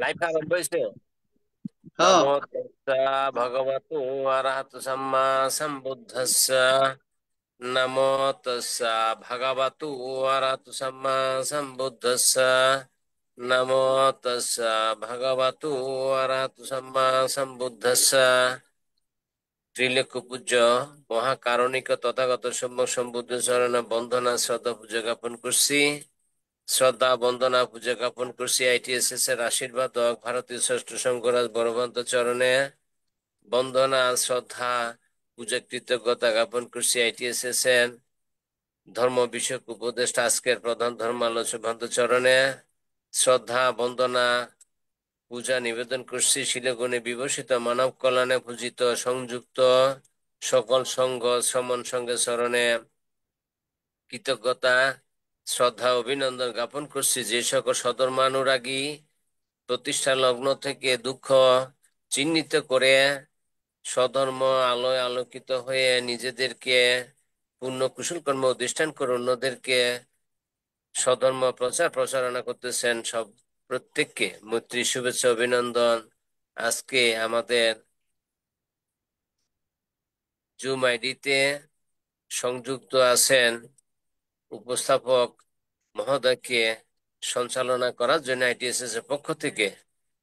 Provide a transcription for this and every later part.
Life আরম্ভ হয়েছে। হ্যাঁ। নমো তাস্সা ভগবতু আরহাতু সাম্মা সম্বুদ্ধাস্সা। নমো তাস্সা ভগবতু আরহাতু সাম্মা সম্বুদ্ধাস্সা। নমো তাস্সা ভগবতু আরহাতু সাম্মা সম্বুদ্ধাস্সা। ত্রিলোক পূজ্য মহাকারণিক তথাগত সম্যক সম্বুদ্ধ চরণে বন্দনা শ্রদ্ধা পূজা জ্ঞাপন করছি। শ্রদ্ধা বন্দনা পূজা জ্ঞাপন করছি আইটিএসএস এর আশীর্বাদক ভারতীয় ষষ্ঠ শঙ্করাজ বড়ভন্ত চরণে বন্দনা শ্রদ্ধা পূজা কৃতজ্ঞতা জ্ঞাপন করছি আইটিএসএস এর ধর্ম বিষয়ক উপদেষ্টা আজকের প্রধান ধর্মালোচক ভন্ত চরণে শ্রদ্ধা বন্দনা পূজা নিবেদন করছি শিলগুণে বিভূষিত মানব কল্যাণে পূজিত সংযুক্ত সকল সংঘ সমন সঙ্গে চরণে কৃতজ্ঞতা শ্রদ্ধা অভিনন্দন জ্ঞাপন করছি যে সকল সধর্মানুরাগী প্রতিষ্ঠা লগ্ন থেকে দুঃখ চিহ্নিত করে স্বধর্ম আলোয় আলোকিত হয়ে নিজেদেরকে পূর্ণ কুশল কর্ম অধিষ্ঠান করে অন্যদেরকে স্বধর্ম প্রচারণা করতেছেন সব প্রত্যেককে মৈত্রী শুভেচ্ছা অভিনন্দন। আজকে আমাদের জুম আইডিতে সংযুক্ত আছেন উপস্থাপক মহোদয়কে সঞ্চালনা করার জন্য আইটিএসএস এর পক্ষ থেকে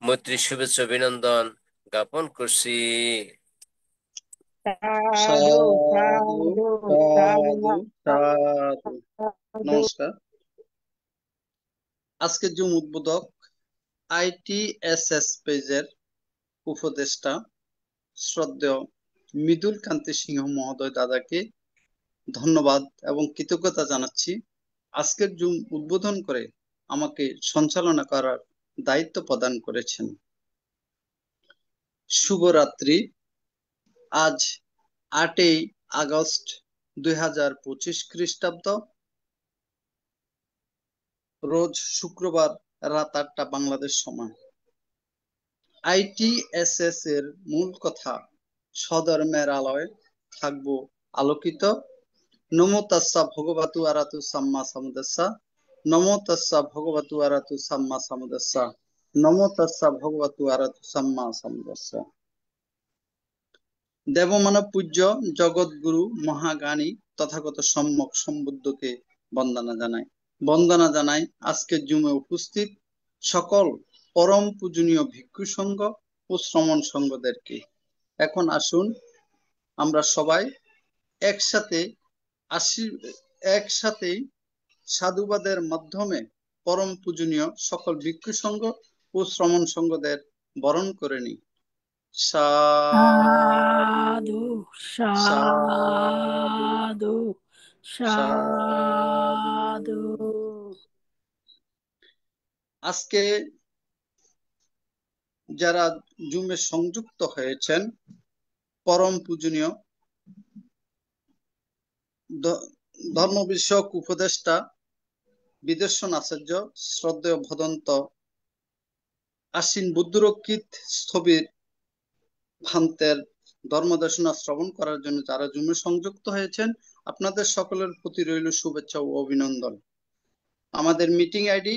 মৈত্রী শুভেচ্ছা অভিনন্দন জ্ঞাপন করছি। সাধু সাধু সাধু সাধু সাধু। সাধু। নমস্কার। আজকে জুম উদ্বোধক আইটিএসএস পেজের উপদেষ্টা শ্রদ্ধেয় মৃদুল কান্তি সিংহ মহোদয় দাদাকে ধন্যবাদ এবং কৃতজ্ঞতা জানাচ্ছি। আজকের জুম উদ্বোধন করে আমাকে সঞ্চালনা করার দায়িত্ব প্রদান করেছেন। শুভরাত্রি। আজ 8ই আগস্ট 2025 খ্রিস্টাব্দ, রোজ শুক্রবার রাত 8টা বাংলাদেশ সময়। আইটিএসএস এর মূল কথা, স্বধর্মের আলোয় থাকবো আলোকিত। নমো তাস্সা ভগবতু আরাতু সাম্মা সাম্বুদ্ধাস্সা। নমো তাস্সা ভগবতু আরাতু সাম্মা সাম্বুদ্ধাস্সা। নমো তাস্সা ভগবতু আরাতু সাম্মা সাম্বুদ্ধাস্সা। দেবমানব পূজ্য জগৎগুরু মহাজ্ঞানী তথাগত সম্যক সম্বুদ্ধকে বন্দনা জানাই আজকের জুমে উপস্থিত সকল পরম পূজনীয় ভিক্ষু সংঘ ও শ্রমণ সংঘদেরকে। এখন আসুন আমরা সবাই একসাথে একসাথেই সাধুবাদের মাধ্যমে পরম পূজনীয় সকল ভিক্ষু সংঘ ও শ্রমণ সংঘদের বরণ করে নিই। সাধু সাধু সাধু সাধু। সাধু। আজকে যারা জুমে সংযুক্ত হয়েছেন, পরম পূজনীয় ধর্ম বিষয়ক উপদেষ্টা বিদর্শন আচার্য শ্রদ্ধেয় ভদন্ত আশ্বিন বুদ্ধরক্ষিত স্থবির ভান্তের ধর্মদেশনা শ্রবণ করার জন্য যারা জুমে সংযুক্ত হয়েছেন, আপনাদের সকলের প্রতি রইল শুভেচ্ছা ও অভিনন্দন। আমাদের মিটিং আইডি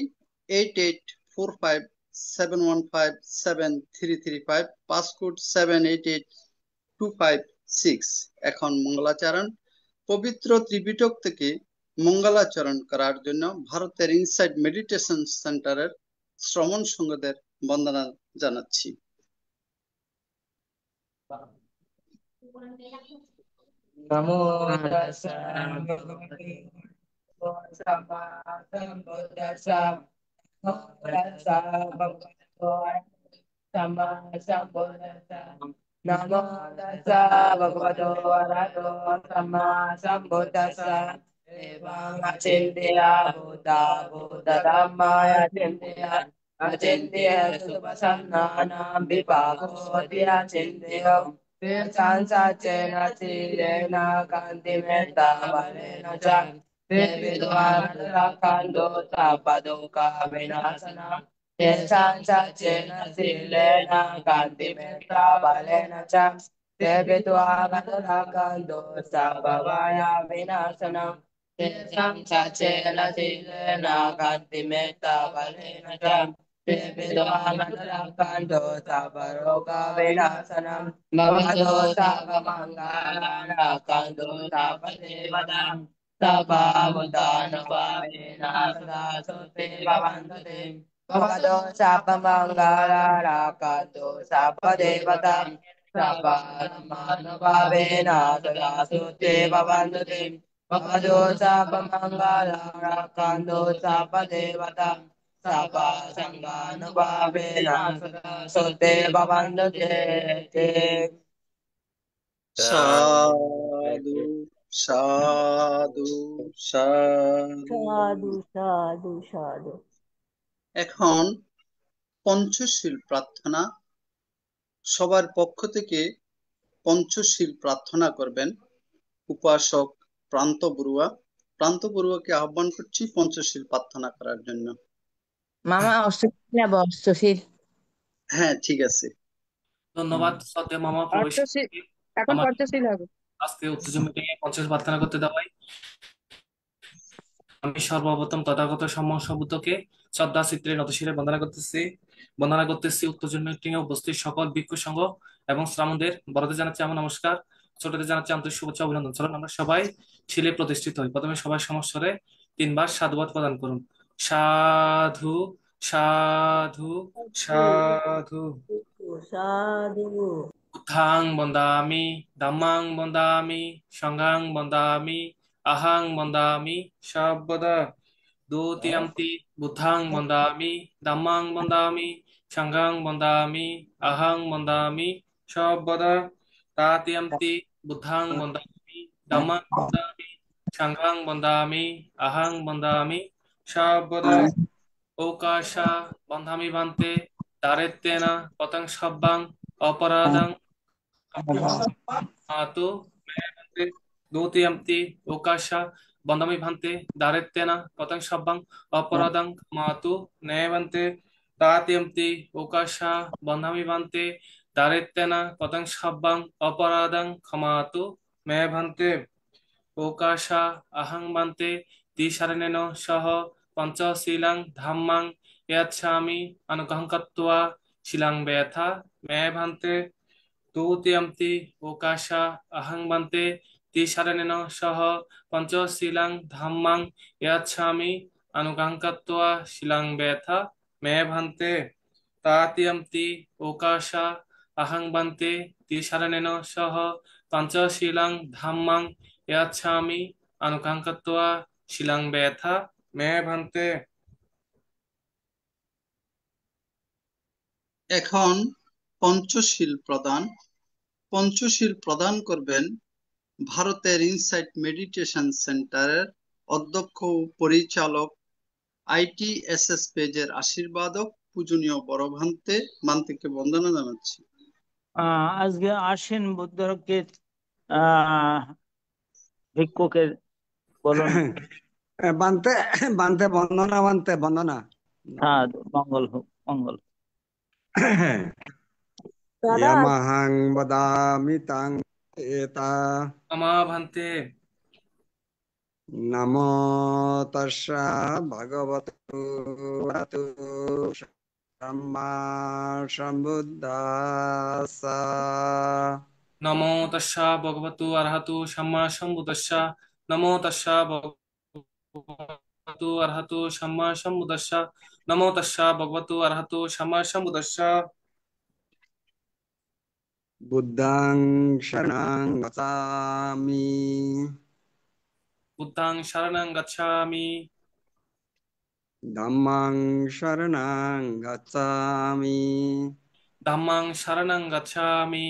884571573335, পাসকোড 788256। এখন মঙ্গলাচরণ পবিত্র ত্রিপিটক থেকে মঙ্গলাচরণ করার জন্য ভারতের ইনসাইড মেডিটেশন সেন্টারের শ্রমণ সংঘদের বন্দনা জানাচ্ছি। নমো তাস্সা ভগবতো সাম্মা সম্বুদ্ধাস্সা। নমো তাস্সা ভগবতো সাম্মা সম্বুদ্ধাস্সা। নমো তাস্সা ভগবতো আরহাতো সাম্মা সম্বুদ্ধাস্সা। এবং আচিন্ত্য ভূতা ভূতধম্মায় চিন্ত্য अचिन्त्य सुपसन्नानां विपाकोऽपि अचिन्त्य सांसाचेन शीलेन कान्तिमेता बलेन च ते विद्वानराखान्दो तापदोका विनाशना ते सांसाचेन शीलेन कान्तिमेता बलेन च ते विद्वानराखान्दो तापवाय विनाशना ते सांसाचेन शीलेन कान्तिमेता बलेन च Vividamanarakanto Sabaroga Vinasanam Bhavado Sabamangalakanto Sabadevadam Sabamudana Sada Sote Bhavandate Bhavado Sabamangalakanto Sabadevadam Sabamudana Sada Sote Bhavandate Bhavado Sabamangalakanto Sabadevadam Sapa Sanghanubhavena Sote Bhavandate. সাধু সাধু সাধু। সাধু সাধু সাধু। এখন পঞ্চশীল প্রার্থনা, সবার পক্ষ থেকে পঞ্চশীল প্রার্থনা করবেন উপাসক প্রান্ত বড়ুয়া। প্রান্ত বড়ুয়াকে আহ্বান করছি পঞ্চশীল প্রার্থনা করার জন্য। মামা অষ্টশীল নেব, অষ্টশীল। হ্যাঁ, ঠিক আছে। ধন্যবাদ শ্রদ্ধেয় মামা প্রবেশ। এখন আমার পঞ্চশীল হবে। আজকে উত্তেজন মিটিংয়ে পঞ্চশীল প্রার্থনা করতে দেওয়াই আমি সর্বপ্রথম তথাগত সম্বুদ্ধকে শ্রদ্ধা চিত্রে নতশিরে বন্দনা করতেছি উত্তেজন মিটিং এ উপস্থিত সকল ভিক্ষু সংঘ এবং শ্রামণদের। বড়দের জানাচ্ছি আমার নমস্কার, ছোটদের জানাচ্ছি আন্তরিক শুভেচ্ছা অভিনন্দন। চলুন আমরা সবাই শিলে প্রতিষ্ঠিত হই। প্রথমে সবাই সমস্বরে 3 বার সাধুবাদ প্রদান করুন। সাধু সাধু সাধু। সাধু। বুদ্ধাং বন্দামি, ধম্মাং বন্দামি, সংঘাং বন্দামি, আহাং বন্দামি সর্বদা। দ্বিতীয়ম্পি বুদ্ধাং বন্দামি, ধম্মাং বন্দামি, সংঘাং বন্দামি, আহাং বন্দামি সর্বদা। তৃতীয়ম্পি বুদ্ধাং বন্দামি, ধম্মাং বন্দামি, সংঘাং বন্দামি, আহাং বন্দামি সর্বদা। ওকাশা বন্ধামি ভান্তে দারেত্বেন পতং সব্বাং অপরাধং মাতু মে ভান্তে। দ্বিতীয়ম্পি ওকাশা বন্ধামি ভান্তে দারেত্বেন পতং সব্বাং অপরাধং মাতু নে ভান্তে। তৃতীয়ম্পি ওকাশা বন্ধামি ভান্তে দারেত্বেন পতং সব্বাং অপরাধং ক্ষমাতু মে ভান্তে। ওকাশা আহং বান্তে দ্বিসারেণেন সহ পঞ্চশীলাং ধাম্মাং ইয়াচ্ছামি অনুকহংকত্বা শিলাং ব্যথা মে ভান্তে। দ্বিতীয়ম্পি ওকাশা আহং বান্তে দ্বিসারেণেন সহ পঞ্চশীলাং ধাম্মাং ইয়াচ্ছামি অনুকহংকত্বা শিলাং ব্যথা মে ভান্তে। তৃতীয়ম্পি ওকাশা আহং বান্তে দ্বিসারেণেন সহ পঞ্চশীলাং ধাম্মাং ইয়াচ্ছামি অনুকহংকত্বা শিলাং ব্যথা মে ভান্তে। এখন পঞ্চশীল প্রদান। পঞ্চশীল প্রদান করবেন ভারতের ইনসাইট মেডিটেশন সেন্টারের অধ্যক্ষ ও পরিচালক ITSS পেজের আশীর্বাদক পূজনীয় বড় ভান্তেকে বন্দনা জানাচ্ছি। আজকে আসেন বুদ্ধকে ভিক্ষুকের বলুন। বান্তে বান্তে বন্দনা, বান্তে বন্দনা। হ্যাঁ, মঙ্গল হোক, মঙ্গল। ইয়ামাহাং বদামি তাং এতা আমা ভান্তে। নমো তস্যা ভগবতু অরহতু সম্মা সম্বুদ্ধাস্সা। নমো তস্যা ভগবতু অরহতু সম্মা সম্বুদ্ধাস্সা। নমো তস্যা ভগবতু অরহতু সম্মা সম্বুদ্ধাস্সা। নমো তস্যা ভগবতু অরহতু সম্মা সম্বুদ্ধাস্সা। বুদ্ধং শরণং গচ্ছামি। বুদ্ধাং শরণং গচ্ছামি। ধম্মং শরণং গচ্ছামি। ধম্মাং শরণং গচ্ছামি।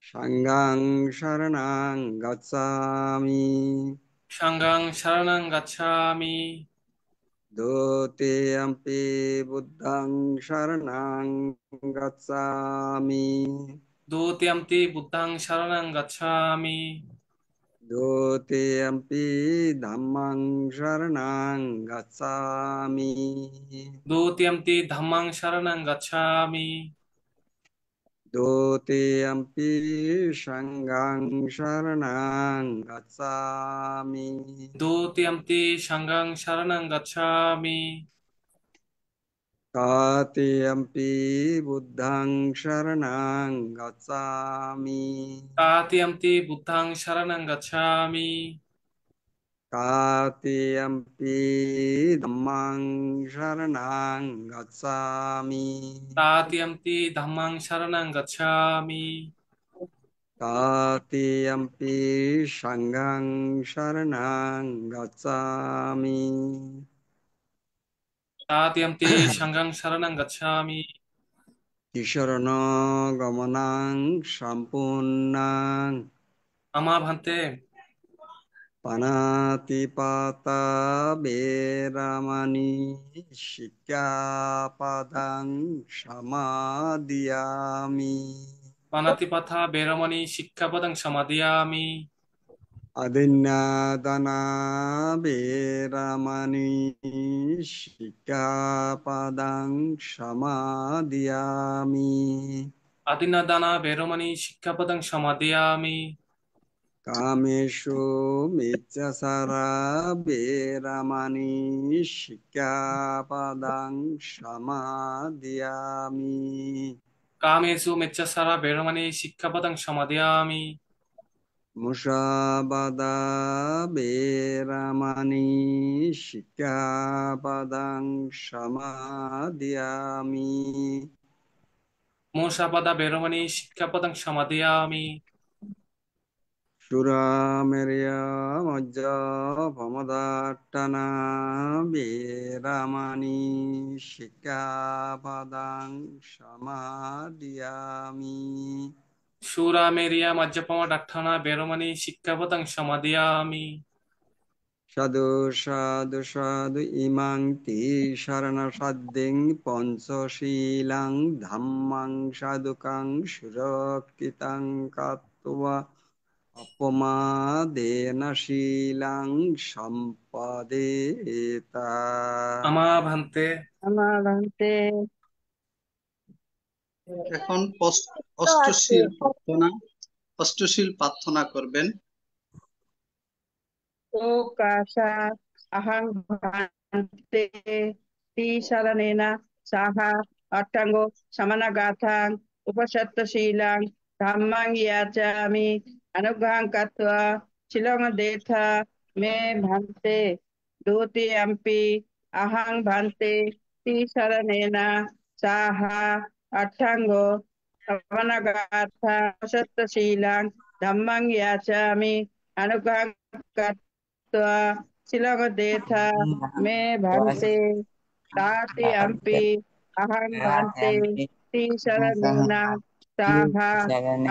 সংঘং শরণং গচ্ছামি। সংঘং শরণং গচ্ছামি। দ্বিতীয়ম্পি বুদ্ধং শরণং গচ্ছামি। দ্বিতীয়ম্পি বুদ্ধাং শরণং গচ্ছামি। দ্বিতীয়ম্পি ধম্মং শরণং গচ্ছামি। দ্বিতীয়ম্পি ধম্মাং শরণং গচ্ছামি। দ্বিতীয়ম্পি সংঘং শরণং গচ্ছামি। দ্বিতীয়ম্পি সংঘং শরণং গচ্ছামি। Tatiyampi buddhang sharanang gacchami. तात्यन्ति बुद्धं शरणं गच्छामि Tatiyampi dhammang sharanang gacchami. तात्यन्ति धम्मं शरणं गच्छामि Tatiyampi sanghang sharanang gacchami. तात्यन्ति संघं शरणं गच्छामि Tisarana gamanang sampunnang अमा भन्ते panatipata beramani sikkhapadang samadhiyami. पानातिपाथा बेरमणि शिक्षापदं समादयामि Adinadana beramani sikkhapadang samadhiyami. आदिनदाना बेरमणि शिक्षापदं समादयामि Kameshu mitsasara beramani sikkhapadang samadhiyami. कामेषु मिच्छसारा बेरमणि शिक्षापदं समादयामि Musabada beramani sikkhapadang samadhiyami. मोशापदा बेरमणि शिक्षापदं समादयामि Suramerya majja pamadatana beramani sikkhapadang samadhiyami. शूरा मेरिया मज्जपमा डट्ठना बेरमणि शिक्षापदं समादयामि Sadhu sadhu sadhu imang ti sarana sadding ponso silang dhammang sadhukang suraktitang katva apama silang sampadeta. अमा भन्ते আমাভান্তে এখন অষ্টশীল প্রার্থনা করবেন। ওকাশা আহাং ভান্তে তিসারানেনা সাহা অট্টাঙ্গ সমানাগাথাং উপসত্তশীলাং ধাম্মাং ইয়াচামি অনুগ্রহং কাত্বা শিলং দেথা মে ভান্তে দ্বিতীয়ম্পি আহাং ভান্তে তিসারানেনা Saha অট্টাঙ্গ সমানাগাথাং উপসত্তশীলাং ধাম্মাং ইয়াচামি অনুগ্রহং Katwa Silamadetha Me Bhante Tati Ampi Aham Bhante Ti Saranena Saha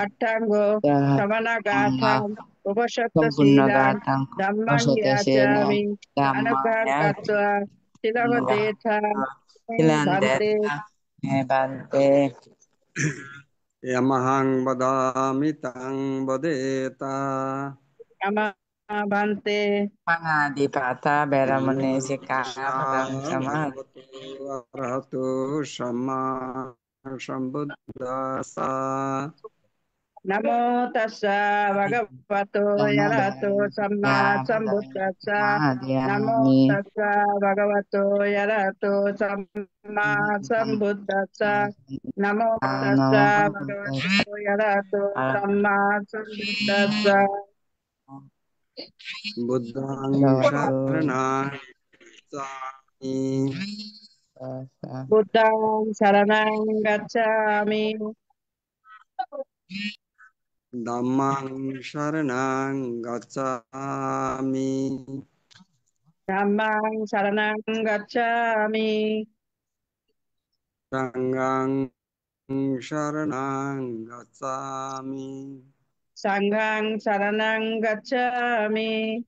Attango Samanagatha Upashatta Silang Dhammang Yachami Anugraham Katwa Silamadetha Me Bhante Yamahang badami tang badeta. Ama Bhante Panadipata Beramani Sikkhapadang Samadhi Bhagavatu arahatu sama sambuddhasa. Namo tassa bhagavato arahato samma sambuddhassa. Namo tassa bhagavato arahato samma sambuddhassa. Namo tassa bhagavato arahato samma sambuddhassa. Buddhang sharanang gacchami. Buddhang saranang gacchami. Dhammang sharanang gacchami. Dhammang saranang gacchami. Sanghang sharanang gacchami. Sanghang saranang gacchami.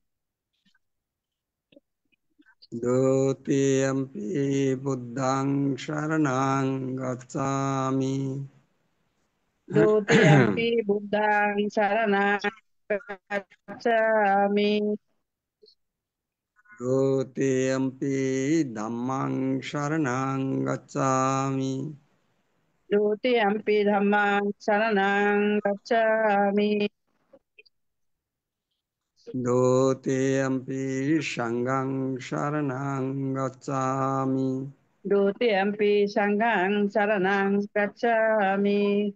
Dutiyampi buddhang sharanang gacchami. Dutiyampi buddhang saranang gacchami. Dutiyampi dhammang sharanang gacchami. Dutiyampi dhammang saranang gacchami. Dutiyampi sanghang sharanang gacchami. Dutiyampi sanghang saranang gacchami.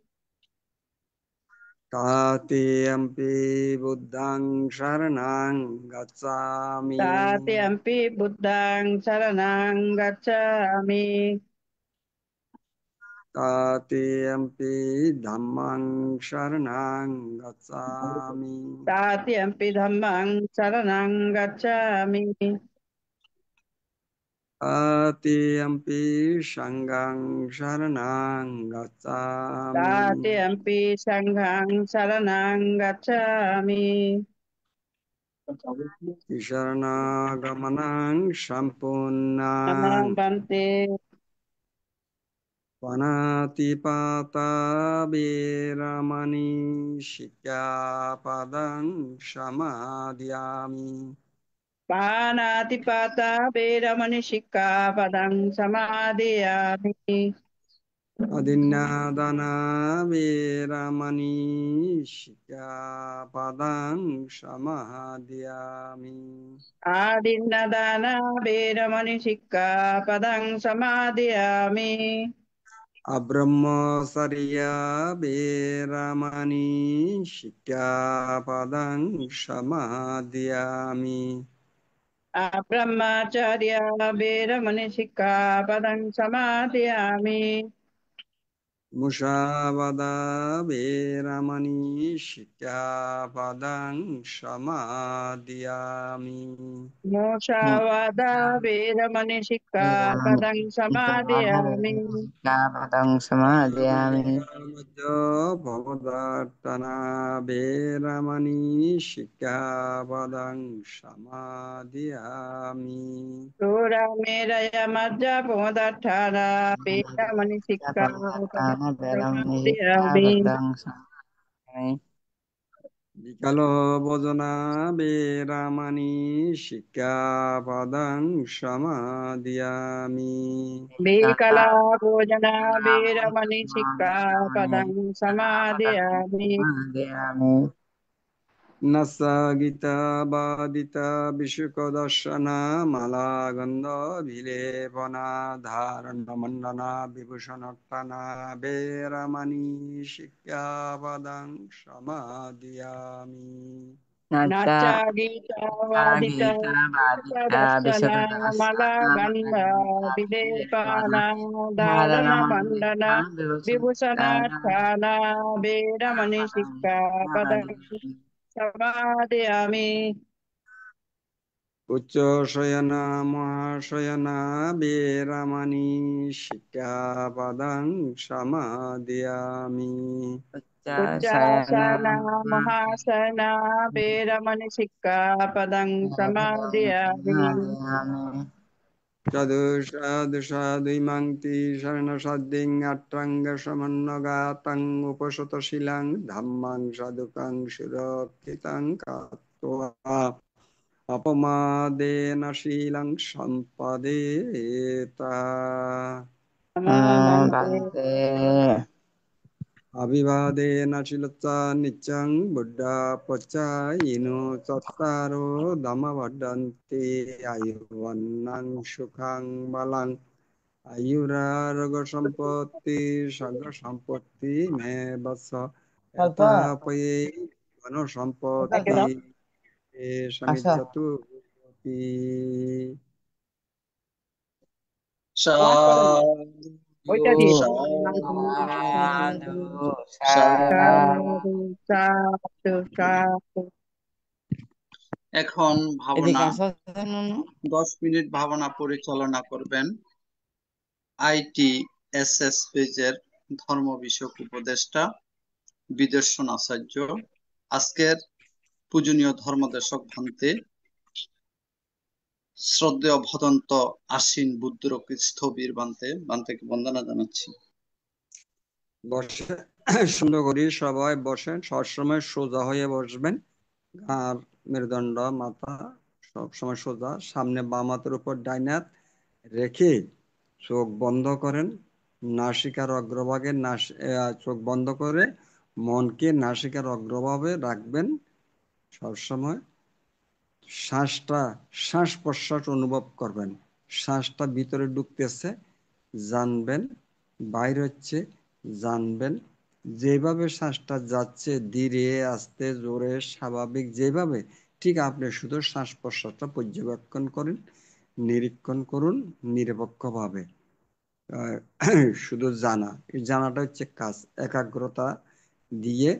Tatiyampi buddhaṃ śaranaṃ gacchāmi. Tatiyampi buddhaṃ saranang gacchami. Tatiyampi dhammāṃ śaranaṃ gacchāmi. Tatiyampi dhammang saranang gacchami. Tatiyampi śaṅghaṃ śaranaṃ gacchāmi. Tatiyampi sanghang saranang gacchami. Tisarana-gamanaṃ sampurnaṃ Bante. panatipata viramani sikkhapadam samadhiyami. Panatipata veramani sikkhapadang samadhiyami. Adinādana viramani sikkhapadam samadhiyami. Adinadana veramani sikkhapadang samadhiyami. Abrahmacharya viramani sikkhapadam samadhiyami. Abrahmacharya veramani sikkhapadang samadhiyami. Musavada viramani sikkhapadam samadhiyami. Mushavada veramani sikkhapadang samadhiyami. Sikkhapadam samadhiyami. Madhya bhavadartana viramani sikkhapadam samadhiyami. Sura meraya madhya padathana veramani sikkhapadang Sikkhapadam veramani samadhiyami. sikkhapadam samadhiyami. Vikalo bhojana viramani sikkhapadam samadhiyami. Vikala bhojana veramani sikkhapadang samadhiyami. Nasagita badita vishukadashana malagandha vilepana dharana mandana vibhushanatana veramani sikkhapadam samadhiyami. Nacha gita vadita padasana malaganda videpana dharana mandana vibhusana chana veramani sikkhapadang samadhiyami. Uccashayana mahashayana viramani sikkhapadam samadhiyami. Uccasana mahasana veramani sikkhapadang samadhiyami. Sadhu sadhu sadhu imangti sarana saddhing atranga samannagatang upasata silang dhammang sadhukang surakitang katva apamadena silang sampadeta. Bhante. Abhivadena silaca niccang buddha pacayino cattaro dhamma vadanti ayurvannang sukhang balang ayuraroga sampatti saga sampatti me bassa yata paye mano sampatti samijjatu pi. ওইটা দিয়ে দাও। সাধু সাধু সাধু। এখন ভাবনা 10 minute ভাবনা পরিচালনা করবেন ITSS পেজের ধর্ম বিষয়ক উপদেষ্টা বিদর্শন আচার্য। আজকের পূজনীয় ধর্মদেশক ভান্তে শ্রদ্ধেয় ভদন্ত আশ্বিন বুদ্ধরক স্থবির বান্তেকে বন্দনা জানাচ্ছি। বসে সুন্দর করে সবাই বসেন, সবসময় সোজা হয়ে বসবেন। আর মেরুদণ্ড মাথা সবসময় সোজা, সামনে বাম হাতের উপর ডাইন হাত রেখে চোখ বন্ধ করেন। নাসিকার অগ্রভাগে চোখ বন্ধ করে মনকে নাসিকার অগ্রভাগে রাখবেন। সবসময় শ্বাস প্রশ্বাস অনুভব করবেন। শ্বাসটা ভিতরে ঢুকতেছে, জানবেন, বাইর হচ্ছে জানবেন। যেভাবে শ্বাসটা যাচ্ছে ধীরে আস্তে জোরে স্বাভাবিক যেভাবে, ঠিক আপনি শুধু শ্বাস প্রশ্বাসটা পর্যবেক্ষণ করেন, নিরীক্ষণ করুন নিরপেক্ষভাবে। শুধু জানা, এই জানাটা হচ্ছে কাজ। একাগ্রতা দিয়ে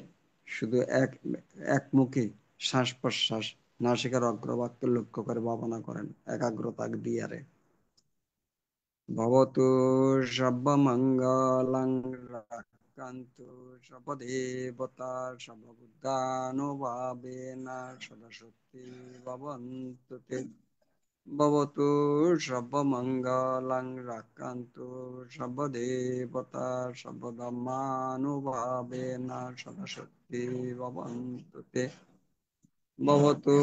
শুধু একমুখী শ্বাস প্রশ্বাস নাসিকার অগ্রভাগকে লক্ষ্য করে ভাবনা করেন একাগ্রতা দিয়ে। আরে ভবতু সর্বমঙ্গলং রাক্কান্তু সর্বদেবতা সর্ববুদ্ধানুভাবেনা সদা সত্যি ভবন্তু তে। ভবতু সর্বমঙ্গলং রাক্কান্তু সর্বদেবতা সর্বধর্মানুভাবেনা সদা সত্যি ভবন্তু তে। ভবতু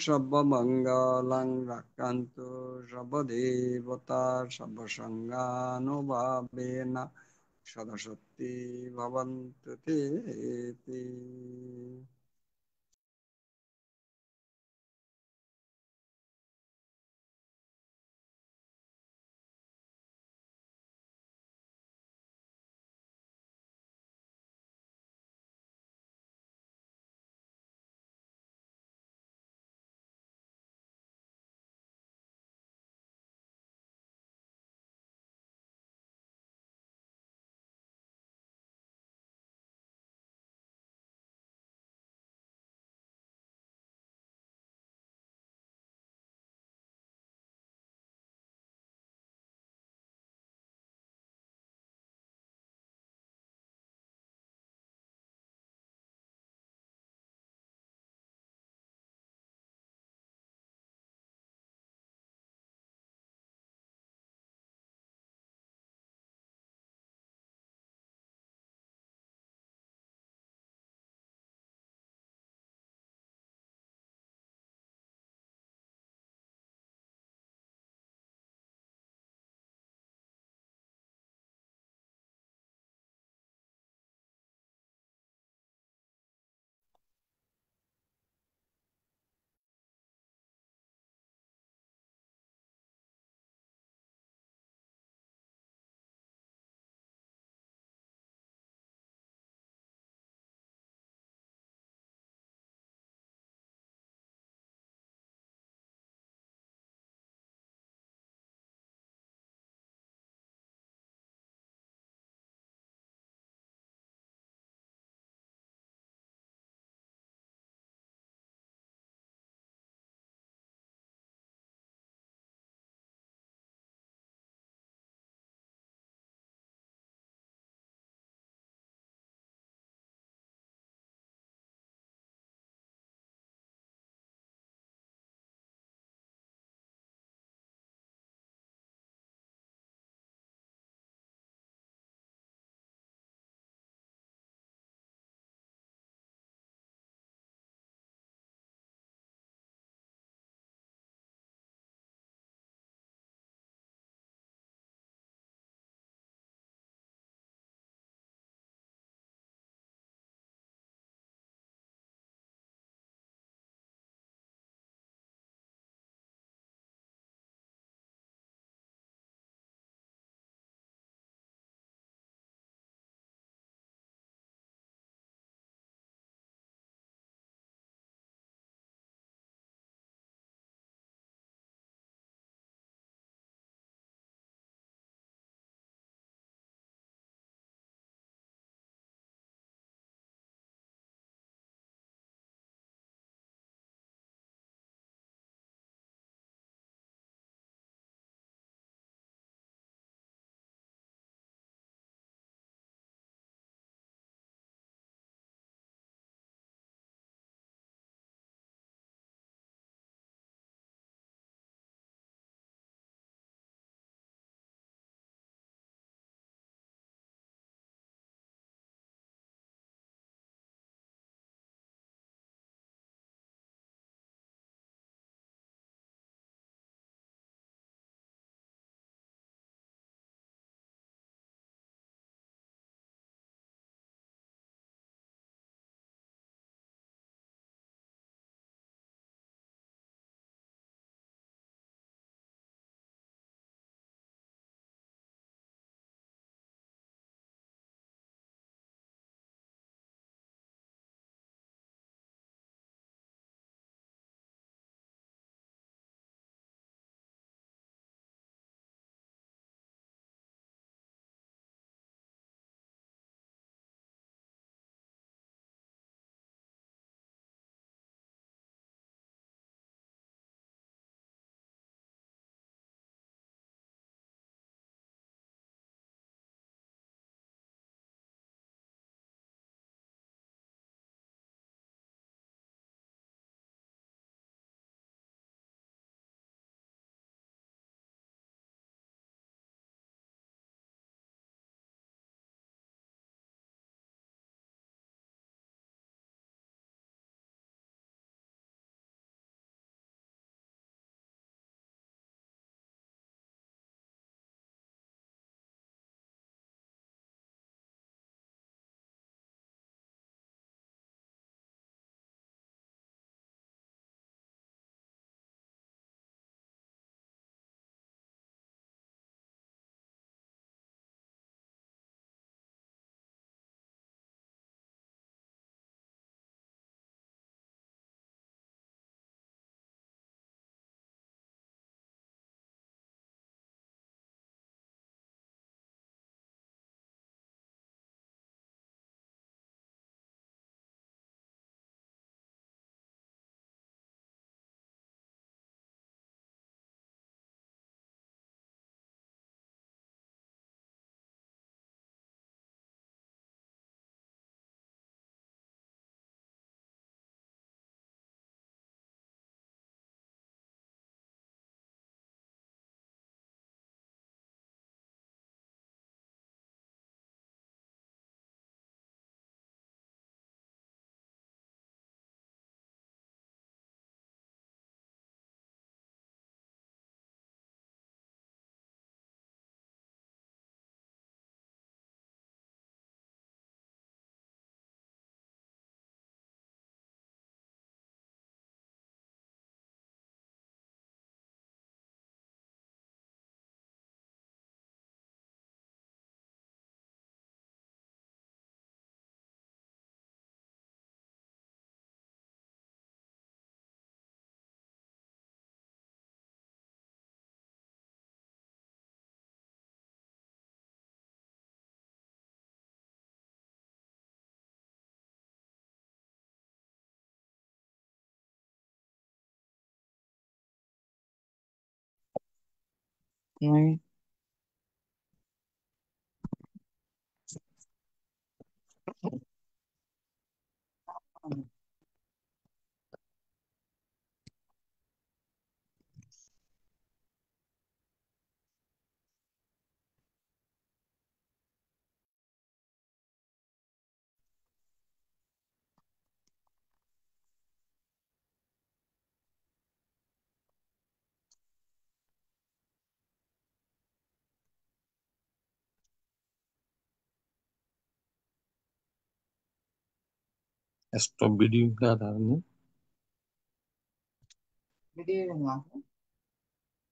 সর্বমঙ্গলং রাক্কান্তু সর্বদেবতা সর্বসংঘানুভাবেনা সদা সত্যি ভবন্তু তে। नहीं stop video nggak ada nih. Video बनवा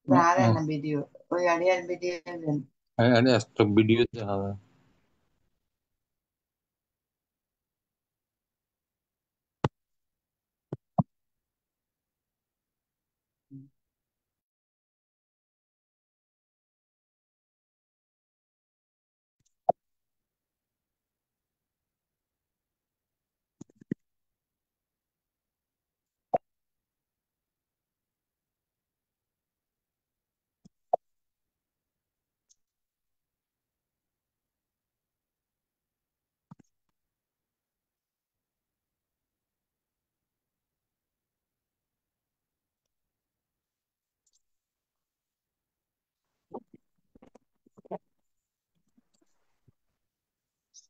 बना रहे हैं ना वीडियो कोई idea video Ada stop video jalan.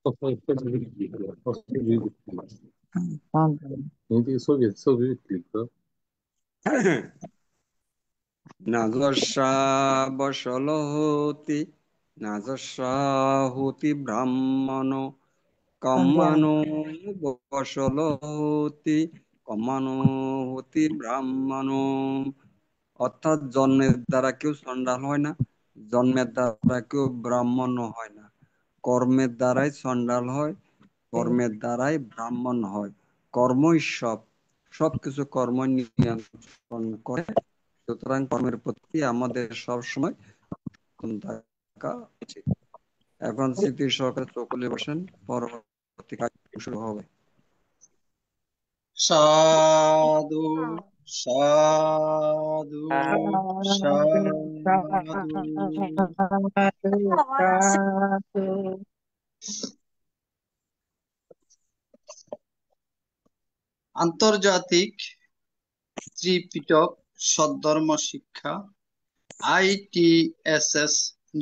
Stop video. Stop video. Ini Soviet clip. নাজস্যা বসলহতি নাজস্যা হতি ব্রাহ্মণ কম্মানো বসলহতি কম্মানো হতি ব্রাহ্মণ। অর্থাৎ জন্মের দ্বারা কেউ চণ্ডাল হয় না, জন্মের দ্বারা কেউ ব্রাহ্মণ হয় না, কর্মের দ্বারাই চণ্ডাল হয়, কর্মের দ্বারাই ব্রাহ্মণ হয়। কর্মই সবকিছু কর্ম নিয়ন্ত্রণ করে। সুতরাং কর্মের প্রতি আমাদের সবসময় থাকা উচিত। এখন স্মৃতি সহকারে চোখ খুলে বসেন, পরবর্তী কাজ শুরু হবে। সাধু সাধু साधु সাধু। साधु আন্তর্জাতিক ত্রিপিটক সদ্ধর্ম শিক্ষা ITSS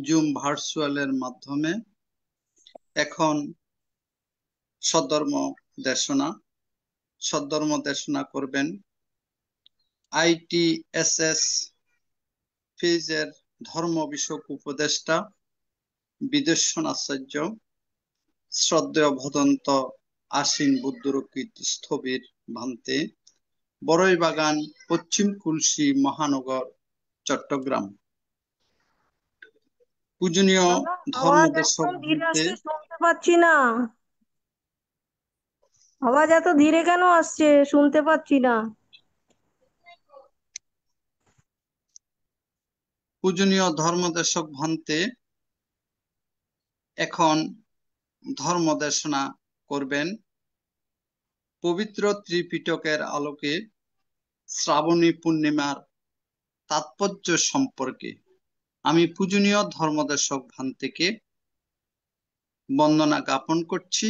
জুম ভার্চুয়ালের মাধ্যমে এখন সদ্ধর্ম দেশনা করবেন ITSS ফিজের ধর্ম বিষয়ক উপদেষ্টা বিদেশ্বন আচার্য শ্রদ্ধেয় ভদন্ত আশ্বিন বুদ্ধরক্ষিত স্থবির ভান্তে, বড়ইবাগান, পশ্চিম কুলসি, মহানগর, চট্টগ্রাম। পূজনীয় ধর্মদেশক ভান্তে, শুনতে পাচ্ছি না, আওয়াজ এত ধীরে কেন আসছে? শুনতে পাচ্ছি না। পূজনীয় ধর্মদেশক ভান্তে এখন ধর্মদেশনা করবেন পবিত্র ত্রিপিটকের আলোকে শ্রাবণী পূর্ণিমার তাৎপর্য সম্পর্কে। আমি পূজনীয় ধর্মদেশক ভান্তেকে বন্দনা জ্ঞাপন করছি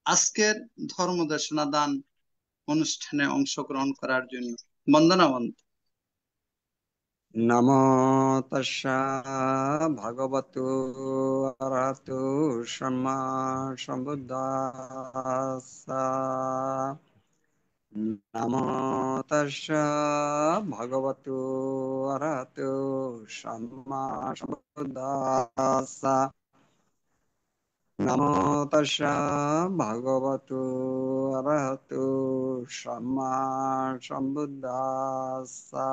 আজকের ধর্মদেশনা দান অনুষ্ঠানে অংশগ্রহণ করার জন্য। বন্দনা বন্ধ। নমো তস্যা ভগবতু অরহতু সম্মা সম্বুদ্ধাস্সা। নমো তস্যা ভগবতু অরহতু সম্মা সম্বুদ্ধাস্সা। নমো তস্যা ভগবতু অরহতু সম্মা সম্বুদ্ধাস্সা।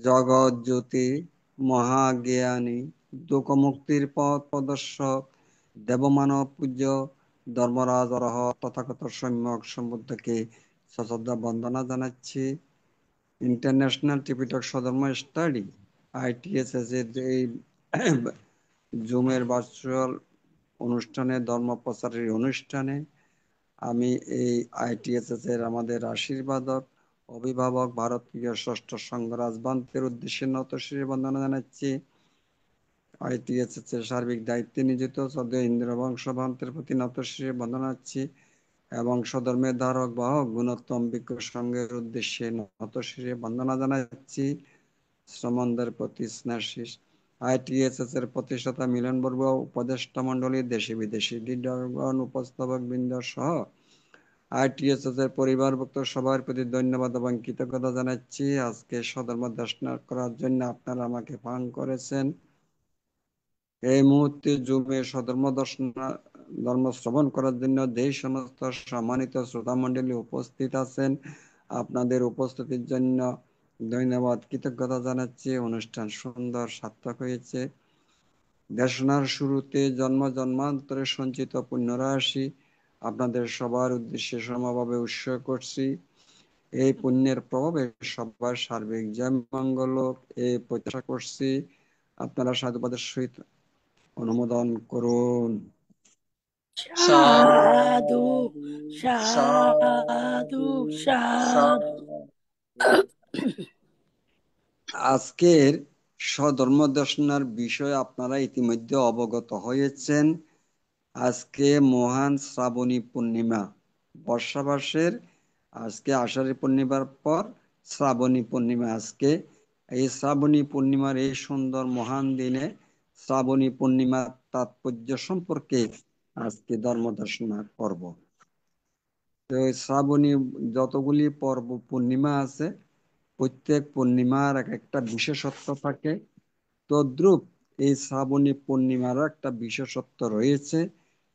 জগৎ জ্যোতি মহাজ্ঞানী দুঃখমুক্তির পথ প্রদর্শক দেবমানব পূজ্য ধর্মরাজ অরহ তথাগত সম্যক সম্বুদ্ধকে সশ্রদ্ধা বন্দনা জানাচ্ছি। ইন্টারন্যাশনাল ত্রিপিটক সধর্ম স্টাডি ITSS এর এই জুমের ভার্চুয়াল অনুষ্ঠানে, ধর্ম প্রচারের অনুষ্ঠানে আমি এই ITSS এর আমাদের আশীর্বাদক অভিভাবক ভারতীয় ষষ্ঠ সংঘ রাজবান্তের উদ্দেশ্যে নতশিরে বন্দনা জানাচ্ছি। আইটিএসএস এর সার্বিক দায়িত্বে নিয়োজিত শ্রদ্ধেয় ইন্দ্রবংশ ভান্তের প্রতি নতশিরে বন্দনা জানাচ্ছি এবং সধর্মের ধারক বাহক গুণোত্তম ভিক্ষু সংঘের উদ্দেশ্যে নতশিরে বন্দনা জানাচ্ছি। শ্রমণদের প্রতি স্নেহাশিস। আইটিএসএস এর প্রতিষ্ঠাতা মিলনবর্গ, উপদেষ্টা মণ্ডলী, দেশি বিদেশি লিডারগণ, উপস্থাপক বৃন্দ সহ আইটিএসএস এর পরিবারভুক্ত সবার প্রতি ধন্যবাদ এবং কৃতজ্ঞতা জানাচ্ছি। আজকে সধর্ম দেশনা করার জন্য আপনারা আমাকে পান করেছেন। এই মুহূর্তে জুমে সধর্ম ধর্ম শ্রবণ করার জন্য যেই সমস্ত সম্মানিত শ্রোতা মণ্ডলী উপস্থিত আছেন, আপনাদের উপস্থিতির জন্য ধন্যবাদ, কৃতজ্ঞতা জানাচ্ছি। অনুষ্ঠান সুন্দর সার্থক হয়েছে। দেশনার শুরুতে জন্ম জন্মান্তরে সঞ্চিত পুণ্যরাশি আপনাদের সবার উদ্দেশ্যে সমভাবে উৎসর্গ করছি। এই পুণ্যের প্রভাবে সবার সার্বিক জয় মঙ্গল এই প্রত্যাশা করছি। আপনারা সাধুবাদের সহিত অনুমোদন করুন। সাধু সাধু সাধু সাধু। আজকের স্বধর্ম দর্শনার বিষয়ে আপনারা ইতিমধ্যে অবগত হয়েছেন। আজকে মহান শ্রাবণী পূর্ণিমা, বর্ষাবাসের আজকে আষাঢ়ী পূর্ণিমার পর শ্রাবণী পূর্ণিমা। আজকে এই শ্রাবণী পূর্ণিমার এই সুন্দর মহান দিনে শ্রাবণী পূর্ণিমার তাৎপর্য সম্পর্কে আজকে ধর্ম দর্শনা করব। তো শ্রাবণী যতগুলি পর্ব পূর্ণিমা আছে, প্রত্যেক পূর্ণিমার এক একটা বিশেষত্ব থাকে। তদ্রূপ এই শ্রাবণী পূর্ণিমারও একটা বিশেষত্ব রয়েছে।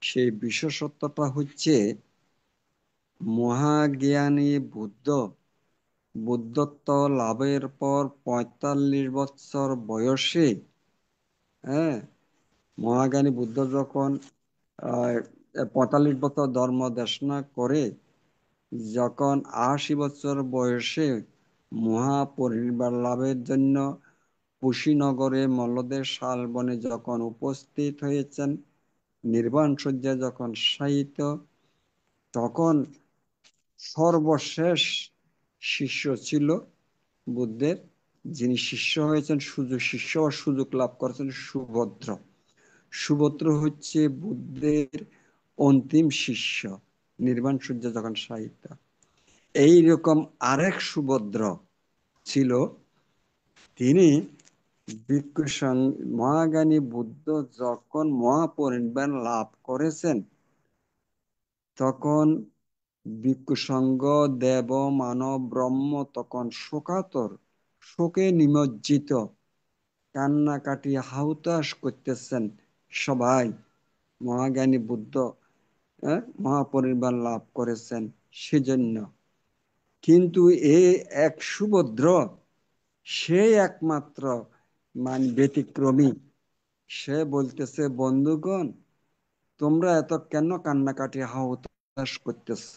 সেই বিশেষত্বটা হচ্ছে মহাজ্ঞানী বুদ্ধত্ব লাভের পর ৪৫ বছর বয়সে, হ্যাঁ, মহাজ্ঞানী বুদ্ধ যখন ৪৫ বছর ধর্ম দেশনা করে, যখন ৮০ বছর বয়সে মহাপরিনির্বাণ লাভের জন্য কুশীনগরে মল্লদের শালবনে যখন উপস্থিত হয়েছেন, নির্বাণ শয্যায় যখন শায়িত, তখন সর্বশেষ শিষ্য ছিল বুদ্ধের, যিনি শিষ্য হয়েছেন, শিষ্য ও সুযোগ লাভ করেছেন সুভদ্র। সুভদ্র হচ্ছে বুদ্ধের অন্তিম শিষ্য, নির্বাণ শয্যা যখন শায়িত। এইরকম আরেক সুভদ্র ছিল, তিনি মহাজ্ঞানী বুদ্ধ যখন মহাপরিনির্বাণ লাভ করেছেন, তখন ভিক্ষু সংঘ, দেব, মানব, ব্রহ্ম তখন শোকাতর, শোকে নিমজ্জিত, কান্নাকাটি হাহুতাশ করতেছেন সবাই। মহাজ্ঞানী বুদ্ধ মহাপরিনির্বাণ লাভ করেছেন সেজন্য। কিন্তু এই এক সুভদ্র, সে একমাত্র ব্যতিক্রমী। সে বলতেছে, বন্ধুগণ, তোমরা এত কেন কান্নাকাটি হাহুতাশ করতেছ?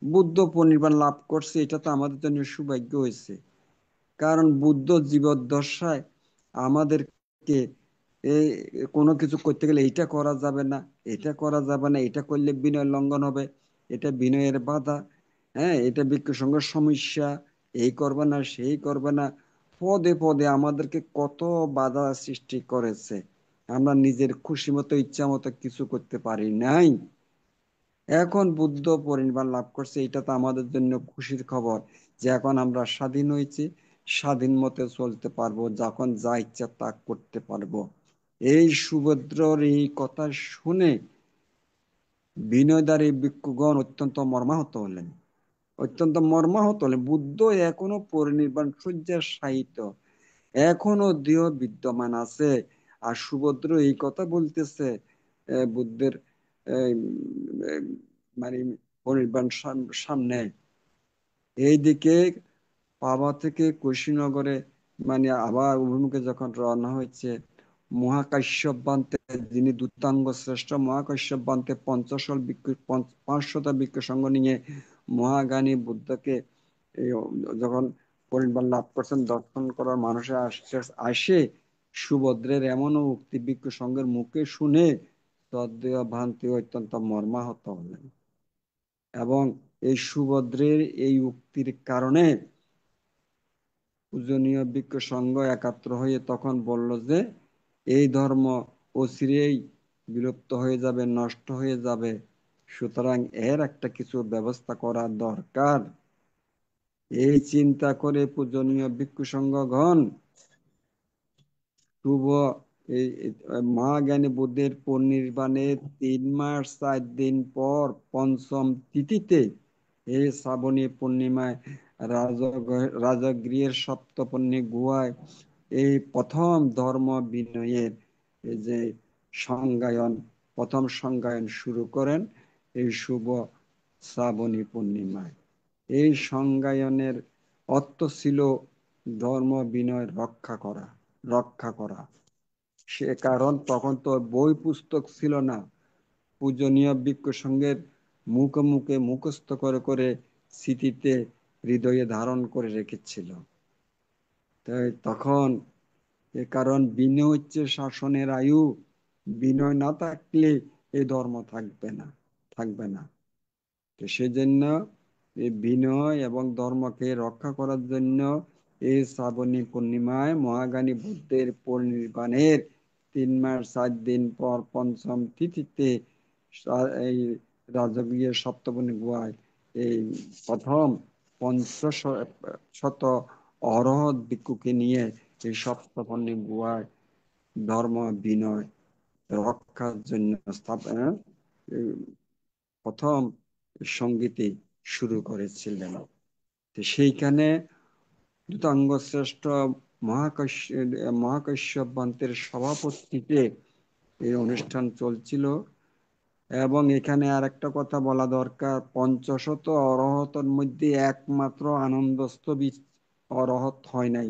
বুদ্ধ পরিনির্বাণ লাভ করছে, এটা তো আমাদের জন্য সৌভাগ্য হয়েছে। কারণ বুদ্ধ জীবদ্দশায় আমাদেরকে এই কোনো কিছু করতে গেলে এইটা করা যাবে না, এটা করা যাবে না, এটা করলে বিনয় লঙ্ঘন হবে, এটা বিনয়ের বাধা, হ্যাঁ, এটা ভিক্ষু সংঘের সমস্যা, এই করবে না, সেই করবে না, পদে পদে আমাদেরকে কত বাধা সৃষ্টি করেছে। আমরা নিজের খুশি মতো ইচ্ছা মতো কিছু করতে পারি নাই। এখন বুদ্ধ পরিনির্বাণ লাভ করছে, এটা তো আমাদের জন্য খুশির খবর যে এখন আমরা স্বাধীন হয়েছি, স্বাধীন মতে চলতে পারবো, যখন যা ইচ্ছা তা করতে পারবো। এই সুভদ্রর এই কথা শুনে বিনয়দারী ভিক্ষুগণ অত্যন্ত মর্মাহত হলেন, অত্যন্ত মর্মাহত হলেন। বুদ্ধ এখনো পরিনির্বাণ শয্যায় শায়িত, এখনো দেহ বিদ্যমান আছে, আর সুভদ্র এই কথা বলতেছে বুদ্ধের মানে পরিনির্বাণ সামনে। এইদিকে পাবা থেকে কুশীনগরে আবার অভিমুখে যখন রওনা হয়েছে, মহাকাশ্যপ বান্তে, যিনি দূতাঙ্গ শ্রেষ্ঠ মহাকাশ্যপ বান্তে ৫০০ ভিক্ষু সংঘ নিয়ে মহাজ্ঞানী বুদ্ধকে যখন পরিনির্বাণ লাভ করছেন দর্শন করার মানুষে আসে, সুভদ্রের এমন উক্তি ভিক্ষু সংঘের মুখে শুনে তদ্দেহ ভান্তি অত্যন্ত মর্মাহত হলেন এবং এই সুভদ্রের এই উক্তির কারণে পূজনীয় ভিক্ষু সংঘ একাত্র হয়ে তখন বলল যে এই ধর্ম অচিরেই বিলুপ্ত হয়ে যাবে, নষ্ট হয়ে যাবে, সুতরাং এর একটা কিছু ব্যবস্থা করা দরকার। এই চিন্তা করে পূজনীয় ভিক্ষু সংঘগণ শুভ এই মহাজ্ঞানী বুদ্ধের পরিনির্বাণের 3 মাস 4 দিন পর পঞ্চম তিথিতে এই শ্রাবণী পূর্ণিমায় রাজগৃহের সপ্তপর্ণী গুহায় এই প্রথম ধর্ম বিনয়ের এই যে প্রথম সংজ্ঞায়ন শুরু করেন এই শুভ শ্রাবণী পূর্ণিমায়। এই সংজ্ঞায়নের অর্থ ছিল ধর্ম বিনয় রক্ষা করা। সে কারণ তখন তো বই পুস্তক ছিল না, পূজনীয় ভিক্ষু সংঘের মুখে মুখে মুখস্থ করে করে স্মৃতিতে হৃদয়ে ধারণ করে রেখেছিল। তাই তখন এ কারণ বিনয় হচ্ছে শাসনের আয়ু, বিনয় না থাকলে এই ধর্ম থাকবে না। তো সেজন্য এই বিনয় এবং ধর্মকে রক্ষা করার জন্য এই শ্রাবণী পূর্ণিমায় মহাজ্ঞানী বুদ্ধের পরিনির্বাণের 3 মাস 4 দিন পর পঞ্চম তিথিতে এই রাজগৃহের সপ্তপর্ণী গুহায় এই প্রথম 500 অরহত ভিক্ষুকে নিয়ে এই সপ্তপর্ণী গুহায় ধর্ম বিনয় রক্ষার জন্য প্রথম সঙ্গীতে শুরু করেছিলেন। সেইখানে দ্রুতাঙ্গ শ্রেষ্ঠ মহাকাশ্যপ পান্তের সভাপতিতে এই অনুষ্ঠান চলছিল। এবং এখানে আর একটা কথা বলা দরকার, 500 অরহতের মধ্যে একমাত্র আনন্দস্তবী অরহত হয় নাই।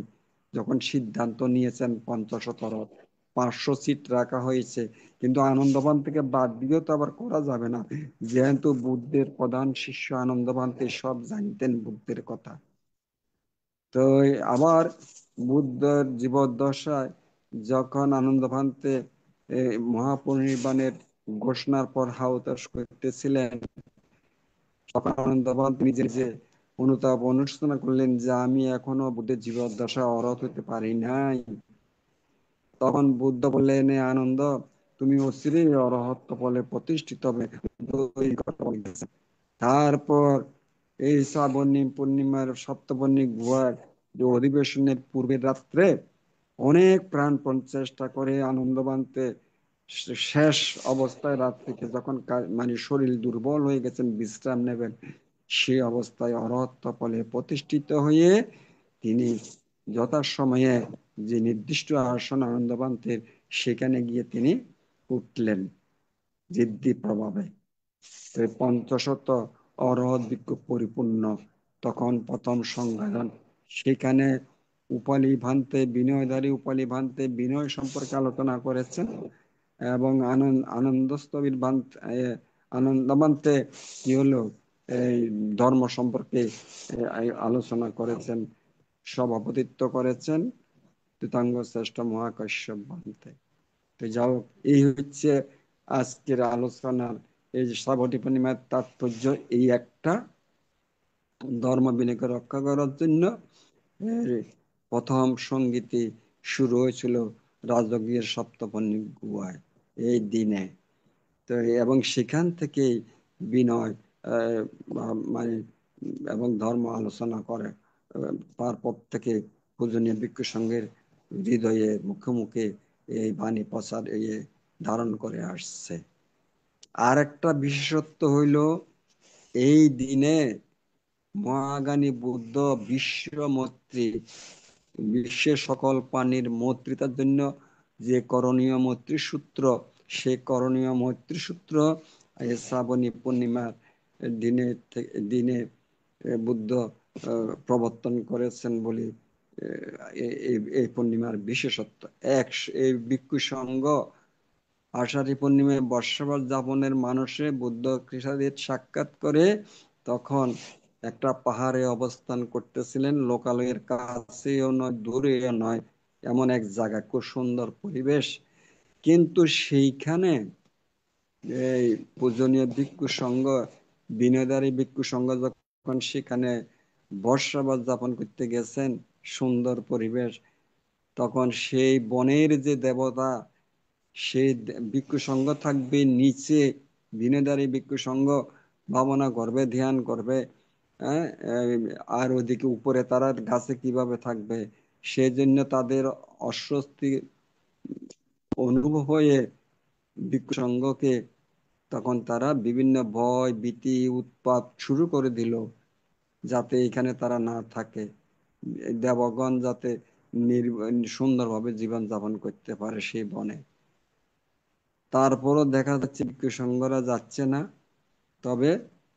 যখন সিদ্ধান্ত নিয়েছেন 500 অরহত, 500 সিট রাখা হয়েছে, কিন্তু আনন্দবান থেকে বাদ দিয়েও তো আবার করা যাবে না, যেহেতু বুদ্ধের প্রধান শিষ্য আনন্দবানতে সব জানতেন বুদ্ধের কথা। তো আবার বুদ্ধের জীবদ্দশায় যখন আনন্দভান্তে মহাপরিনির্বাণের ঘোষণার পর হাহুতাশ করতেছিলেন, তখন আনন্দভান্ত নিজে যে অনুতাপ অনুশোচনা করলেন যে আমি এখনো বুদ্ধের জীবদ্দশায় অরহত হতে পারি নাই। তখন বুদ্ধ বললেন, আনন্দ, তুমি অচিরেই অরহত্ব বলে প্রতিষ্ঠিত হবে। তারপর এই শ্রাবণী পূর্ণিমার সপ্তপর্ণী গুহার যে অধিবেশনের পূর্বের রাত্রে অনেক প্রাণপণ চেষ্টা করে আনন্দবান্তে শেষ অবস্থায় রাত্রিতে যখন মানে শরীর দুর্বল হয়ে গেছেন, বিশ্রাম নেবেন, সেই অবস্থায় অরহত্ব ফলে প্রতিষ্ঠিত হয়ে তিনি যথাসময়ে যে নির্দিষ্ট আসন আনন্দবান্তের সেখানে গিয়ে তিনি উঠলেন জিদ্দি প্রভাবে। 500 অরহত ভিক্ষু পরিপূর্ণ তখন প্রথম সংজ্ঞায়ন। সেখানে উপালি ভান্তে বিনয়ধারী উপালি ভান্তে বিনয় সম্পর্কে আলোচনা করেছেন এবং আনন্দস্থবির আনন্দবান্তে কি হলো এই ধর্ম সম্পর্কে আলোচনা করেছেন, সভাপতিত্ব করেছেন তীতাঙ্গ শ্রেষ্ঠ মহাকাশ্যপ ভান্তে। তো যাও, এই হচ্ছে আজকের আলোচনার এই যে শ্রাবণী পূর্ণিমার তাৎপর্য। এই একটা ধর্ম বিনয়কে রক্ষা করার জন্য প্রথম সঙ্গীতে শুরু হয়েছিল রাজগৃহের সপ্তপর্ণী গুহায় এই দিনে। তো এবং সেখান থেকে বিনয় মানে এবং ধর্ম আলোচনা করে তারপর থেকে পূজনীয় ভিক্ষু সংঘের হৃদয়ে মুখে মুখে এই বাণী প্রচার ধারণ করে আসছে। আর একটা বিশেষত্ব হইল এই দিনে মহাজ্ঞানী বুদ্ধ বিশ্বের সকল প্রাণীর মৈত্রিতার জন্য যে করণীয় মৈত্রী সূত্র, সে করণীয় মৈত্রী সূত্র শ্রাবণী পূর্ণিমার দিনে বুদ্ধ প্রবর্তন করেছেন বলে এই পূর্ণিমার বিশেষত্ব। এই ভিক্ষু সংঘ আষাঢ়ী পূর্ণিমায় বর্ষবর যাপনের মানুষে বুদ্ধ কৃষ্ণাদের সাক্ষাৎ করে তখন একটা পাহাড়ে অবস্থান করতেছিলেন, লোকালয়ের কাছেও নয় দূরেও নয়, এমন এক জায়গা, খুব সুন্দর পরিবেশ। কিন্তু সেইখানে এই পূজনীয় ভিক্ষু সংঘ বিনয়ধারী ভিক্ষু সংঘ যখন সেখানে বর্ষাবাস যাপন করতে গেছেন, সুন্দর পরিবেশ, তখন সেই বনের যে দেবতা, সেই ভিক্ষু সংঘ থাকবে নিচে, বিনয়ধারী ভিক্ষু সংঘ ভাবনা করবে, ধ্যান করবে, হ্যাঁ, আর ওদিকে উপরে তারা গাছে কিভাবে থাকবে, সেজন্য তাদের অস্বস্তি অনুভব হয়ে ভিক্ষু সংঘকে তখন তারা বিভিন্ন ভয় ভীতি উৎপাত শুরু করে দিল, যাতে এখানে তারা না থাকে, দেবগণ যাতে সুন্দরভাবে জীবন যাপন করতে পারে সেই বনে। তারপরও দেখা যাচ্ছে ভিক্ষু সংঘরা যাচ্ছে না, তবে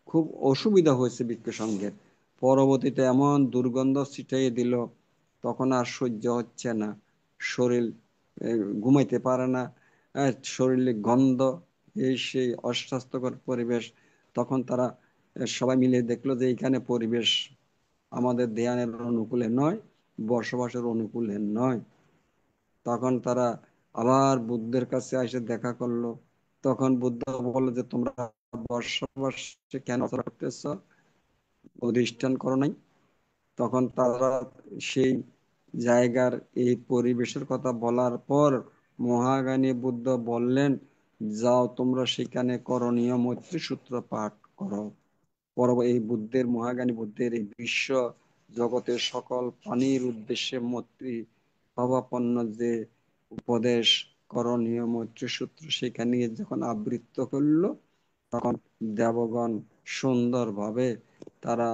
খুব অসুবিধা হয়েছে ভিক্ষু সংঘের। পরবর্তীতে এমন দুর্গন্ধ ছিটিয়ে দিল, তখন আর সহ্য হচ্ছে না, শরীর ঘুমাইতে পারে না, শরীরে গন্ধ, এই সেই অস্বাস্থ্যকর পরিবেশ। তখন তারা সবাই মিলে দেখলো যে এখানে পরিবেশ আমাদের ধ্যানের অনুকূলে নয়, বসবাসের অনুকূলে নয়। তখন তারা আবার বুদ্ধের কাছে এসে দেখা করলো। তখন বুদ্ধ বলল যে তোমরা বসবাসে কেন করতেছ, অধিষ্ঠান করো নাই? তখন তারা সেই জায়গার এই পরিবেশের কথা বলার পর মহাজ্ঞানী বুদ্ধ বললেন, যাও তোমরা সেখানে করণীয় মৈত্রী সূত্র পাঠ করো। এই বুদ্ধের, মহাজ্ঞানী বুদ্ধের এই বিশ্ব জগতের সকল প্রাণীর উদ্দেশ্যে মৈত্রী ভাবাপন্ন যে উপদেশ, করণীয় মৈত্রী সূত্র, সেখানে যখন আবৃত্ত করলো, তখন দেবগণ সুন্দরভাবে তারা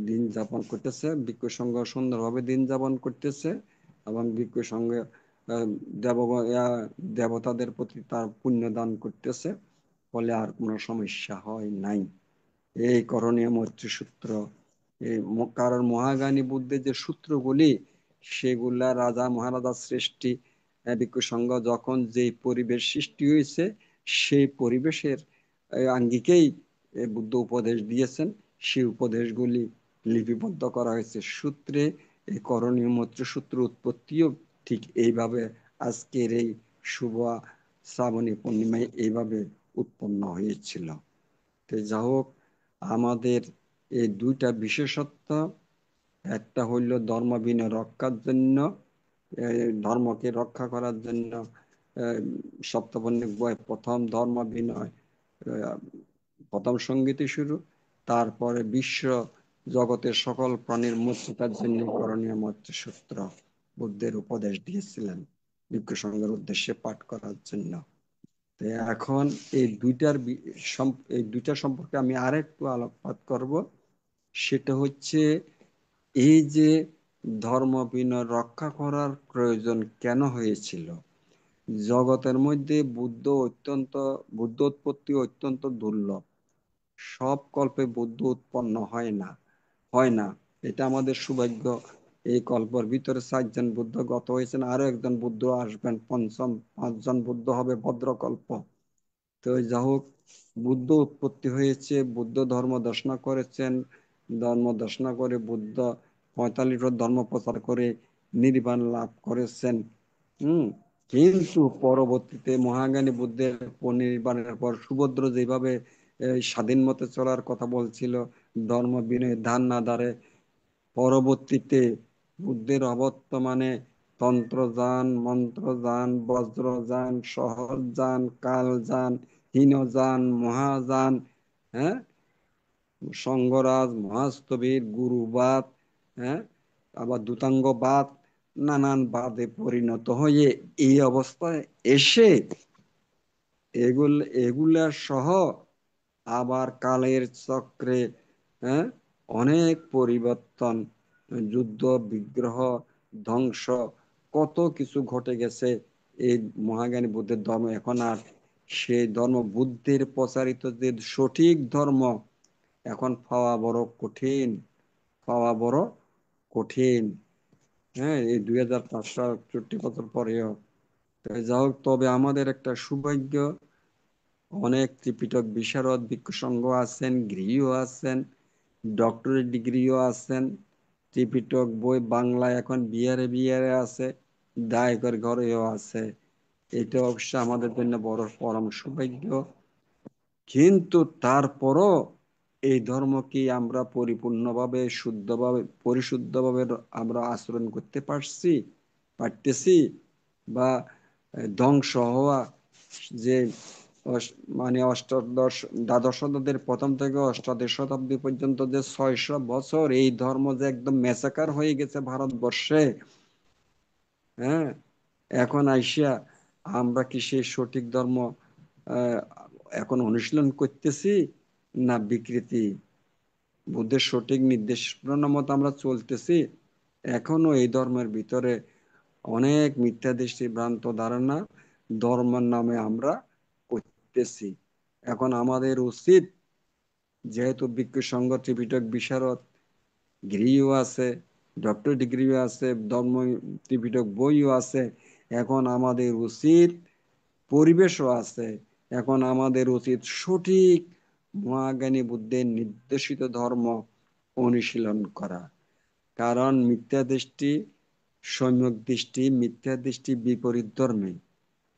দিন যাপন করতেছে, ভিক্ষু সংঘ সুন্দরভাবে দিন যাপন করতেছে, এবং ভিক্ষু সংঘে দেবগণ দেবতাদের প্রতি তার পুণ্য দান করতেছে, ফলে আর কোনো সমস্যা হয় নাই। এই করণীয় মৈত্রী সূত্র, কারণ মহাজ্ঞানী বুদ্ধের যে সূত্রগুলি, সেগুলা রাজা মহারাজা সৃষ্টি, ভিক্ষু সংঘ যখন যে পরিবেশ সৃষ্টি হয়েছে, সেই পরিবেশের আঙ্গিকেই বুদ্ধ উপদেশ দিয়েছেন। সেই উপদেশগুলি লিপিবদ্ধ করা হয়েছে সূত্রে। এই করণীয় মৈত্রী সূত্র উৎপত্তিও ঠিক এইভাবে আজকের এই শুভ শ্রাবণী পূর্ণিমায় এইভাবে উৎপন্ন হয়েছিল। তো যা হোক, আমাদের এই দুইটা বিশেষত্ব, একটা হইল ধর্ম বিনয় রক্ষার জন্য, ধর্মকে রক্ষা করার জন্য সপ্তপর্ণিক বই প্রথম ধর্ম বিনয় প্রথম সঙ্গীতে শুরু, তারপরে বিশ্ব জগতের সকল প্রাণীর মুক্তির জন্য করণীয় মৈত্রী সূত্র বুদ্ধের উপদেশ দিয়েছিলেন ভিক্ষু সংঘের উদ্দেশ্যে পাঠ করার জন্য। এখন এই দুইটা সম্পর্কে আমি আরেকটু আলোকপাত করব। সেটা হচ্ছে এই যে ধর্ম বিনয় রক্ষা করার প্রয়োজন কেন হয়েছিল। জগতের মধ্যে বুদ্ধ উৎপত্তি অত্যন্ত দুর্লভ, সব কল্পে বুদ্ধ উৎপন্ন হয় না। এটা আমাদের সৌভাগ্য। এই কল্পের ভিতরে 4 জন বুদ্ধ গত হয়েছেন, আরো একজন বুদ্ধ আসবেন, পঞ্চম 5 জন বুদ্ধ হবে ভদ্রকল্প। তো যা হোক, বুদ্ধ উৎপত্তি হয়েছে, বুদ্ধ ধর্ম দর্শনা করেছেন, ধর্ম দর্শনা করে বুদ্ধ 45 ধর্ম প্রচার করে নির্বাণ লাভ করেছেন। কিন্তু পরবর্তীতে মহাজ্ঞানী বুদ্ধের পরিনির্বাণের পর সুভদ্র যেভাবে স্বাধীন মতে চলার কথা বলছিল, ধর্ম বিনয় ধান না ধারে, পরবর্তীতে বুদ্ধের অবর্তমানে তন্ত্রযান, মন্ত্রযান, বজ্রযান, সহজযান, কালযান, হীনযান, মহাযান, হ্যাঁ, সঙ্গরাজ, মহাস্তবীর, গুরুবাদ, হ্যাঁ, আবার দূতাঙ্গবাদ, নানান বাদে পরিণত হয়ে এই অবস্থায় এসে এগুলা সহ আবার কালের চক্রে, হ্যাঁ, অনেক পরিবর্তন, যুদ্ধ বিগ্রহ, ধ্বংস, কত কিছু ঘটে গেছে। এই মহাজ্ঞানী বুদ্ধের ধর্ম এখন আর সেই ধর্ম, বুদ্ধের প্রচারিত যে সঠিক ধর্ম, এখন পাওয়া বড় কঠিন। হ্যাঁ, এই 2568 বছর পরেও। যা হোক, তবে আমাদের একটা সৌভাগ্য, অনেক ত্রিপিটক বিশারদ ভিক্ষু সংঘ আছেন, গৃহীও আছেন, ডক্টরেট ডিগ্রিও আছেন। ত্রিপিটক বই বাংলায় এখন বিহারে আছে, দায়কের ঘরেও আছে। এটা অবশ্য আমাদের জন্য বড় পরম সৌভাগ্য। কিন্তু তারপরও এই ধর্ম কি আমরা পরিপূর্ণভাবে শুদ্ধভাবে পরিশুদ্ধভাবে আমরা আচরণ করতে পারতেছি, বা ধ্বংস হওয়া যে মানে অষ্টাদশ দ্বাদশ শতাব্দীর প্রথম থেকে অষ্টাদশ শতাব্দী পর্যন্ত যে 600 বছর এই ধর্ম যে একদম মেসাকার হয়ে গেছে ভারতবর্ষে, হ্যাঁ, এখন আইসা আমরা কি সেই সঠিক ধর্ম আহ, এখন অনুশীলন করতেছি না বিকৃতি বুদ্ধের সঠিক নির্দেশনা মতো আমরা চলতেছি? এখনো এই ধর্মের ভিতরে অনেক মিথ্যা দৃষ্টি ভ্রান্ত ধারণা ধর্মের নামে আমরা করতেছি। এখন আমাদের উচিত, যেহেতু ভিক্ষু সংঘ ত্রিপিটক বিশারদ ডিগ্রিও আছে, ডক্টর ডিগ্রিও আছে, ধর্ম ত্রিপিটক বইও আছে, এখন আমাদের উচিত, পরিবেশও আছে, এখন আমাদের উচিত সঠিক মহাজ্ঞানী বুদ্ধের নির্দেশিত ধর্ম অনুশীলন করা। কারণ মিথ্যা দৃষ্টি, সম্যক দৃষ্টি, মিথ্যা দৃষ্টি বিপরীত ধর্মে।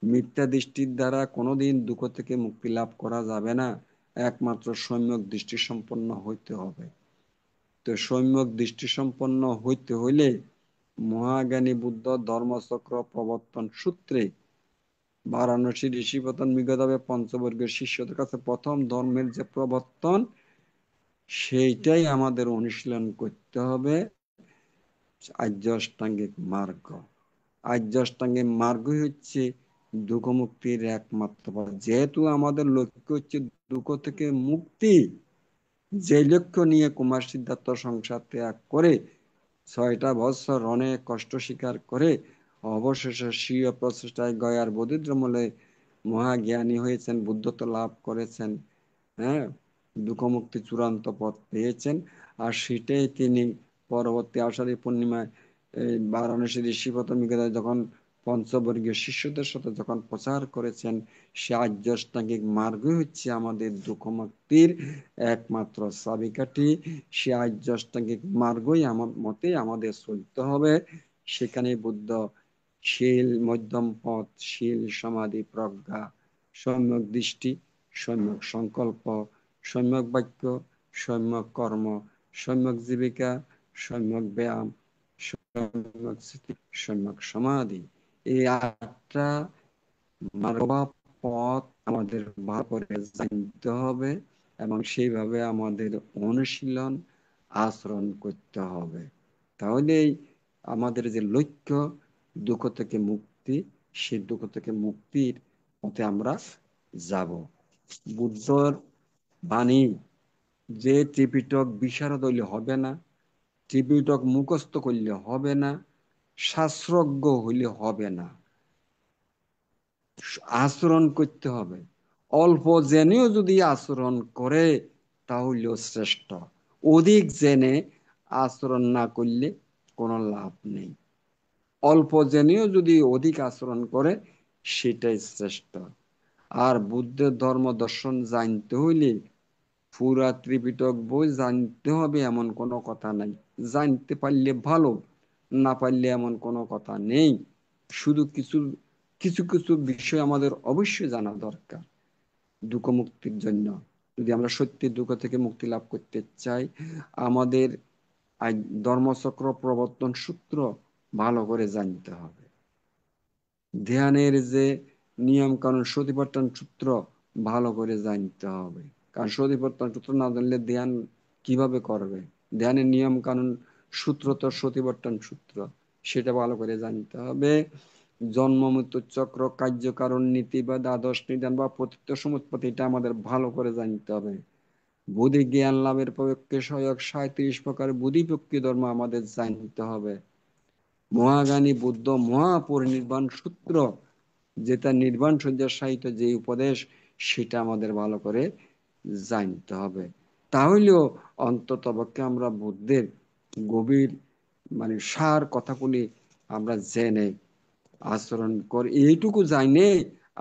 মিথ্যা দৃষ্টির দ্বারা কোনোদিন দুঃখ থেকে মুক্তি লাভ করা যাবে না, একমাত্র সম্যক দৃষ্টি সম্পন্ন হইতে হবে। তো সম্যক দৃষ্টি সম্পন্ন হইতে হইলে মহাজ্ঞানী বুদ্ধ ধর্মচক্র প্রবর্তন সূত্রে বারাণসী ঋষিপতন বিগতভাবে পঞ্চবর্গের শিষ্যদের কাছে প্রথম ধর্মের যে প্রবর্তন, সেইটাই আমাদের অনুশীলন করতে হবে। আর্য অষ্টাঙ্গিক মার্গ, আর্য অষ্টাঙ্গিক মার্গই হচ্ছে দুঃখ মুক্তির একমাত্র পথ। যেহেতু আমাদের লক্ষ্য হচ্ছে দুঃখ থেকে মুক্তি, যে লক্ষ্য নিয়ে কুমার সিদ্ধার্থ সংসার ত্যাগ করে 6টা বছর অনেক কষ্ট স্বীকার করে অবশেষে স্বীয় প্রচেষ্টায় গয়ার বোধিদ্রমূলে মহাজ্ঞানী হয়েছেন, বুদ্ধত্ব লাভ করেছেন, হ্যাঁ, দুঃখ মুক্তি চূড়ান্ত পথ পেয়েছেন। আর সেটাই তিনি পরবর্তী আষাঢ়ী পূর্ণিমায় বারাণসী ঋষিপতন যখন পঞ্চবর্গীয় শিষ্যদের সাথে যখন প্রচার করেছেন, সে আর্য অষ্টাঙ্গিক মার্গই হচ্ছে আমাদের দুঃখ মুক্তির একমাত্র চাবিকাঠি। সে আর্য অষ্টাঙ্গিক মার্গই আমার মতে আমাদের চলতে হবে। সেখানে বুদ্ধ শীল, মধ্যম পথ, শীল, সমাধি, প্রজ্ঞা, সম্যক দৃষ্টি, সম্যক সংকল্প, সম্যক বাক্য, সম্যক কর্ম, সম্যক জীবিকা, সম্যক ব্যায়াম, সম্যক স্থিতি, সম্যক সমাধি, এই 8টা মার্গ বা পথ আমাদের ভালো করে জানতে হবে এবং সেইভাবে আমাদের অনুশীলন আচরণ করতে হবে। তাহলেই আমাদের যে লক্ষ্য দুঃখ থেকে মুক্তি, সেই দুঃখ থেকে মুক্তির পথে আমরা যাব। বুদ্ধর বাণী যে ত্রিপিটক বিশারদ হইলে হবে না, ত্রিপিটক মুখস্থ করলে হবে না, শাস্ত্রজ্ঞ হইলে হবে না, আচরণ করতে হবে। অল্প জেনেও যদি আচরণ করে তাহলেও শ্রেষ্ঠ। অধিক জেনে আচরণ না করলে কোনো লাভ নেই। অল্প জেনেও যদি অধিক আচরণ করে সেটাই শ্রেষ্ঠ। আর বুদ্ধের ধর্ম দর্শন জানতে হইলে পুরা ত্রিপিটক বই জানতে হবে এমন কোনো কথা নাই। জানতে পারলে ভালো, না পারলে এমন কোনো কথা নেই। শুধু কিছু কিছু কিছু বিষয় আমাদের অবশ্যই জানা দরকার দুঃখ মুক্তির জন্য। যদি আমরা সত্যি দুঃখ থেকে মুক্তি লাভ করতে চাই, আমাদের ধর্মচক্র প্রবর্তন সূত্র ভালো করে জানতে হবে। ধ্যানের যে নিয়ম কানুন সতিপট্টন সূত্র ভালো করে জানতে হবে। কারণ সতিপট্টন সূত্র না জানলে ধ্যান কিভাবে করবে? ধ্যানের নিয়ম কানুন সূত্র তো সতিপট্টন সূত্র, সেটা ভালো করে জানতে হবে। জন্ম মৃত্যু চক্র, কার্যকারণ নীতি বা দ্বাদশ নিদান বা পতিত্ব সমুৎপত্তি, এটা আমাদের ভালো করে জানতে হবে। বুদ্ধি জ্ঞান লাভের পক্ষে সহায়ক 37 প্রকার বুদ্ধিপক্ষী ধর্ম আমাদের জানতে হবে। মহাজ্ঞানী বুদ্ধ মহাপরিনির্বাণ সূত্র, যেটা নির্বাণ সজ্জার সাহিত্য যে উপদেশ, সেটা আমাদের ভালো করে জানতে হবে। তাহলেও অন্তত পক্ষে আমরা বুদ্ধের গভীর মানে সার কথাগুলি আমরা জেনে আচরণ করি। এইটুকু জানে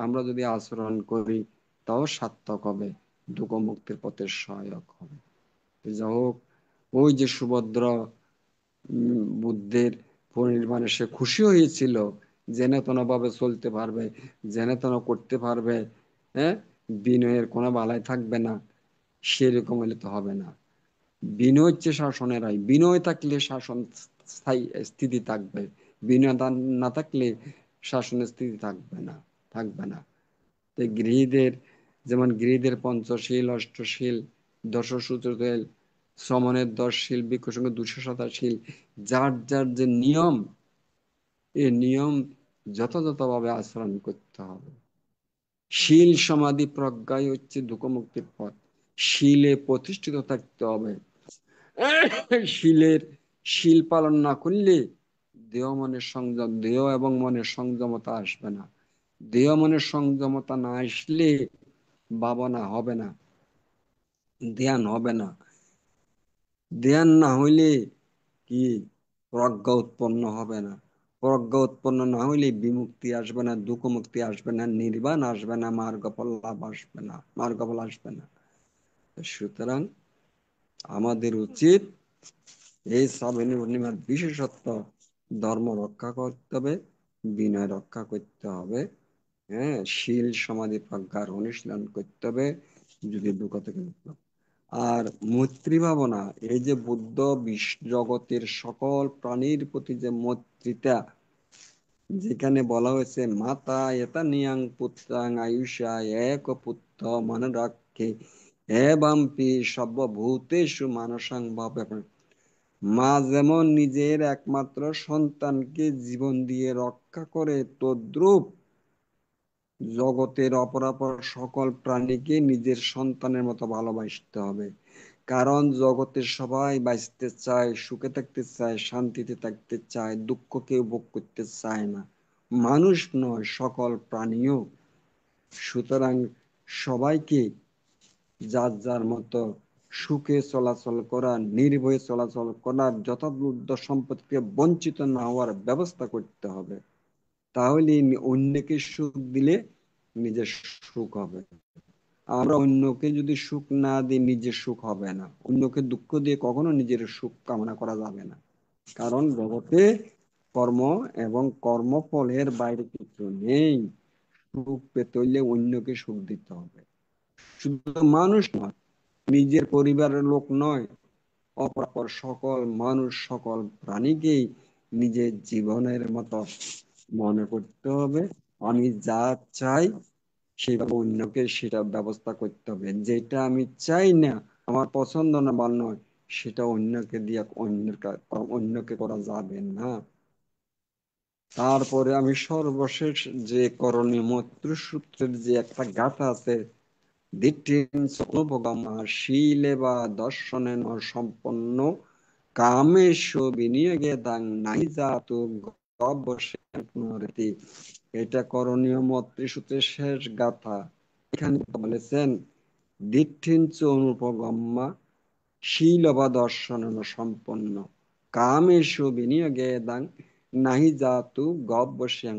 আমরা যদি আচরণ করি তাও সার্থক হবে, দুঃখ মুক্তির পথে সহায়ক হবে। যা হোক, ওই যে সুভদ্র বুদ্ধের পরিনির্বাণে সে খুশি হয়েছিল, জেনে তেন ভাবে চলতে পারবে, জেনে তেন করতে পারবে, হ্যাঁ, বিনয়ের কোনো বালাই থাকবে না, সেরকম হলে তো হবে না। বিনয় হচ্ছে শাসনের আই। বিনয় থাকলে শাসন স্থায়ী স্থিতি থাকবে, বিনয় না থাকলে শাসনের স্থিতি থাকবে না। তো গৃহীদের, যেমন গৃহীদের পঞ্চশীল, অষ্টশীল, দশসূত্রশীল, শ্রমণের 10 শীল, ভিক্ষুসঙ্গের 227 শীল, যার যার যে নিয়ম, এই নিয়ম যথাযথভাবে আচরণ করতে হবে। শীল সমাধি প্রজ্ঞাই হচ্ছে দুঃখমুক্তির পথ। শীলে প্রতিষ্ঠিত থাকতে হবে। শীল পালন না করলে দেহ এবং মনের সংযমতা আসবে না। দেহ মনের সংযমতা না আসলে ভাবনা হবে না, ধ্যান হবে না। ধ্যান না হইলে কি প্রজ্ঞা উৎপন্ন হবে না। প্রজ্ঞা উৎপন্ন না হইলে বিমুক্তি আসবে না, দুঃখ মুক্তি আসবে না, নির্বাণ আসবে না, মার্গফল লাভ আসবে না, মার্গফল আসবে না। সুতরাং আমাদের উচিত এই শ্রাবণী পূর্ণিমার বিশেষত্ব, ধর্ম রক্ষা করতে হবে, বিনয় রক্ষা করতে হবে, হ্যাঁ, শীল সমাধি প্রজ্ঞার অনুশীলন করতে হবে যদি দুঃখ থেকে মুক্ত। আর মৈত্রী ভাবনা, এই যে বুদ্ধ বিশ্ব জগতের সকল প্রাণীর প্রতি যে মৈত্রীতা, যেখানে বলা হয়েছে মাতা এটা নিয়াং পুত্রাং আয়ুষা এক পুত্র মনে রাখে এবাম্পি সর্বভূতেষু মানসাং ভাবে। মা যেমন নিজের একমাত্র সন্তানকে জীবন দিয়ে রক্ষা করে, তদ্রূপ জগতের অপরাপর সকল প্রাণীকে নিজের সন্তানের মতো ভালোবাসতে হবে। কারণ জগতের সবাই বাঁচতে চায়, সুখে থাকতে চায়, শান্তিতে থাকতে চায়, দুঃখ কেউ ভোগ করতে চায় না, মানুষ নয় সকল প্রাণীও। সুতরাং সবাইকে যার যার মতো সুখে চলাচল করা, নির্ভয়ে চলাচল করার, যথাযথ সম্পত্তিকে বঞ্চিত না হওয়ার ব্যবস্থা করতে হবে। তাহলে অন্যকে সুখ দিলে নিজের সুখ হবে। আমরা অন্যকে যদি সুখ না দিই নিজের সুখ হবে না। অন্যকে দুঃখ দিয়ে কখনো নিজের সুখ কামনা করা যাবে না। কারণ জগতে কর্ম এবং কর্মফলের বাইরে কিছু নেই। সুখ পেতে হইলে অন্যকে সুখ দিতে হবে। শুধু মানুষ নয়, নিজের পরিবারের লোক নয়, অপরাপর সকল মানুষ, সকল প্রাণীকেই নিজের জীবনের মতো মনে করতে হবে। আমি যা চাই সেভাবে অন্যকে সেটা ব্যবস্থা করতে হবে। যেটা আমি চাই না, আমার পছন্দ না বা নয়, সেটা অন্যকে দিয়ে অন্যকে করা যাবে না। তারপরে আমি সর্বশেষ যে করণীয় মৈত্রী সূত্রের যে একটা গাথা আছে, শীলে বা দর্শনে ন সম্পন্ন কামেশু বিনিয়োগে দাং নাই জাতু গব্বশে পুনরতি। এটা করণীয় মৈত্রী সূত্রের শেষ গাথা। এখানে বলেছেন দিঠিঞ্চ অনুপগম্মা শীল বা দর্শন সম্পন্ন কামেশু বিনিয়োগে দাং নাহি জাতু গব্বশে।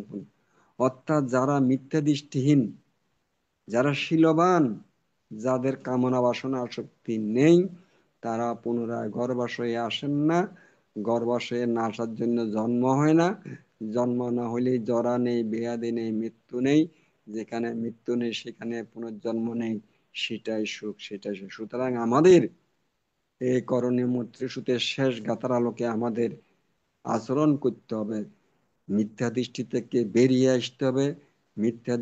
অর্থাৎ যারা মিথ্যা দৃষ্টিহীন, যারা শীলবান, যাদের কামনা বাসনা আসক্তি নেই, তারা পুনরায় গর্ভাশয়ে আসেন না। গর্ভাশয়ে না আসার জন্য জন্ম হয় না। জন্ম না হলে জরা নেই, ব্যাধি নেই, মৃত্যু নেই। যেখানে মৃত্যু নেই সেখানে পুনর্জন্ম নেই, সেটাই সুখ, সেটাই সুখ। সুতরাং আমাদের এই করণীয় মৈত্রী সূত্রের শেষ গাথার আলোকে আমাদের আচরণ করতে হবে। মিথ্যা দৃষ্টি থেকে বেরিয়ে আসতে হবে। মিথ্যা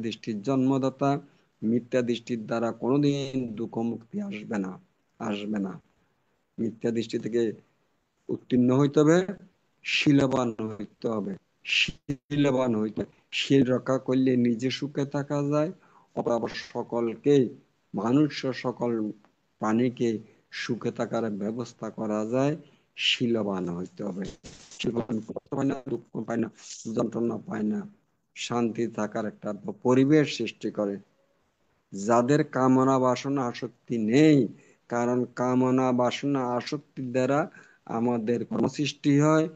দৃষ্টির জন্মদাতা। মিথ্যা দৃষ্টির দ্বারা কোনোদিন দুঃখ মুক্তি আসবে না। মিথ্যা দৃষ্টি থেকে উত্তীর্ণ হইতে হবে, শীলবান হইতে হবে। শীল রক্ষা করলে নিজে সুখে থাকা যায়, অপর সকলকে, মানুষ সকল প্রাণীকে সুখে থাকার ব্যবস্থা করা যায়। শীলবান হইতে হবে। জীবন কষ্ট পায় না, দুঃখ পায় না, যন্ত্রণা পায় না, শান্তি থাকার একটা পরিবেশ সৃষ্টি করে। যাদের কামনা বাসনা আসক্তি নেই, কারণ কামনা বাসনা আসক্তির দ্বারা আমাদের কর্ম সৃষ্টি হয়,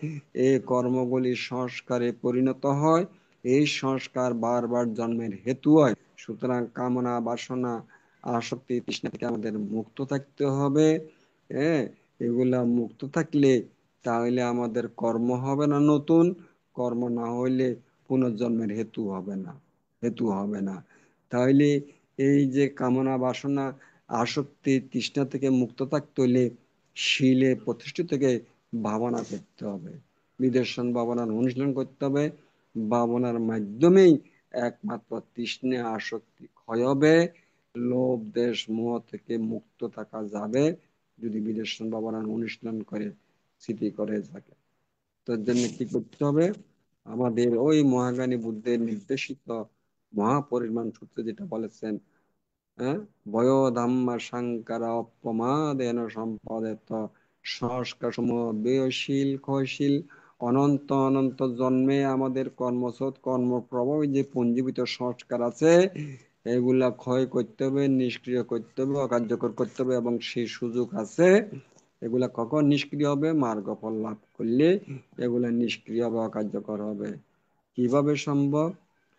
এই কর্মগুলি সংস্কারে পরিণত হয়, এই সংস্কার বারবার জন্মের হেতু হয়। সুতরাং কামনা বাসনা আসক্তি তৃষ্ণা থেকে আমাদের মুক্ত থাকতে হবে। হ্যাঁ, এগুলা মুক্ত থাকলে তাহলে আমাদের কর্ম হবে না নতুন, কর্ম না হইলে পুনর্জন্মের হেতু হবে না। তাহলে এই যে কামনা বাসনা আসক্তি তৃষ্ণা থেকে মুক্ত থাকতে হলে শীলে প্রতিষ্ঠিত থেকে ভাবনা করতে হবে, বিদর্শন ভাবনার অনুশীলন করতে হবে। ভাবনার মাধ্যমেই একমাত্র তৃষ্ণা আসক্তি ক্ষয় হবে, লোভ দেশ মোহ থেকে মুক্ত থাকা যাবে যদি বিদর্শন ভাবনার অনুশীলন করে স্মৃতি করে থাকে। তার জন্য কি করতে হবে? আমাদের ওই মহাজ্ঞানী বুদ্ধের নির্দেশিত মহাপরিনির্বাণ সূত্রে যেটা বলেছেন, হ্যাঁ, বয় ধাম্মা সাংকারা অপমাদেন সম্পাদিত সংস্কার সমূহ ব্যয়শীল ক্ষয়শীল অনন্ত অনন্ত জন্মে আমাদের কর্মসৎ কর্মপ্রভাবে যে পঞ্জীবিত সংস্কার আছে এগুলা ক্ষয় করতে হবে, নিষ্ক্রিয় করতে হবে, অকার্যকর করতে হবে। এবং সেই সুযোগ আছে, এগুলা কখন নিষ্ক্রিয় হবে? মার্গফল লাভ করলে এগুলা নিষ্ক্রিয় হবে, অকার্যকর হবে। কিভাবে সম্ভব?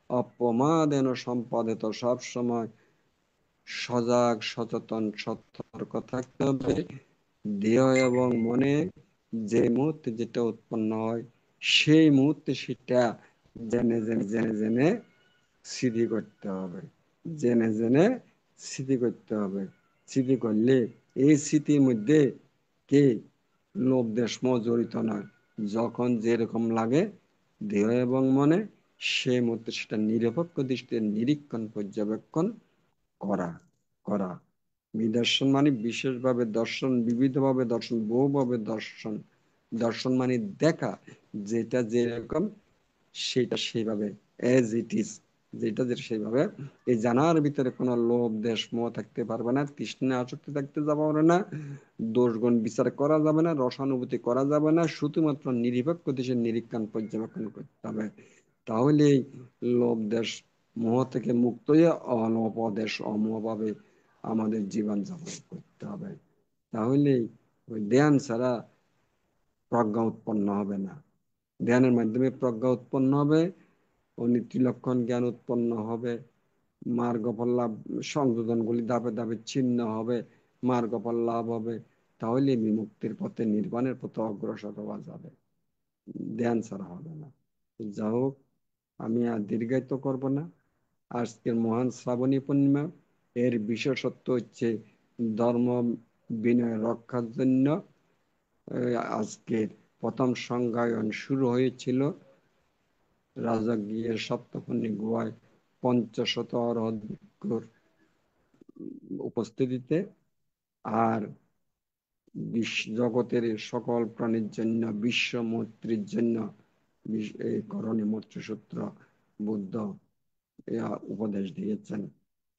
অপমাদেন সম্পাদিত, সব সময় সজাগ সচেতন সতর্ক থাকতে হবে। দেহ এবং মনে যে মুহূর্তে যেটা উৎপন্ন হয় সেই মুহূর্তে সেটা জেনে জেনে জেনে জেনে স্মৃতি করতে হবে, জেনে জেনে স্মৃতি করতে হবে। স্মৃতি করলে এই স্মৃতির মধ্যে কে লোভ দেশ মোহ জড়িত নয়। যখন যেরকম লাগে দেহ এবং মনে সেই মুহূর্তে সেটা নিরপেক্ষ দৃষ্টিতে নিরীক্ষণ পর্যবেক্ষণ করা করা নিদর্শন মানে বিশেষভাবে দর্শন, বিবিধভাবে দর্শন, বহুভাবে দর্শন। দর্শন মানে দেখা, যেটা যেরকম সেটা সেইভাবে এজ ইট ইজ, যেটা যেটা সেইভাবে। এই জানার ভিতরে কোনো লোভ দেশ মোহ থাকতে পারবে না, তৃষ্ণা আসক্তি থাকতে যাবে না, দোষগুণ বিচার করা যাবে না, রসানুভূতি করা যাবে না, শুধুমাত্র নিরপেক্ষ দেশের নিরীক্ষণ পর্যবেক্ষণ করতে হবে। তাহলেই লোভ দেশ মোহ থেকে মুক্ত হয়ে অলোভ দেশ অমোহভাবে আমাদের জীবন যাপন করতে হবে। তাহলেই ওই ধ্যান ছাড়া প্রজ্ঞা উৎপন্ন হবে না। ধ্যানের মাধ্যমে প্রজ্ঞা উৎপন্ন হবে, ত্রিলক্ষণ জ্ঞান উৎপন্ন হবে, মার্গফল লাভ সংযোজনগুলি ধাপে ধাপে ছিন্ন হবে, মার্গফল লাভ হবে। তাহলে বিমুক্তির পথে নির্বাণের পথে অগ্রসর হওয়া যাবে, ধ্যান ছাড়া হবে না। যা হোক, আমি আর দীর্ঘায়িত করব না। আজকের মহান শ্রাবণী পূর্ণিমা, এর বিশেষত্ব হচ্ছে ধর্ম বিনয় রক্ষার জন্য আজকের প্রথম সংজ্ঞায়ন শুরু হয়েছিল রাজকীয় সপ্তপর্ণী গুহায় ৫০০ অরহত ভিক্ষুর উপস্থিতিতে। আর জগতের সকল প্রাণীর জন্য, বিশ্ব মৈত্রীর জন্য এই করণী মৈত্রী সূত্র বুদ্ধ উপদেশ দিয়েছেন।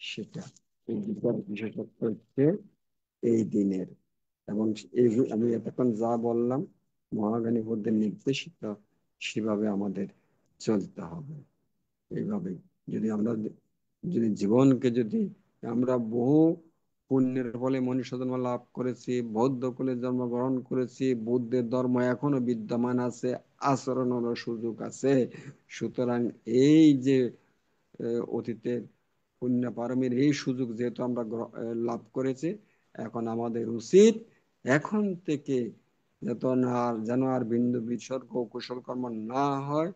সেটা এই বিশেষত্ব হচ্ছে এই দিনের। এবং এই আমি এতক্ষণ যা বললাম মহাজ্ঞানী বুদ্ধের নির্দেশিত, সেভাবে আমাদের চলতে হবে। এইভাবে যদি আমরা যদি জীবনকে যদি আমরা বহু পুণ্যের ফলে মনুষ্য জন্ম লাভ করেছি, বৌদ্ধ কুলে জন্মগ্রহণ করেছি, বুদ্ধের ধর্ম এখনো বিদ্যমান আছে, আচরণেরও সুযোগ আছে। সুতরাং এই যে অতীতের পুণ্য পারমের এই সুযোগ যেহেতু আমরা লাভ করেছি, এখন আমাদের উচিত এখন থেকে যেন আর বিন্দু বিসর্গ কুশল কর্ম না হয়,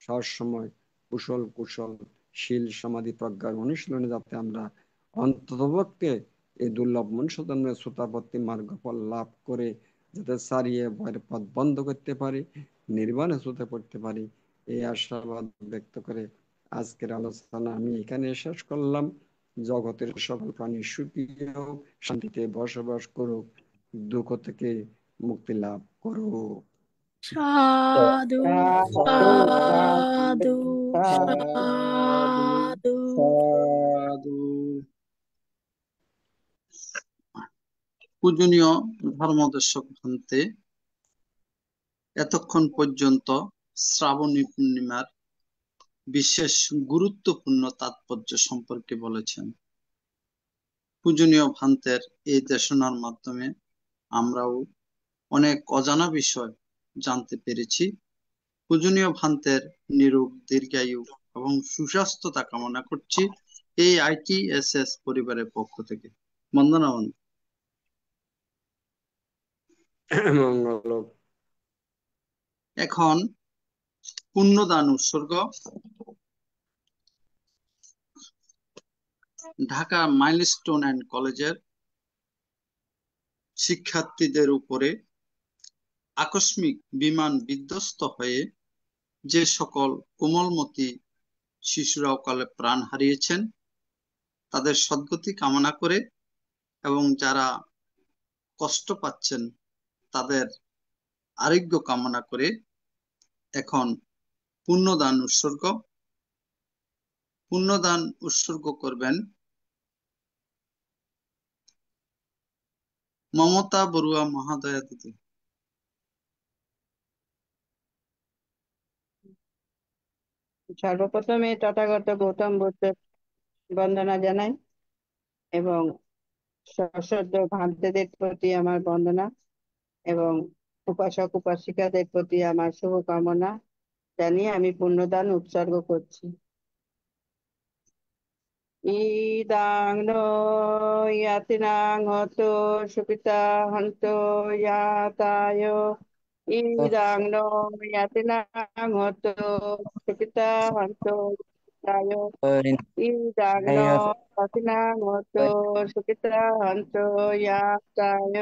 সবসময় কুশল শীল সমাধি প্রজ্ঞার অনুশীলনে যাতে আমরা অন্ততপক্ষে এই দুর্লভ মনুষ্য জন্মের শ্রোতাপত্তি মার্গফল লাভ করে যাতে সারিয়ে ভয়ের পথ বন্ধ করতে পারি, নির্বাণে শ্রোতে পড়তে পারি, এই আশাবাদ ব্যক্ত করে আজকের আলোচনা আমি এখানে শেষ করলাম। জগতের সকল প্রাণী সুখী হোক, শান্তিতে বসবাস করুক, দুঃখ থেকে মুক্তি লাভ করুক। সাধু সাধু সাধু সাধু। সাধু। পূজনীয় ধর্মদর্শক ভান্তে, এতক্ষণ পর্যন্ত শ্রাবণী পূর্ণিমার বিশেষ গুরুত্বপূর্ণ তাৎপর্য সম্পর্কে বলেছেন। পূজনীয় ভান্তের এই দেশনার মাধ্যমে আমরাও অনেক অজানা বিষয় জানতে পেরেছি। পূজনীয় ভান্তের নিরোগ দীর্ঘায়ু এবং সুস্বাস্থ্যতা কামনা করছি এই ITSS পরিবারের পক্ষ থেকে। বন্দনা বন্ধু। মঙ্গল। এখন পুণ্যদান উৎসর্গ। ঢাকা মাইলস্টোন অ্যান্ড কলেজের শিক্ষার্থীদের উপরে আকস্মিক বিমান বিধ্বস্ত হয়ে যে সকল কোমলমতি শিশুরা অকালে প্রাণ হারিয়েছেন তাদের সদ্গতি কামনা করে এবং যারা কষ্ট পাচ্ছেন তাদের আরোগ্য কামনা করে এখন পুণ্যদান উৎসর্গ করবেন মমতা বড়ুয়া মহোদয়া দিদি। সর্বপ্রথমে তথাগত গৌতম বুদ্ধের বন্দনা জানাই এবং সশ্রদ্ধ ভান্তেদের প্রতি আমার বন্দনা এবং উপাসক উপাসিকাদের প্রতি আমার শুভকামনা জানিয়ে আমি পুণ্যদান উৎসর্গ করছি। ইদাং নো ইয়াতিনাং হতো সুপিতা হন্তো ইয়াতায় ইদাং নো ইয়াতিনাং হতো সুপিতা হন্তো ইয়াতায় ইদাং নো ইয়াতিনাং হতো সুপিতা হন্তো ইয়াতায়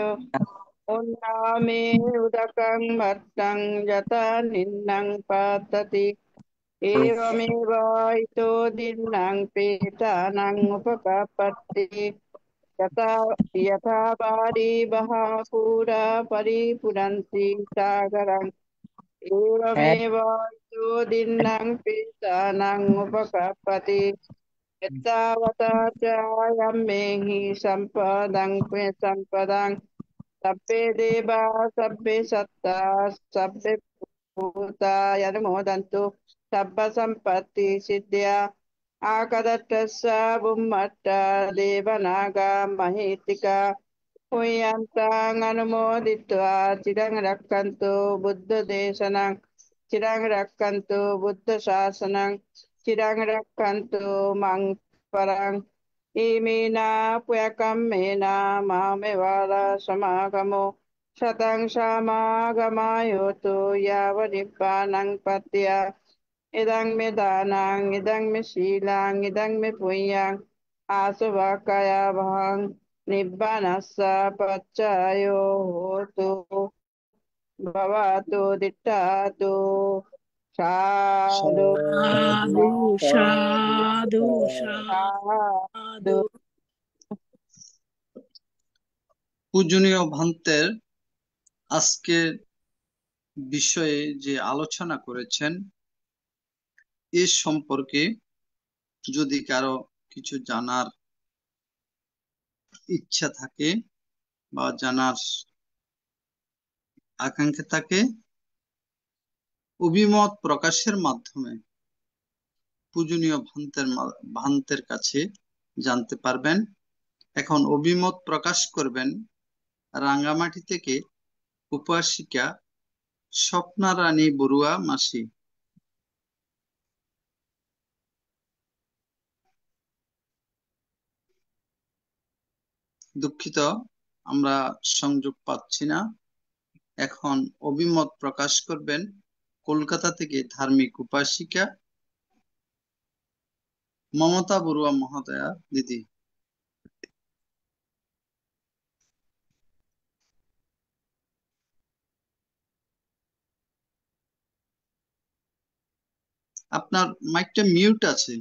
ওন্নামে উদকং ভট্টং যথা নিন্নং পাততি एवमेव इतो दिन्नां पेतानां उपकापत्ति यथा यथा पारिबः पुरा परिपुरन्ति सागरम् एवमेव इतो दिन्नां पेतानां उपकापति एतावता चायं मेहि सम्पदं सम्पदां सब्बे देवा सब्बे सत्ता सब्बे भूता यनुमोदन्तु सब्ब सम्पत्ति सिद्ध्या आकदट्टस्य बुम्मट्ट देवनागा महीतिका हुयन्तां अनुमोदित्वा चिरं रक्षन्तु बुद्धदेशनं चिरं रक्षन्तु बुद्धशासनं चिरं रक्षन्तु मां परं इमेना पुयकं मेना मामेवाला समागमो शतं समागमायोतु यावनिब्बानं पत्या इदं मे दानां इदं मे शीलां इदं मे पुण्यां आसुवाकया भवं निब्बानस्य पच्चयो होतु भवतु दिट्ठातु साधु সাধু সাধু সাধু। साधु। পূজনীয় ভান্তের আজকের বিষয়ে যে আলোচনা করেছেন এ সম্পর্কে যদি কারো কিছু জানার ইচ্ছা থাকে বা জানার আকাঙ্ক্ষা থাকে অভিমত প্রকাশের মাধ্যমে পূজনীয় ভান্তের কাছে জানতে পারবেন। এখন অভিমত প্রকাশ করবেন রাঙ্গামাটি থেকে উপাসিকা স্বপ্না রানী বড়ুয়া মাসি। দুঃখিত, আমরা সংযোগ পাচ্ছি না। এখন অভিমত প্রকাশ করবেন কলকাতা থেকে ধার্মিক উপাসিকা মমতা বড়ুয়া মহোদয়া দিদি। আপনার মাইকটা মিউট আছে।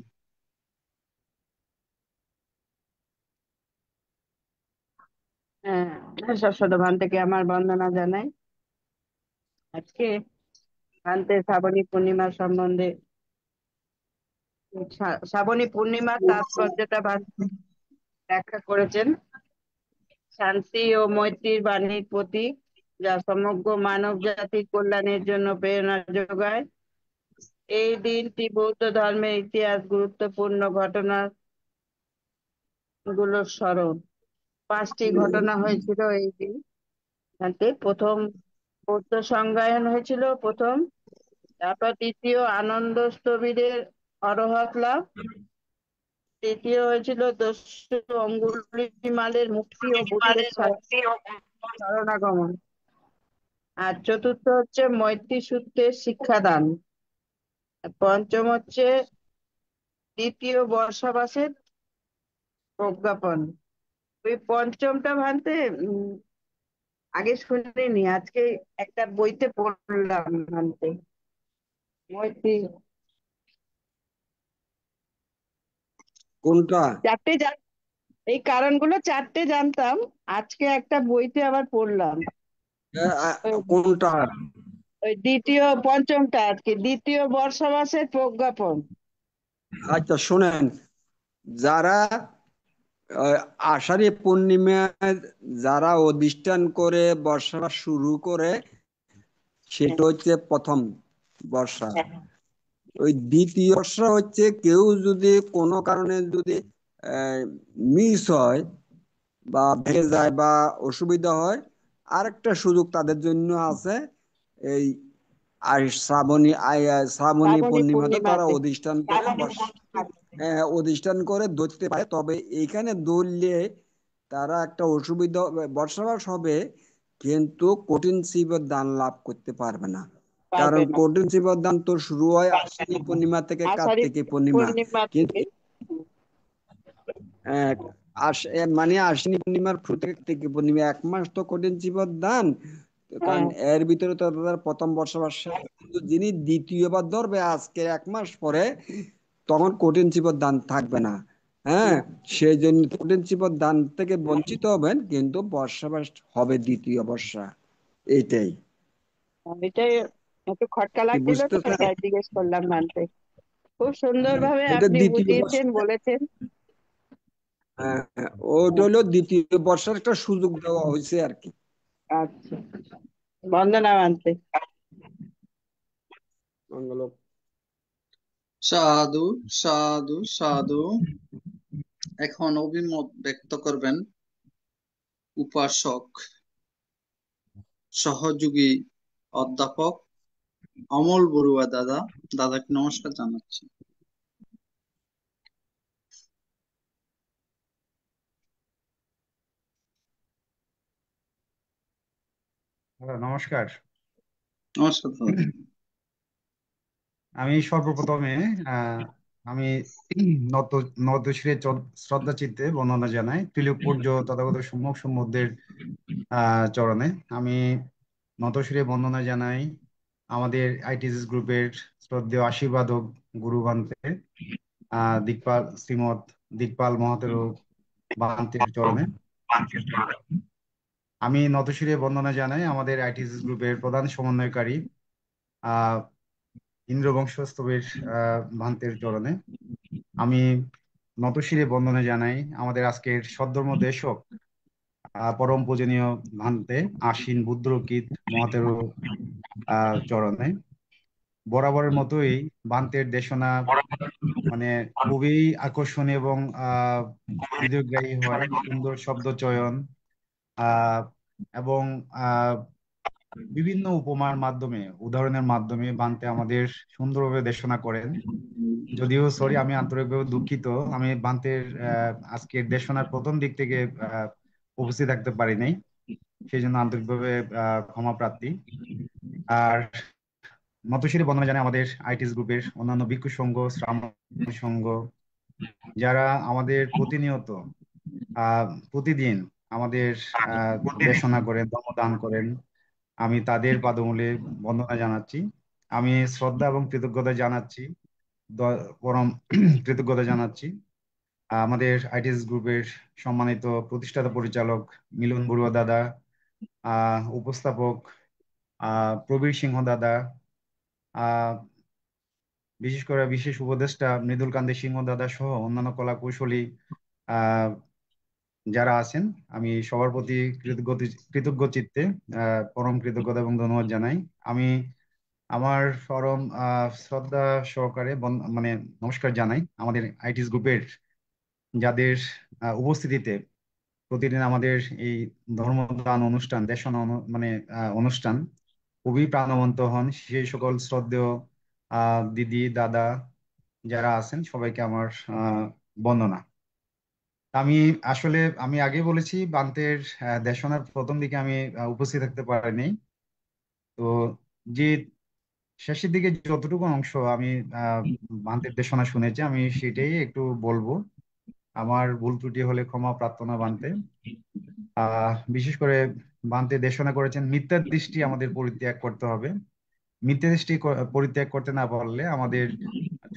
সশ্রদ্ধ ভান থেকে আমার বন্দনা জানাই। আজকে ভান্তের শ্রাবণী পূর্ণিমা সম্বন্ধে শ্রাবণী পূর্ণিমার তাৎপর্যটা ব্যাখ্যা করেছেন। শান্তি ও মৈত্রীর বাণীর প্রতীক যা সমগ্র মানব জাতির কল্যাণের জন্য প্রেরণা যোগায়। এই দিনটি বৌদ্ধ ধর্মের ইতিহাস গুরুত্বপূর্ণ ঘটনা গুলোর স্মরণ। 5টি ঘটনা হয়েছিল এই দিন। প্রথম বৌদ্ধ সংজ্ঞায়ন হয়েছিল প্রথম, তারপর দ্বিতীয় আনন্দ স্থবিরের অরহত লাভ, তৃতীয় হয়েছিল দস্যু অঙ্গুলিমালের মুক্তি ও বুদ্ধের শরণাগমন, আর চতুর্থ হচ্ছে মৈত্রী সূত্রের শিক্ষাদান, আর পঞ্চম হচ্ছে দ্বিতীয় বর্ষাবাসের প্রজ্ঞাপন। ওই পঞ্চমটা ভানতে আগে শুনিনি, আজকে একটা বইতে পড়লাম ভানতে। মৈত্রী কোনটা? চারটে এই কারণগুলো চারটে জানতাম, আজকে একটা বইতে আবার পড়লাম। কোনটা? ওই পঞ্চমটা আজকে দ্বিতীয় বর্ষাবাসের প্রজ্ঞাপন। আচ্ছা শোনেন, যারা আহ, আষাঢ়ী পূর্ণিমায় যারা অধিষ্ঠান করে বর্ষা শুরু করে, সেটা হচ্ছে প্রথম বর্ষা। ওই দ্বিতীয় বর্ষা হচ্ছে কেউ যদি কোনো কারণে যদি মিস হয় বা ভেঙে যায় বা অসুবিধা হয়, আরেকটা সুযোগ তাদের জন্য আছে। এই শ্রাবণী শ্রাবণী পূর্ণিমাতে তারা পূর্ণিমাতে। অধিষ্ঠান করে অধিষ্ঠান করে ধরতে পারে। তবে এইখানে ধরলে তারা একটা অসুবিধা, বর্ষাবাস হবে কিন্তু কঠিন শিবের দান লাভ করতে পারবে না। কারণ পারবে না। কঠিন শিবের দান তো শুরু হয় আশ্বিনী পূর্ণিমা থেকে আষাঢ়ী কার্তিকী পূর্ণিমা। পূর্ণিমা কিন্তু থেকে। আহ, মানে আশ্বিনী পূর্ণিমার শুরু থেকে কার্তিকী পূর্ণিমা 1 মাস তো কঠিন শিবের দান। কারণ হ্যাঁ, এর ভিতরে তো তাদের প্রথম বর্ষাবাস শেষ। কিন্তু যিনি দ্বিতীয়বার ধরবে আজকে 1 মাস পরে, তখন কঠিন চিপর দান থাকবে না। হ্যাঁ, সেই জন্য কঠিন চিপর দান থেকে বঞ্চিত হবেন, কিন্তু বর্ষাবাস হবে দ্বিতীয় বর্ষা। এইটাই এটাই একটু খটকা কি লাগছিল তো, বুঝতেছেন? তাই জিজ্ঞেস করলাম মানতে। খুব সুন্দরভাবে এটা আপনি দ্বিতীয় বুঝিয়েছেন, বর্ষা। বলেছেন। ওটা হলো দ্বিতীয় বর্ষার একটা সুযোগ দেওয়া হয়েছে আর কি। আচ্ছা, বন্দনা মানতে। মঙ্গল। সাধু সাধু সাধু। এখন অভিমত ব্যক্ত করবেন উপাসক সহযোগী অধ্যাপক অমল বড়ুয়া দাদা। দাদাকে নমস্কার জানাচ্ছি। হ্যালো, নমস্কার। নমস্কার দাদা। আমি সর্বপ্রথমে আমি নত নতশিরে শ্রদ্ধা চিত্তে বন্দনা জানাই তিলক পূজ্য তথাগত সম্যক সম্বুদ্ধের চরণে। আমি নতশিরে বন্দনা জানাই আমাদের আইটিসিস গ্রুপের শ্রদ্ধেয় আশীর্বাদক গুরু বান্তে শ্রীমৎ দিকপাল মহাতেরো বান্তের চরণে। আমি নতশিরে বন্দনা জানাই আমাদের আইটিসিস গ্রুপের প্রধান সমন্বয়কারী আহ ইন্দ্রবংশস্তবের ভান্তের চরণে। আমি নতশিরে বন্দনা জানাই আমাদের আজকের সদ্ধর্ম দেশক পরম পূজনীয় ভান্তে আশ্বিন বুদ্রকিত মহাতেরো চরণে। বরাবরের মতোই ভান্তের দেশনা মানে খুবই আকর্ষণীয় এবং হৃদয়গ্রাহী হয়। সুন্দর শব্দ চয়ন আহ এবং বিভিন্ন উপমার মাধ্যমে, উদাহরণের মাধ্যমে বান্তে আমাদের সুন্দরভাবে দেশনা করেন। যদিও সরি, আমি আন্তরিকভাবে দুঃখিত, আমি বান্তের আজকের দেশনার প্রথম দিক থেকে উপস্থিত থাকতে পারি নাই, সেই জন্য আন্তরিকভাবে ক্ষমা প্রার্থী। আর নতশিরে বন্দনা জানাই আমাদের আইটিস গ্রুপের অন্যান্য ভিক্ষু সংঘ, শ্রামণ সংঘ, যারা আমাদের প্রতিনিয়ত প্রতিদিন আমাদের দেশনা করেন, ধর্মদান করেন। আমি তাদের পাদমূলে বন্দনা জানাচ্ছি। আমি শ্রদ্ধা এবং কৃতজ্ঞতা জানাচ্ছি, পরম কৃতজ্ঞতা জানাচ্ছি আমাদের আইটিএস গ্রুপের সম্মানিত প্রতিষ্ঠাতা পরিচালক মিলন বড়ুয়া দাদা, উপস্থাপক প্রবীর সিংহ দাদা, আহ বিশেষ করে বিশেষ উপদেষ্টা মৃদুল কান্তি সিংহ দাদা সহ অন্যান্য কলা কৌশলী আহ যারা আছেন। আমি সবার প্রতি কৃতজ্ঞ চিত্তে পরম কৃতজ্ঞতা এবং ধন্যবাদ জানাই। আমি আমার পরম শ্রদ্ধা সহকারে মানে নমস্কার জানাই আমাদের আইটিস গ্রুপের যাদের উপস্থিতিতে প্রতিদিন আমাদের এই ধর্মদান অনুষ্ঠান, দেশনা মানে অনুষ্ঠান খুবই প্রাণবন্ত হন। সেই সকল শ্রদ্ধেয় দিদি দাদা যারা আছেন, সবাইকে আমার বন্দনা। আমি আসলে আমি আগে বলেছি বান্তের দেশনার প্রথম দিকে আমি উপস্থিত থাকতে পারিনি। তো যে শেষের দিকে যতটুকু অংশ আমি বান্তের দেশনা শুনেছি, আমি সেটাই একটু বলবো। আমার ভুল ত্রুটি হলে ক্ষমা প্রার্থনা বান্তে। বিশেষ করে বান্তে দেশনা করেছেন মিথ্যা দৃষ্টি আমাদের পরিত্যাগ করতে হবে। মিথ্যা দৃষ্টি পরিত্যাগ করতে না পারলে আমাদের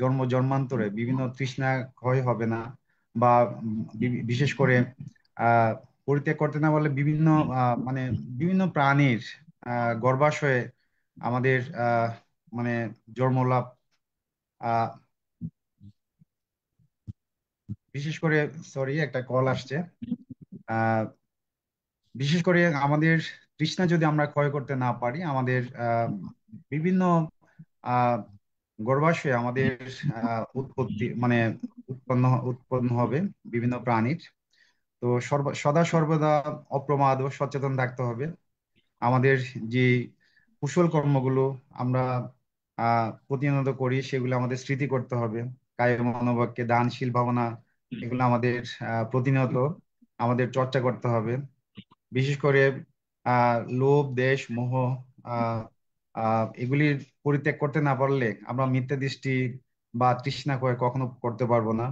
জন্ম জন্মান্তরে বিভিন্ন তৃষ্ণা ক্ষয় হবে না, বা বিশেষ করে আহ পরিত্যাগ করতে না পারলে বিভিন্ন মানে বিভিন্ন প্রাণীর গর্ভাশয়ে আমাদের মানে জন্মলাভ, আহ বিশেষ করে, সরি একটা কল আসছে। আহ বিশেষ করে আমাদের তৃষ্ণা যদি আমরা ক্ষয় করতে না পারি, আমাদের বিভিন্ন আহ গর্ভাশয়ে আমাদের উৎপত্তি মানে উৎপন্ন হবে বিভিন্ন প্রাণীর। তো সদা সর্বদা অপ্রমাদ ও সচেতন থাকতে হবে। আমাদের যে কুশল কর্মগুলো আমরা প্রতিনিয়ত করি সেগুলো আমাদের স্মৃতি করতে হবে। কায় মনোবাক্যে দানশীল ভাবনা, এগুলো আমাদের প্রতিনিয়ত আমাদের চর্চা করতে হবে। বিশেষ করে লোভ, দেশ, মোহ, আহ এগুলির পরিত্যাগ করতে না পারলে আমরা মিথ্যা দৃষ্টি বা তৃষ্ণা করে কখনো করতে পারবো না।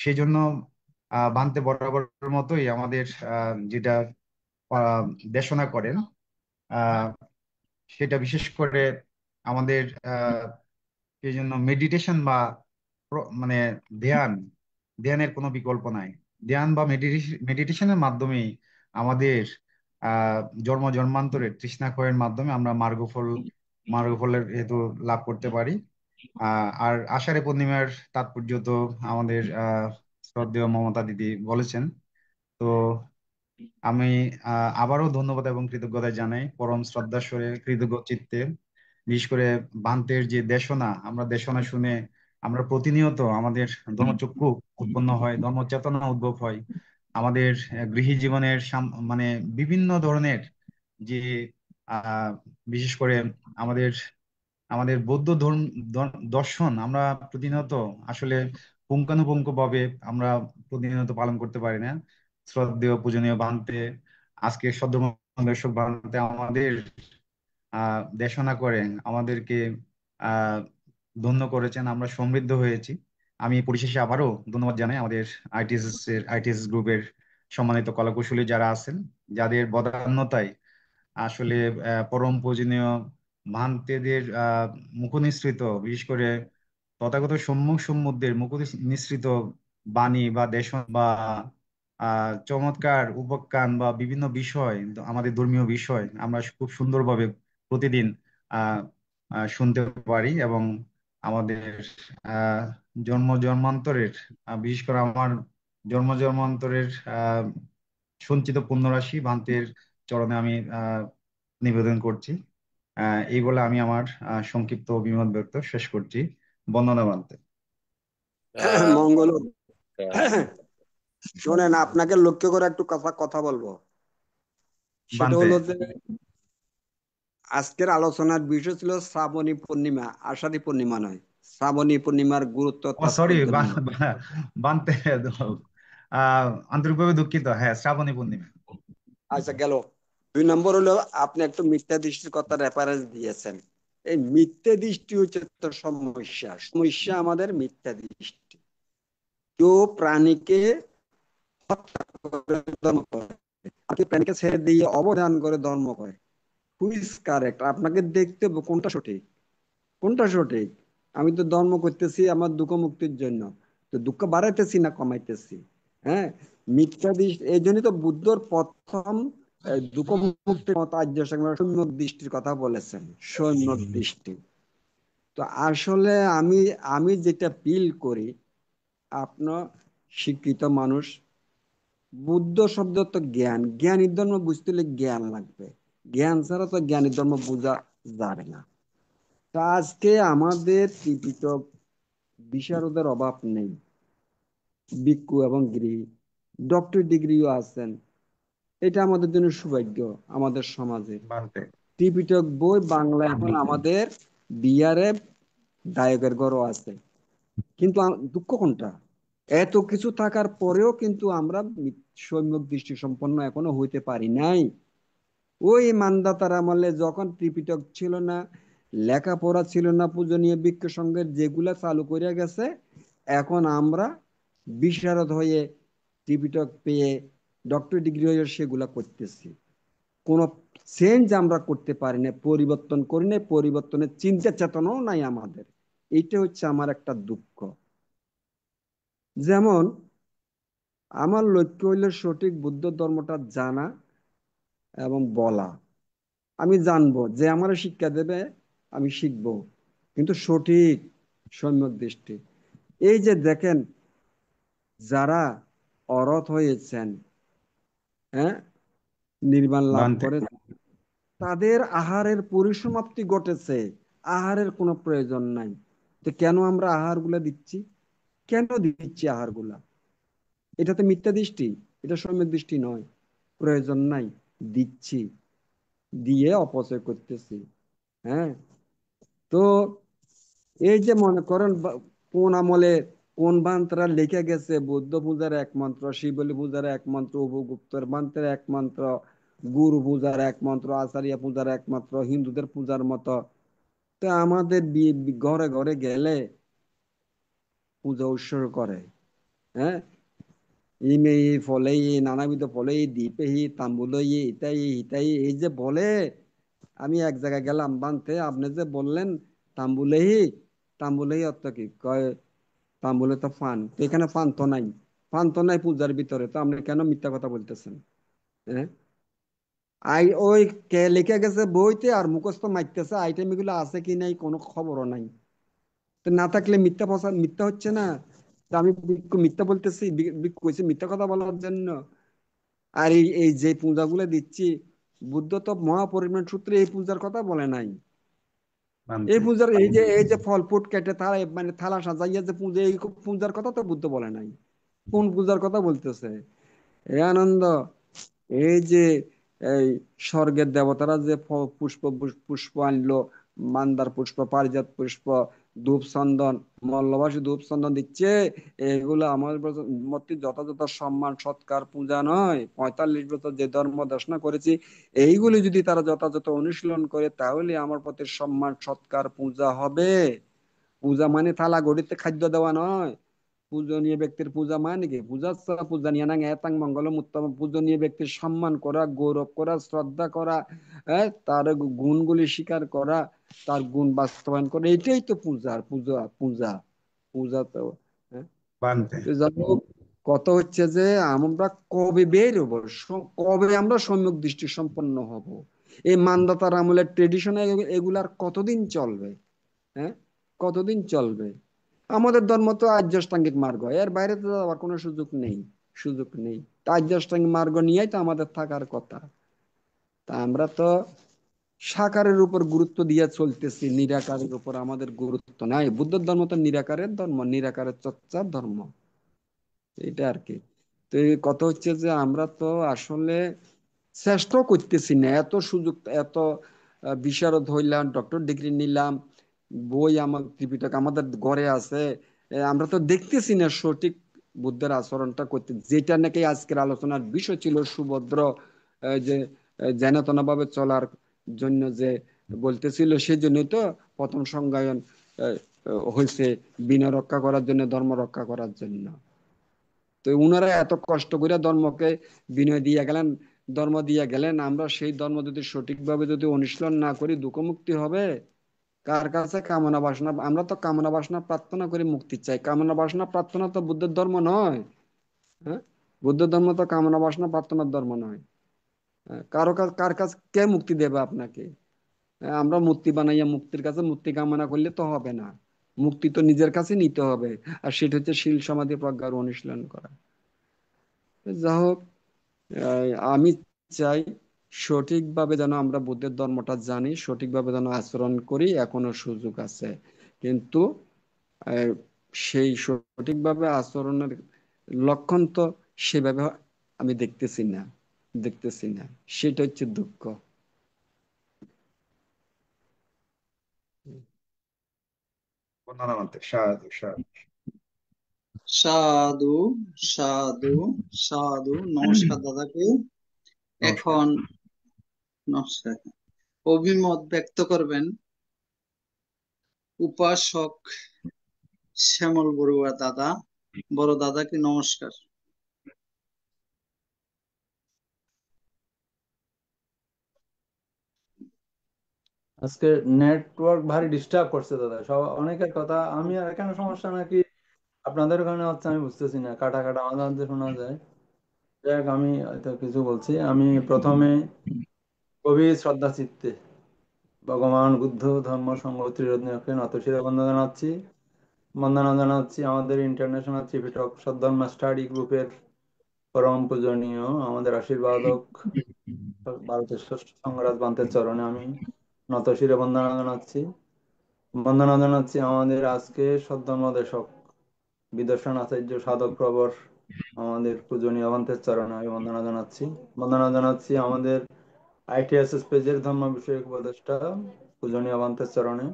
সেই জন্য ভান্তে বরাবরের মতোই আমাদের যেটা আহ, দেশনা করেন, আহ, সেটা বিশেষ করে আমাদের সেই জন্য মেডিটেশন বা মানে ধ্যান, ধ্যানের কোনো বিকল্প নাই। ধ্যান বা মেডিটেশনের মাধ্যমেই আমাদের আহ জন্ম জন্মান্তরের তৃষ্ণা ক্ষয়ের মাধ্যমে আমরা মার্গফলের হেতু লাভ করতে পারি। আর আষাঢ়ে পূর্ণিমার তাৎপর্য তো আমাদের শ্রদ্ধেয় মমতা দিদি বলেছেন। তো আমি আবারও ধন্যবাদ এবং কৃতজ্ঞতা জানাই পরম শ্রদ্ধাস্বরে কৃতজ্ঞ চিত্তে। বিশেষ করে বান্তের যে দেশনা, আমরা দেশনা শুনে আমরা প্রতিনিয়ত আমাদের ধর্মচক্ষু উৎপন্ন হয়, ধর্ম চেতনা উদ্ভব হয়। আমাদের গৃহী জীবনের মানে বিভিন্ন ধরনের যে আহ বিশেষ করে আমাদের আমাদের বৌদ্ধ দর্শন আমরা প্রতিনিয়ত আসলে পুঙ্খানুপুঙ্খ ভাবে আমরা প্রতিনিয়ত পালন করতে পারি না। শ্রদ্ধেয় পূজনীয় বান্তে আজকে সদ্যমন্দেশ্বর বান্তে আমাদের দেশনা করেন, আমাদেরকে আহ ধন্য করেছেন, আমরা সমৃদ্ধ হয়েছি। আমি পরিশেষে আবারও ধন্যবাদ জানাই আমাদের আইটিএস গ্রুপের সম্মানিত কলাকুশলী যারা আছেন, যাদের বদান্যতায় আসলে পরম পূজনীয় ভান্তেদের মুখ নিঃসৃত, বিশেষ করে তথাগত সম্মুখ সম্মুখদের মুখ নিঃসৃত বাণী বা দেশন বা চমৎকার উপাখ্যান বা বিভিন্ন বিষয়, আমাদের ধর্মীয় বিষয় আমরা খুব সুন্দরভাবে প্রতিদিন আহ শুনতে পারি। এবং আমাদের আহ জন্মান্তরের বিশেষ করে আমার জন্মান্তরের সঞ্চিত পুণ্যরাশি ভান্তের চরণে আমি নিবেদন করছি। এই বলে আমি আমার সংক্ষিপ্ত অভিমত ব্যক্ত শেষ করছি। বন্দনা ভান্তে। মঙ্গল শোনেন, আপনাকে লক্ষ্য করে একটু কথা বলবো। সেটা বান্তে হলো যে আজকের আলোচনার বিষয় ছিল শ্রাবণী পূর্ণিমা, আষাঢ়ী পূর্ণিমা নয়, শ্রাবণী পূর্ণিমার গুরুত্ব ও সরি, তাৎপর্য নিয়ে। বান্তে আন্তরিকভাবে দুঃখিত। হ্যাঁ, শ্রাবণী পূর্ণিমা। আচ্ছা, গেল। 2 নম্বর হলো আপনি একটু মিথ্যা দৃষ্টির কথা রেফারেন্স দিয়েছেন। এই মিথ্যা দৃষ্টি হচ্ছে তো সমস্যা আমাদের মিথ্যা দৃষ্টি। কেউ প্রাণীকে হত্যা করে ধর্ম করে, আর কেউ প্রাণীকে ছেড়ে দিয়ে অবদান করে ধর্ম করে। Who is correct? আপনাকে দেখতে হবে কোনটা সঠিক, কোনটা সঠিক। আমি তো ধর্ম করতেছি আমার দুঃখ মুক্তির জন্য, তো দুঃখ বাড়াইতেছি না কমাইতেছি? হ্যাঁ, মিথ্যা দৃষ্টি। এই জন্যই তো বুদ্ধর প্রথম দুঃখ মুক্তির মতো আর্য সমাজ সম্যক দৃষ্টির কথা বলেছেন, সম্যক দৃষ্টি। তো আসলে আমি আমি যেটা ফিল করি, আপনার শিক্ষিত মানুষ, বুদ্ধ শব্দ তো জ্ঞান, জ্ঞানী ধর্ম বুঝতে হলে জ্ঞান লাগবে, জ্ঞান ছাড়া তো জ্ঞানী ধর্ম বোঝা যাবে না। তা আজকে আমাদের ত্রিপিটক বিশারদের অভাব নেই, ভিক্ষু এবং গৃহী, ডক্টর ডিগ্রিও আছেন। এটা আমাদের জন্য সৌভাগ্য আমাদের সমাজে। বান্তে ত্রিপিটক বই বাংলা এখন আমাদের বিহারে গায়কের ঘরও আছে। কিন্তু দুঃখ কোনটা, এত কিছু থাকার পরেও কিন্তু আমরা সম্যক দৃষ্টি সম্পন্ন এখনো হইতে পারি নাই। ওই মানদাতার আমলে যখন ত্রিপিটক ছিল না, লেখাপড়া ছিল না, পূজনীয় ভিক্ষু সংঘের যেগুলা চালু করিয়া গেছে, এখন আমরা বিশারদ হয়ে ত্রিপিটক পেয়ে ডক্টর ডিগ্রি হয়ে সেগুলা করতেছি। কোনো চেঞ্জ আমরা করতে পারি না, পরিবর্তন করি না, পরিবর্তনের চিন্তা চেতনাও নাই আমাদের। এটা হচ্ছে আমার একটা দুঃখ। যেমন আমার লক্ষ্য হইল সঠিক বুদ্ধ ধর্মটা জানা এবং বলা। আমি জানবো, যে আমার শিক্ষা দেবে আমি শিখবো, কিন্তু সঠিক সম্যক দৃষ্টি। এই যে দেখেন, যারা অরহত হয়েছেন, হ্যাঁ, নির্বাণ লাভ বানতে করে, তাদের আহারের পরিসমাপ্তি ঘটেছে, আহারের কোনো প্রয়োজন নাই। তো কেন আমরা আহারগুলা দিচ্ছি? কেন দিচ্ছি আহারগুলা? এটা তো মিথ্যা দৃষ্টি, এটা সম্যক দৃষ্টি নয়। প্রয়োজন নাই, দিচ্ছি, দিয়ে অপচয় করতেছি। হ্যাঁ, তো এই যে মনে করেন কোন আমলে কোন বান্তরা লিখে গেছে বুদ্ধ পূজার এক মন্ত্র, শিবলী পূজার এক মন্ত্র, উপগুপ্তের মন্ত্রের এক মন্ত্র, গুরু পূজার এক মন্ত্র, আচার্য পূজার এক মন্ত্র, হিন্দুদের পূজার মতো। তো আমাদের ঘরে ঘরে গেলে পূজা উৎসর্গ করে। হ্যাঁ, ইমেহি ফলেই নানাবিধ ফলেই দ্বীপেহি তাম্বুলই ইতাই ইতাই এই যে বলে। আমি এক জায়গায় গেলাম বানতে, আপনি যে বললেন তাম্বুলেহি, তাম্বুলেহি অর্থ কি? কয় তাম্বুলে তো ফান, তো এখানে ফান তো নাই, ফান তো নাই পূজার ভিতরে, তো আপনি কেন মিথ্যা কথা বলতেছেন? হ্যাঁ, ওই কে লিখে গেছে বইতে আর মুখস্থ মারতেছে, আইটেম এগুলো আছে কি নাই কোনো খবরও নাই। তো না থাকলে মিথ্যা মিথ্যা হচ্ছে না? তো আমি মিথ্যা বলতেছি, কইছি মিথ্যা কথা বলার জন্য? আর এই এই যে পূজাগুলো দিচ্ছি, বুদ্ধ তো মহাপরিনির্বাণ সূত্রে এই পূজার কথা বলে নাই। এই বানতে পূজার এই যে ফল ফুট কেটে থালা মানে থালা সাজাইয়া যে পূজা, এই পূজার কথা তো বুদ্ধ বলে নাই। কোন পূজার কথা বলতেছে? এ আনন্দ, এই যে এই স্বর্গের দেবতারা যে পুষ্প পুষ্প আনলো, মান্দার পুষ্প, পারিজাত পুষ্প, ধূপ চন্দন, মল্লবাসী ধূপ চন্দন দিচ্ছে, এগুলো আমার মতে যথাযথ সম্মান সৎকার পূজা নয়। 45 বছর যে ধর্ম দেশনা করেছি, এইগুলি যদি তারা যথাযথ অনুশীলন করে, তাহলে আমার প্রতি সম্মান সৎকার পূজা হবে। পূজা মানে থালা ঘড়িতে খাদ্য দেওয়া নয়। পূজনীয় ব্যক্তির পূজা মানে কি? পূজনীয় না এতাং মঙ্গলম উত্তম, পূজনীয় ব্যক্তির সম্মান করা, গৌরব করা, শ্রদ্ধা করা, তার গুণগুলি স্বীকার করা, তার গুণ বাস্তবায়ন করা, এটাই তো পূজার পূজা। পূজা পূজা তো হ্যাঁ। বানতে তো যাই হোক, কথা হচ্ছে যে আমরা কবে বের হবো, কবে আমরা সম্যক দৃষ্টি সম্পন্ন হব? এই মানদাতার আমলের ট্রেডিশন এগুলার কতদিন চলবে? হ্যাঁ, কতদিন চলবে? আমাদের ধর্ম তো আর্যাষ্টাঙ্গিক মার্গ, এর বাইরে তো যাওয়ার কোনো সুযোগ নেই, সুযোগ নেই। তা আর্যাষ্টাঙ্গিক মার্গ নিয়েই তো আমাদের থাকার কথা। তা আমরা তো সাকারের উপর গুরুত্ব দিয়ে চলতেছি, নিরাকারের উপর আমাদের গুরুত্ব নাই। বুদ্ধ ধর্ম তো নিরাকারের ধর্ম, নিরাকারের চর্চার ধর্ম, এটা আর কি। তো এই কথা হচ্ছে যে আমরা তো আসলে চেষ্টা করতেছি না। এত সুযোগ, এত বিশারদ হইলাম, ডক্টর ডিগ্রি নিলাম, বই আমার ত্রিপিটক আমাদের ঘরে আছে, আমরা তো দেখতেছি না সঠিক বুদ্ধের আচরণটা করতে, যেটা নাকি আজকের আলোচনার বিষয় ছিল, সুভদ্র যে যেনতনা ভাবে চলার জন্য যে বলতেছিল, সেই জন্যই তো প্রথম সংজ্ঞায়ন হয়েছে, বিনয় রক্ষা করার জন্য, ধর্ম রক্ষা করার জন্য। তো উনারা এত কষ্ট করে ধর্মকে বিনয় দিয়ে গেলেন, ধর্ম দিয়ে গেলেন। আমরা সেই ধর্ম যদি সঠিকভাবে যদি অনুশীলন না করি, দুঃখ মুক্তি হবে কার কাছে? কামনা বাসনা, আমরা তো কামনা বাসনা প্রার্থনা করে মুক্তি চাই। কামনা বাসনা প্রার্থনা তো বুদ্ধের ধর্ম নয়। হ্যাঁ, বুদ্ধ ধর্ম তো কামনা বাসনা প্রার্থনার ধর্ম নয়। কারো কাছে, কার কাছে কে মুক্তি দেবে আপনাকে? আমরা মূর্তি বানাইয়া মুক্তির কাছে মুক্তি কামনা করলে তো হবে না। মুক্তি তো নিজের কাছে নিতে হবে, আর সেটা হচ্ছে শীল সমাধি প্রজ্ঞার অনুশীলন করা। যা হোক, আমি চাই সঠিকভাবে যেন আমরা বুদ্ধের ধর্মটা জানি, সঠিকভাবে যেন আচরণ করি, এখনো সুযোগ আছে। কিন্তু আহ, সেই সঠিকভাবে আচরণের লক্ষণ তো সেভাবে আমি দেখতেছি না, দেখতেছি না, সেটা হচ্ছে দুঃখ। বন্দনা বানতে সাধু সাধু। সাধু সাধু সাধু। নমস্কার দাদাকে। নমস্কার। এখন নমস্কার, অভিমত ব্যক্ত করবেন উপাসক শ্যামল বড়ুয়া দাদা। বড় দাদাকে নমস্কার। আজকে নেটওয়ার্ক ভারী ডিস্টার্ব করছে দাদা, সব অনেকের কথা আমি আর এখানে সমস্যা নাকি আপনাদের ওখানে হচ্ছে আমি বুঝতেছি না, কাটা কাটা মাঝে মাঝে শোনা যায়। যাই হোক, আমি হয়তো কিছু বলছি। আমি প্রথমে গভীর শ্রদ্ধা চিত্তে ভগবান বুদ্ধ ধর্ম সংঘ ত্রিরত্নকে নতশিরে বন্দনা জানাচ্ছি। বন্দনা জানাচ্ছি আমাদের ইন্টারন্যাশনাল ত্রিপিটক সদ্ধর্ম স্টাডি গ্রুপের পরম পূজনীয় আমাদের আশীর্বাদক ভারতের ষষ্ঠ সংঘরাজ পান্তের চরণে আমি নতশিরে বন্দনা জানাচ্ছি। বন্দনা জানাচ্ছি আমাদের আজকে সদ্ধর্ম দেশক বিদর্শন আচার্য সাধক প্রবর আমাদের পূজনীয় ভন্তের চরণে আমি বন্দনা জানাচ্ছি। বন্দনা জানাচ্ছি আমাদের আইটিএসএস পেজের ধর্ম বিষয়ক উপদেষ্টা পূজনীয় ভন্তের চরণে।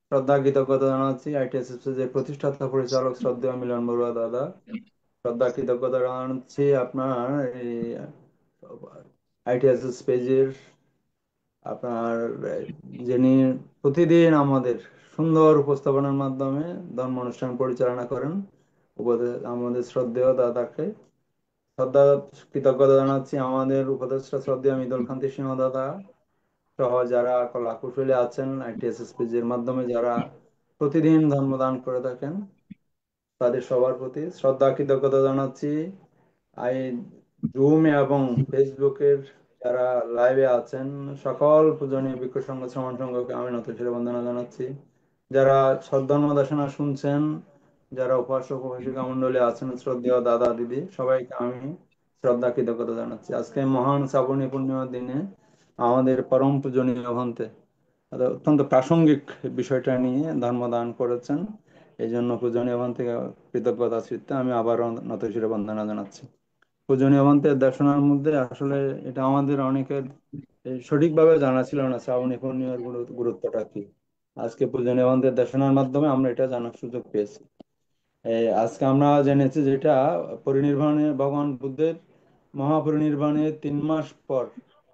শ্রদ্ধা কৃতজ্ঞতা জানাচ্ছি আইটিএসএস পেজের প্রতিষ্ঠাতা পরিচালক শ্রদ্ধেয় মিলন বড়ুয়া দাদা। শ্রদ্ধা কৃতজ্ঞতা জানাচ্ছি আপনার এই আইটিএসএস পেজের আপনার যিনি প্রতিদিন আমাদের সুন্দর উপস্থাপনার মাধ্যমে ধর্ম অনুষ্ঠান পরিচালনা করেন, আমাদের শ্রদ্ধেয় দাদাকে শ্রদ্ধা কৃতজ্ঞতা জানাচ্ছি আমাদের উপদেষ্টা শ্রদ্ধেয় মৃদুল কান্তি সিংহ দাদা সহ যারা কলা কুশলী আছেন আইটিএসএসপি এর মাধ্যমে যারা প্রতিদিন ধর্মদান করে থাকেন, তাদের সবার প্রতি শ্রদ্ধা কৃতজ্ঞতা জানাচ্ছি। আই জুম এবং ফেসবুকের যারা লাইভে আছেন সকল পূজনীয় ভিক্ষু সংঘ শ্রমণ সংঘকে আমি নতশিরে বন্দনা জানাচ্ছি। যারা সদ্ধর্ম দেশনা শুনছেন, যারা উপাসক উপাসিকা মন্ডলী আছেন, শ্রদ্ধেয় দাদা দিদি, সবাইকে আমি শ্রদ্ধা কৃতজ্ঞতা জানাচ্ছি। আজকে মহান শ্রাবণী পূর্ণিমার দিনে আমাদের পরম পূজনীয় ভন্তে অত্যন্ত প্রাসঙ্গিক বিষয়টা নিয়ে ধর্মদান করেছেন, এই জন্য পূজনীয় ভন্তে কৃতজ্ঞতা চিত্তে আমি আবারও নতশিরে বন্দনা জানাচ্ছি। পূজনীয় ভন্তের দেশনার মধ্যে আসলে এটা আমাদের অনেকের সঠিকভাবে জানা ছিল না, শ্রাবণী পূর্ণিমার গুরুত্বটা কি। আজকে পূজনীয় ভন্তের দেশনার মাধ্যমে আমরা এটা জানার সুযোগ পেয়েছি। আজকে আমরা জেনেছি যেটা পরিনির্বাণে ভগবান বুদ্ধের মহাপরিনির্বাণের 3 মাস পর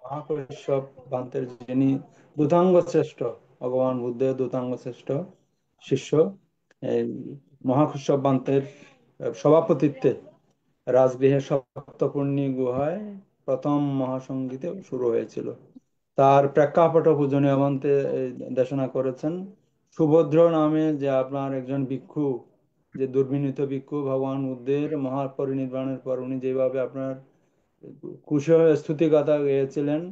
মহাকশ্যপ ভান্তের যিনি দূতাঙ্গ শ্রেষ্ঠ, ভগবান বুদ্ধের দূতাঙ্গ শ্রেষ্ঠ শিষ্য, এই মহাকশ্যপ ভান্তের সভাপতিত্বে রাজগৃহের সপ্তপূর্ণী গুহায় প্রথম মহাসঙ্গীত শুরু হয়েছিল। তার প্রেক্ষাপট পূজনীয় ভন্তে দেশনা করেছেন সুভদ্র নামে যে আপনার একজন ভিক্ষু, যে দুর্বিনীত ভিক্ষু ভগবান বুদ্ধের মহাপরিনির্বাণের পর উনি যেভাবে আপনার কুশল স্তুতি গাথা গেয়েছিলেন,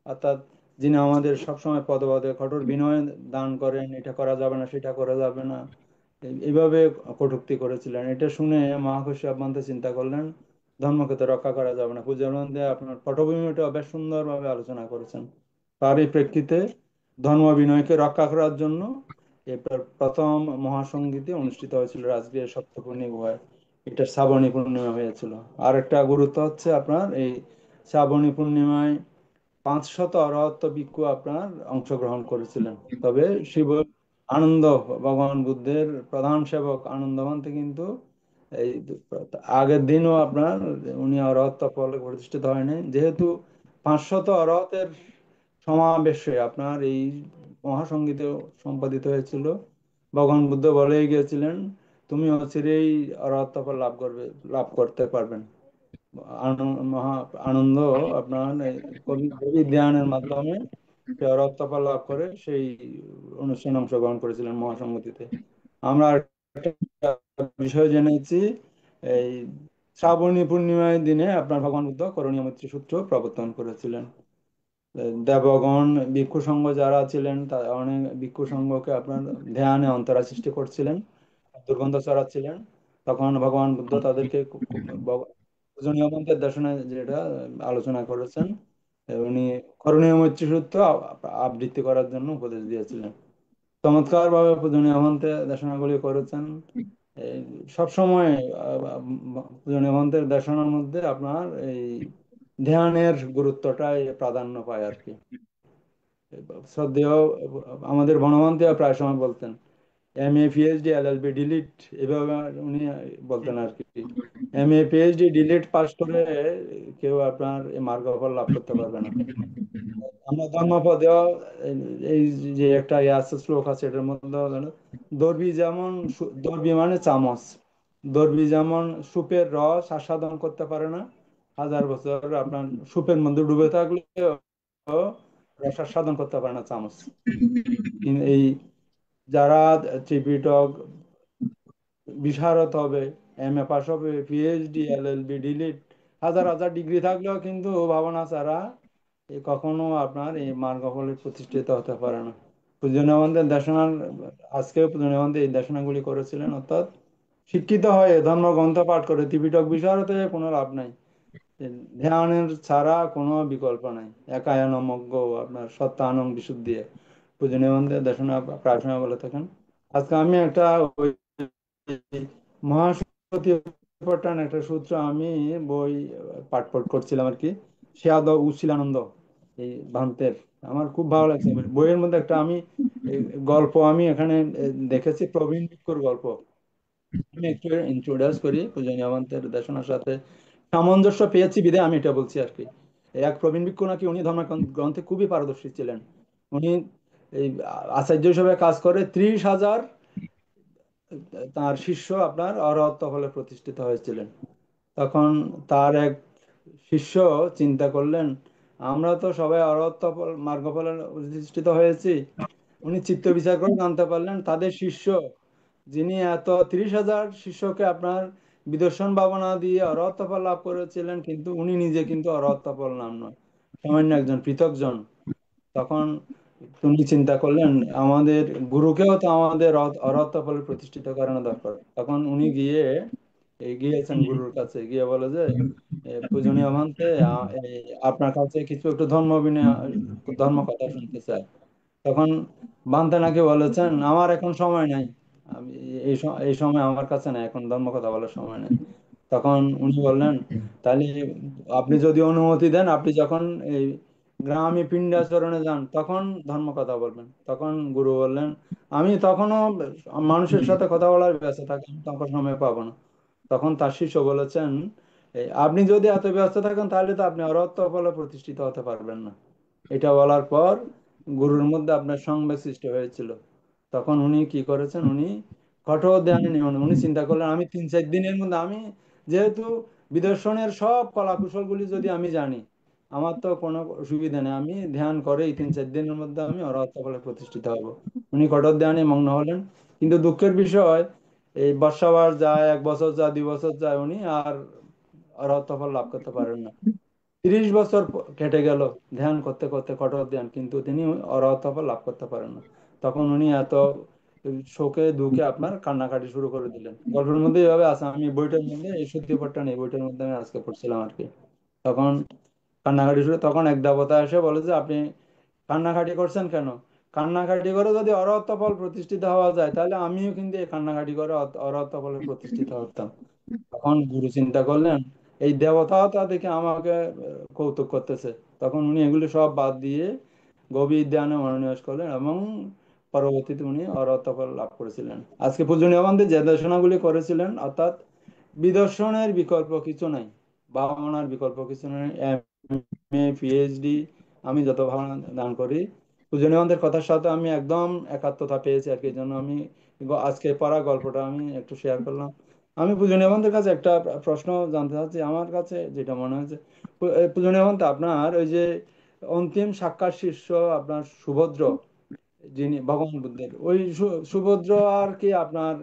অর্থাৎ যিনি আমাদের সবসময় পদে পদে কঠোর বিনয় দান করেন, এটা করা যাবে না সেটা করা যাবে না, এইভাবে কটূক্তি করেছিলেন। এটা শুনে মহাকর্ষি আব্বান্তে চিন্তা করলেন ধর্মকে রক্ষা করা যাবে না। পূজার মধ্যে আপনার পটভূমিটা বেশ সুন্দরভাবে আলোচনা করেছেন। তার এই প্রেক্ষিতে ধর্ম বিনয়কে রক্ষা করার জন্য এই প্রথম মহাসঙ্গীতে অনুষ্ঠিত হয়েছিল রাজগৃহের সপ্তপূর্ণী গুহায়। এটা শ্রাবণী পূর্ণিমা হয়েছিল। আর একটা গুরুত্ব হচ্ছে আপনার এই শ্রাবণী পূর্ণিমায় 500 অরহত ভিক্ষু আপনার অংশগ্রহণ করেছিলেন। তবে শিব আনন্দ ভগবান বুদ্ধের প্রধান সেবক আনন্দভান্তে কিন্তু এই আগের দিনও আপনার উনি অরহত ফলে প্রতিষ্ঠিত হয়নি, যেহেতু 500 অরহতের সমাবেশে আপনার এই মহাসঙ্গীত সম্পাদিত হয়েছিল। ভগবান বুদ্ধ বলেই গিয়েছিলেন তুমি অচিরেই অরহত ফল লাভ করতে পারবেন। মহা আনন্দ আপনার কবি ধ্যানের মাধ্যমে সে অরহত্তফল লাভ করে সেই অনুষ্ঠানে অংশগ্রহণ করেছিলেন মহাসংগতিতে। আমরা একটা বিষয় জেনেছি, এই শ্রাবণী পূর্ণিমার দিনে আপনার ভগবান বুদ্ধ করণীয় মৈত্রী সূত্র প্রবর্তন করেছিলেন। দেবগণ ভিক্ষু সংঘ যারা ছিলেন তারা অনেক ভিক্ষু সংঘকে আপনার ধ্যানে অন্তরা সৃষ্টি করছিলেন, দুর্গন্ধ ছড়াচ্ছিলেন। তখন ভগবান বুদ্ধ তাদেরকে পূজনীয় মন্ত্রের দর্শনে যেটা আলোচনা করেছেন, উনি করণীয় মৈত্রী সূত্র আবৃত্তি করার জন্য উপদেশ দিয়েছিলেন। চমৎকার ভাবে পূজনীয় মন্ত্রে দেশনাগুলি করেছেন। এই সবসময় পূজনীয় মন্ত্রের দেশনার মধ্যে আপনার এই ধ্যানের গুরুত্বটাই প্রাধান্য পায় আর কি। শ্রদ্ধেয় আমাদের বনমন্ত্রী প্রায় সময় বলতেন MA PhD LLB ডিলিট, এভাবে উনি বলতেন আর কি। MA PhD ডিলিট পাস করে কেউ আপনার মার্গফল লাভ করতে পারবে না। আমরা ধর্মপদেও এই যে একটা আছে শ্লোক আছে, এটার মধ্যে দর্বি যেমন দর্বি মানে চামচ, দর্বি যেমন সুপের রস আস্বাদন করতে পারে না, 1000 বছর আপনার সুপের মধ্যে ডুবে থাকলে রস আস্বাদন করতে পারে না চামচ। এই যারা ত্রিপিটক বিশারদ হবে, এম.এ পাস হবে, পিএইচডি, এলএলবি, ডিলিট, হাজার হাজার ডিগ্রি থাকলেও কিন্তু ভাবনা ছাড়া কখনো আপনার এই মার্গফলে প্রতিষ্ঠিত হতে পারে না। পূজনীয় আমাদের দেশনার আজকে পূজনীয় আমাদের এই দেশনাগুলি করেছিলেন, অর্থাৎ শিক্ষিত হয়ে ধর্মগ্রন্থ পাঠ করে ত্রিপিটক বিশারদ হয়ে কোনো লাভ নাই। ধ্যানের ছাড়া কোনো বিকল্প নাই। একায়নমজ্ঞ আপনার সত্যানং বিশুদ্ধি পূজনীয় আমাদের দেশনা প্রায় সময় বলে থাকেন। আজকে আমি একটা ওই মহাসতী পট্টান একটা সূত্র আমি বই পাঠ করছিলাম আর কি, সেয়াদ উশিলানন্দ এই ভান্তের, আমার খুব ভালো লাগছে বইয়ের মধ্যে একটা আমি গল্প আমি এখানে দেখেছি, প্রবীণ ভিক্ষুর গল্প। আমি একটু ইন্ট্রোডিউস করি পূজনীয় ভান্তের দেশনার সাথে সামঞ্জস্য পেয়েছি বিধায় আমি এটা বলছি আর কি। এক প্রবীণ ভিক্ষু নাকি উনি ধর্ম গ্রন্থে খুবই পারদর্শী ছিলেন। উনি এই আচার্য হিসেবে কাজ করে 30,000 তার শিষ্য আপনার অরহত ফলে প্রতিষ্ঠিত হয়েছিলেন। তখন তার এক শিষ্য চিন্তা করলেন, আমরা তো সবাই অরহত মার্গ ফলে প্রতিষ্ঠিত হয়েছি। উনি চিত্ত বিচার করে জানতে পারলেন তাদের শিষ্য যিনি এত 30,000 শিষ্যকে আপনার বিদর্শন ভাবনা দিয়ে অরহত ফল লাভ করেছিলেন, কিন্তু উনি নিজে কিন্তু অরহত ফল নাম নয়, সামান্য একজন পৃথক জন। তখন উনি চিন্তা করলেন আমাদের গুরুকেও তো আমাদের অরহত ফলে প্রতিষ্ঠিত করানো দরকার। তখন উনি গিয়েছেন গুরুর কাছে, গিয়ে বলে যে পূজনীয় ভান্তে আপনার কাছে কিছু একটু ধর্ম কথা শুনতে চাই। তখন ভান্তে নাকি বলেছেন আমার এখন সময় নাই, আমি এই সময় আমার কাছে নাই, এখন ধর্ম কথা বলার সময় নাই। তখন উনি বললেন তাহলে আপনি যদি অনুমতি দেন, আপনি যখন এই গ্রামে পিণ্ডাচরণে যান তখন ধর্ম কথা বলবেন। তখন গুরু বললেন আমি তখনও মানুষের সাথে কথা বলার ব্যস্ত থাকি, আমি তখন সময় পাবো না। তখন তার শিষ্য বলেছেন আপনি যদি এত ব্যস্ত থাকেন তাহলে তো আপনি অরহত ফলে প্রতিষ্ঠিত হতে পারবেন না। এটা বলার পর গুরুর মধ্যে আপনার সংবেগ সৃষ্টি হয়েছিল। তখন উনি কি করেছেন, উনি কঠোর ধ্যানে নিয়মন উনি চিন্তা করলেন আমি 3-4 দিনের মধ্যে আমি যেহেতু বিদর্শনের সব কলা কুশলগুলি যদি আমি জানি, আমার তো কোনো অসুবিধা নেই, আমি ধ্যান করে এই 3-4 দিনের মধ্যে আমি অরহত ফলে প্রতিষ্ঠিত হব। উনি কঠোর ধ্যানে মগ্ন হলেন। কিন্তু দুঃখের বিষয় এই বর্ষাবার যায়, 1 বছর যায়, 2 বছর যায়, উনি আর অরহত ফল লাভ করতে পারেন না। 30 বছর কেটে গেল ধ্যান করতে করতে, কঠোর ধ্যান, কিন্তু তিনি অরহত ফল লাভ করতে পারেন না। তখন উনি এত শোকে দুঃখে আপনার কান্নাকাটি শুরু করে দিলেন। গল্পের মধ্যে এইভাবে আছে, আমি বইটার মধ্যে এই সত্যি পাঠটা নেই, বইটার মধ্যে আমি আজকে পড়ছিলাম আর কি। তখন কান্নাকাটি শুরু, তখন এক দেবতা এসে বলে যে আপনি কান্নাকাটি করছেন কেন? কান্নাকাটি করে যদি অরহত ফল প্রতিষ্ঠিত হওয়া যায় তাহলে আমিও কিন্তু এই কান্নাকাটি করে অরহত ফলে প্রতিষ্ঠিত হতাম। তখন গুরু চিন্তা করলেন এই দেবতাও তা দেখে আমাকে কৌতুক করতেছে। তখন উনি এগুলি সব বাদ দিয়ে গভীর ধ্যানে মনোনিবেশ করলেন এবং পরবর্তীতে উনি অরহত ফল লাভ করেছিলেন। আজকে পূজনীয় বান্ধব যে দেশনাগুলি করেছিলেন, অর্থাৎ বিদর্শনের বিকল্প কিছু নাই, ভাবনার বিকল্প কিছু নেই। এম.এ, পিএইচডি আমি যত ভাবনা দান করি পূজনীয় বান্ধবের কথার সাথে আমি একদম একাত্মতা পেয়েছি আর কি। এই জন্য আমি আজকে পড়া গল্পটা আমি একটু শেয়ার করলাম। আমি পূজনীয় বান্ধবের কাছে একটা প্রশ্ন জানতে চাচ্ছি, আমার কাছে যেটা মনে হয়েছে পূজনীয় বান্ধব আপনার ওই যে অন্তিম সাক্ষাৎ শিষ্য আপনার সুভদ্র, যিনি ভগবান বুদ্ধের ওই সুভদ্র আর কি আপনার,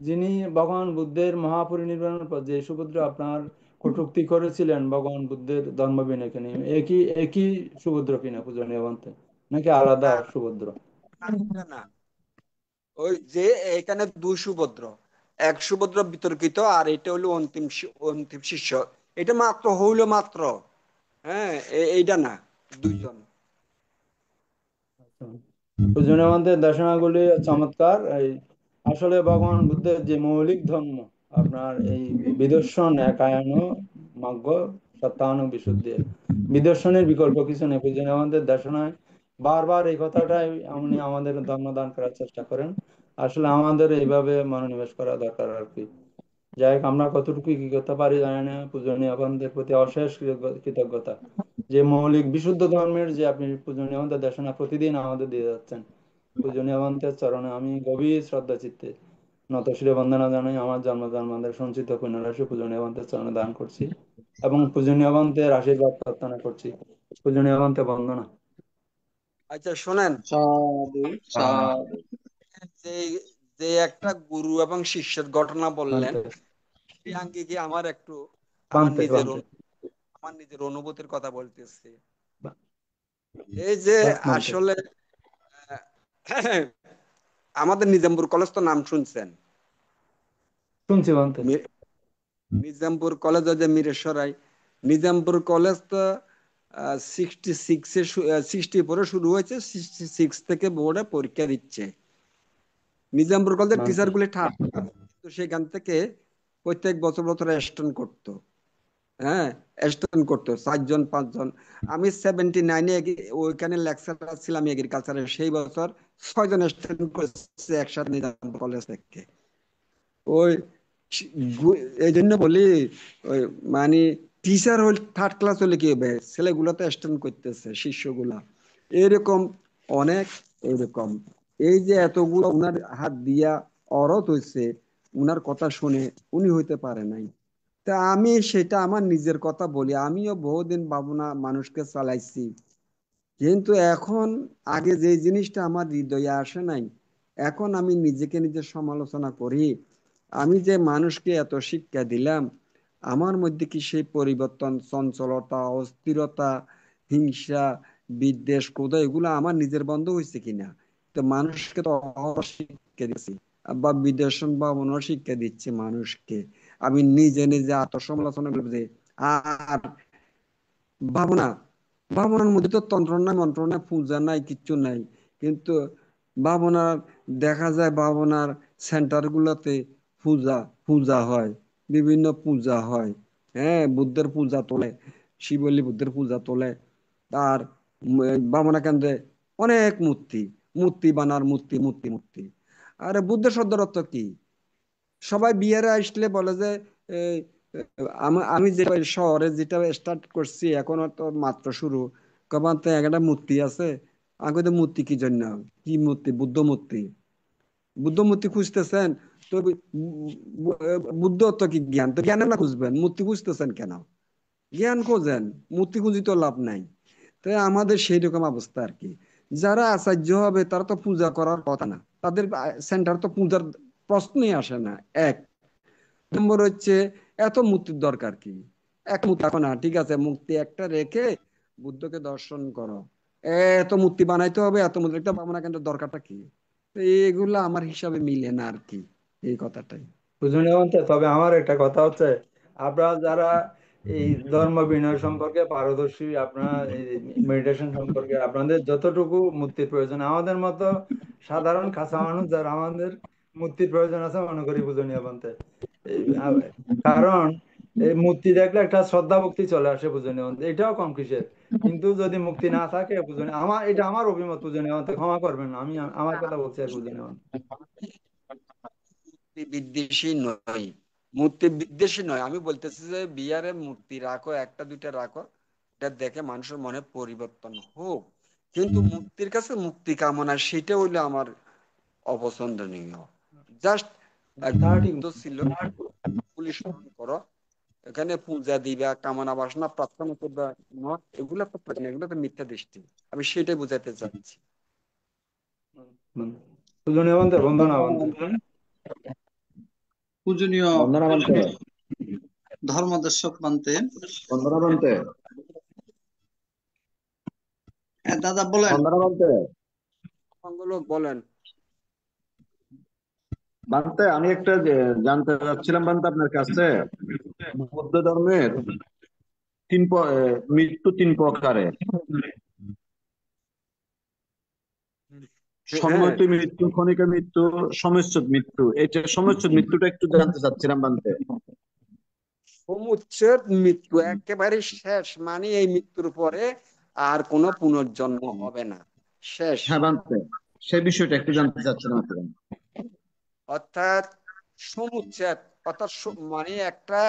যিনি ভগবান বুদ্ধের মহাপরিনির্বাণের পর যে সুভদ্র আপনার কটূক্তি করেছিলেন ভগবান বুদ্ধের ধর্ম বিনয়কে নিয়ে, একই একই সুভদ্র কিনা পূজনীয় বান্ধব, নাকি আলাদা না সুভদ্র? না না, ওই যে এখানে দুই সুভদ্র, এক সুভদ্র বিতর্কিত আর এটা হলো অন্তিম শিষ্য। এটা মাত্র হইলো মাত্র, হ্যাঁ এইটা না, দুইজন। পূজনীয় আমাদের দর্শনাগুলি চমৎকার। এই আসলে ভগবান বুদ্ধের যে মৌলিক ধর্ম আপনার এই বিদর্শন একায়ন মার্গ সত্যায়ন বিশুদ্ধি, বিদর্শনের বিকল্প কিছু নেই। পূজনীয় আমাদের দর্শনায় বারবার এই কথাটাই উনি আমাদের ধর্ম দান করার চেষ্টা করেন। আসলে আমাদের এইভাবে মনোনিবেশ করা দরকার আর কি। যাই হোক, আমরা কতটুকু কি করতে পারি জানি না, পূজনীয় আপনাদের প্রতি অশেষ কৃতজ্ঞতা যে মৌলিক বিশুদ্ধ ধর্মের যে আপনি পূজনীয় আমাদের দেশনা প্রতিদিন আমাদের দিয়ে যাচ্ছেন। পূজনীয় অবন্তের চরণে আমি গভীর শ্রদ্ধা চিত্তে নতশিরে বন্দনা জানাই। আমার জন্মজন্মান্তরের সঞ্চিত পুণ্যরাশি পূজনীয় ভন্তের চরণে দান করছি এবং পূজনীয় ভন্তের আশীর্বাদ প্রার্থনা করছি। পূজনীয় ভন্তে বন্দনা। আচ্ছা শোনেন, সাধু সাধু। যে যে একটা গুরু এবং শিষ্যের ঘটনা বললেন, বান্তে সেই আঙ্গিকে আমার একটু বান্তে বান্তে আমার নিজের অনুভূতির কথা বলতেছি। এই যে বান্তে আসলে আমাদের নিজামপুর কলেজ তো নাম শুনছেন। শুনছি বান্তে। নিজামপুর কলেজ যে মিরেশ্বরাই, নিজামপুর কলেজ তো 64 শুরু হয়েছে, 66 থেকে বোর্ডে পরীক্ষা দিচ্ছে। নিজামপুর কলেজের বান্তে টিচার গুলি ঠাপ, তো সেখান থেকে প্রত্যেক বছর বছর অ্যাটেন্ড করতো। হ্যাঁ, অ্যাটেন্ড করতো 4 জন 5 জন। আমি 79-এ ওইখানে লেকচারার ছিলাম এগ্রিকালচারের, সেই বছর 6 জন অ্যাটেন্ড করেছে একসাথে নিজামপুর কলেজ থেকে। ওই এই জন্য বলি, ওই মানে টিচার হল থার্ড ক্লাস হলে কি হবে, ছেলেগুলো তো স্ট্যান্ড করতেছে, শিষ্যগুলা এরকম অনেক। এরকম এই যে এতগুলো উনার হাত দিয়া অরত হয়েছে, উনার কথা শুনে উনি হইতে পারে নাই। তা আমি সেটা আমার নিজের কথা বলি, আমিও বহুদিন ভাবনা মানুষকে চালাইছি, কিন্তু এখন আগে যে জিনিসটা আমার হৃদয়ে আসে নাই, এখন আমি নিজেকে নিজে সমালোচনা করি। আমি যে মানুষকে এত শিক্ষা দিলাম, আমার মধ্যে কি সেই পরিবর্তন, চঞ্চলতা, অস্থিরতা, হিংসা, বিদ্বেষ, ক্রোধ এগুলো আমার নিজের বন্ধ হয়েছে কিনা? তো মানুষকে তো শিক্ষা দিচ্ছি, বা বিদেশন বা অন্য শিক্ষা দিচ্ছে মানুষকে। আমি নিজে নিজে আত্মসমালোচনা করছি। আর ভাবনা ভাবনার মধ্যে তো তন্ত্র নাই, মন্ত্র নাই, পূজা নাই, কিচ্ছু নাই। কিন্তু ভাবনার দেখা যায়, ভাবনার সেন্টার গুলোতে পূজা পূজা হয়, বিভিন্ন পূজা হয়। হ্যাঁ, বুদ্ধের পূজা তোলে, শিবলি বুদ্ধের পূজা তোলে। আর ভাবনা কেন্দ্রে অনেক মূর্তি, মূর্তি বানার মূর্তি মূর্তি মূর্তি। আরে বুদ্ধের শব্দের অর্থ কি? সবাই বিয়ারে আসলে বলে যে এই, আমি যে শহরে যেটা স্টার্ট করছি এখন তো মাত্র শুরু, কবার তো একটা মূর্তি আছে। আগে তো মূর্তি কি জন্য? কি মূর্তি? বুদ্ধ মূর্তি। বুদ্ধ মূর্তি খুঁজতেছেন তো বুদ্ধ তো কি জ্ঞান? তো জ্ঞানে না খুঁজবেন, মূর্তি খুঁজতেছেন কেন? জ্ঞান খোঁজেন, মূর্তি খুঁজি তো লাভ নাই। তাই আমাদের সেই রকম অবস্থা আর কি। যারা আচার্য হবে তারা তো পূজা করার কথা না, তাদের সেন্টার তো পূজার প্রশ্নই আসে না। এক নম্বর হচ্ছে এত মূর্তির দরকার কি? এক মূর্তি এখন না, ঠিক আছে, মূর্তি একটা রেখে বুদ্ধকে দর্শন করো। এত মূর্তি বানাইতে হবে, এত মূর্তি একটা ভাবনা কেন্দ্রের দরকারটা কি? তো এগুলো আমার হিসাবে মিলে না আর কি, এই কথাটাই। পূজনীয় ভন্তে, তবে আমার একটা কথা হচ্ছে, আপনারা যারা এই ধর্ম বিনয় সম্পর্কে পারদর্শী, আপনারা এই মেডিটেশন সম্পর্কে আপনাদের যতটুকু মূর্তির প্রয়োজন, আমাদের মতো সাধারণ কাঁচা মানুষ যারা, আমাদের মূর্তির প্রয়োজন আছে মনে করি পূজনীয় ভন্তে। কারণ এই মূর্তি দেখলে একটা শ্রদ্ধা ভক্তি চলে আসে পূজনীয় ভন্তে, এটাও কম কিসের। কিন্তু যদি মুক্তি না থাকে পূজনীয়, এটা আমার অভিমত পূজনীয় ভন্তে, ক্ষমা করবেন, আমি আমার কথা বলছি আর পূজনীয় ভন্তে। মূর্তি বিদ্বেষী নয়, মূর্তি বিদ্বেষী নয়, আমি বলতেছি যে বিয়ারে মূর্তি রাখো, একটা দুইটা রাখো, এটা দেখে মানুষের মনে পরিবর্তন হোক। কিন্তু মূর্তির কাছে মুক্তি কামনা, সেটা হইলো আমার অপছন্দনীয়। জাস্ট তা ঠিক। ছিল পুলিশ করো, এখানে পূজা দিবা, কামনা বাসনা প্রার্থনা করবা, এগুলো তো এগুলো তো মিথ্যা দৃষ্টি। আমি সেটাই বুঝাতে চাচ্ছি। পূজনীয় ভন্তে বন্দনা ভন্তে। পূজনীয় বন্দনা বানতে, ধর্মদর্শক বান্তে। বন্দনা বানতে, দাদা বলেন। বন্দনা বানতে। বলেন বানতে, আমি একটা জানতে চাচ্ছিলাম বানতে আপনার কাছে, বৌদ্ধ ধর্মের মৃত্যু 3 প্রকারের। সম্মতি মৃত্যু, ক্ষণিকা মৃত্যু, সমচ্ছেদ মৃত্যু। এটা সমচ্ছেদ মৃত্যুটা একটু জানতে চাচ্ছিলাম বানতে। সমুচ্ছেদ মৃত্যু একেবারে শেষ, মানে এই মৃত্যুর পরে আর কোনো পুনর্জন্ম হবে না, শেষ। হ্যাঁ বানতে, সেই বিষয়টা একটু জানতে চাচ্ছিলাম। অর্থাৎ সমুচ্ছেদ অর্থাৎ মানে একটা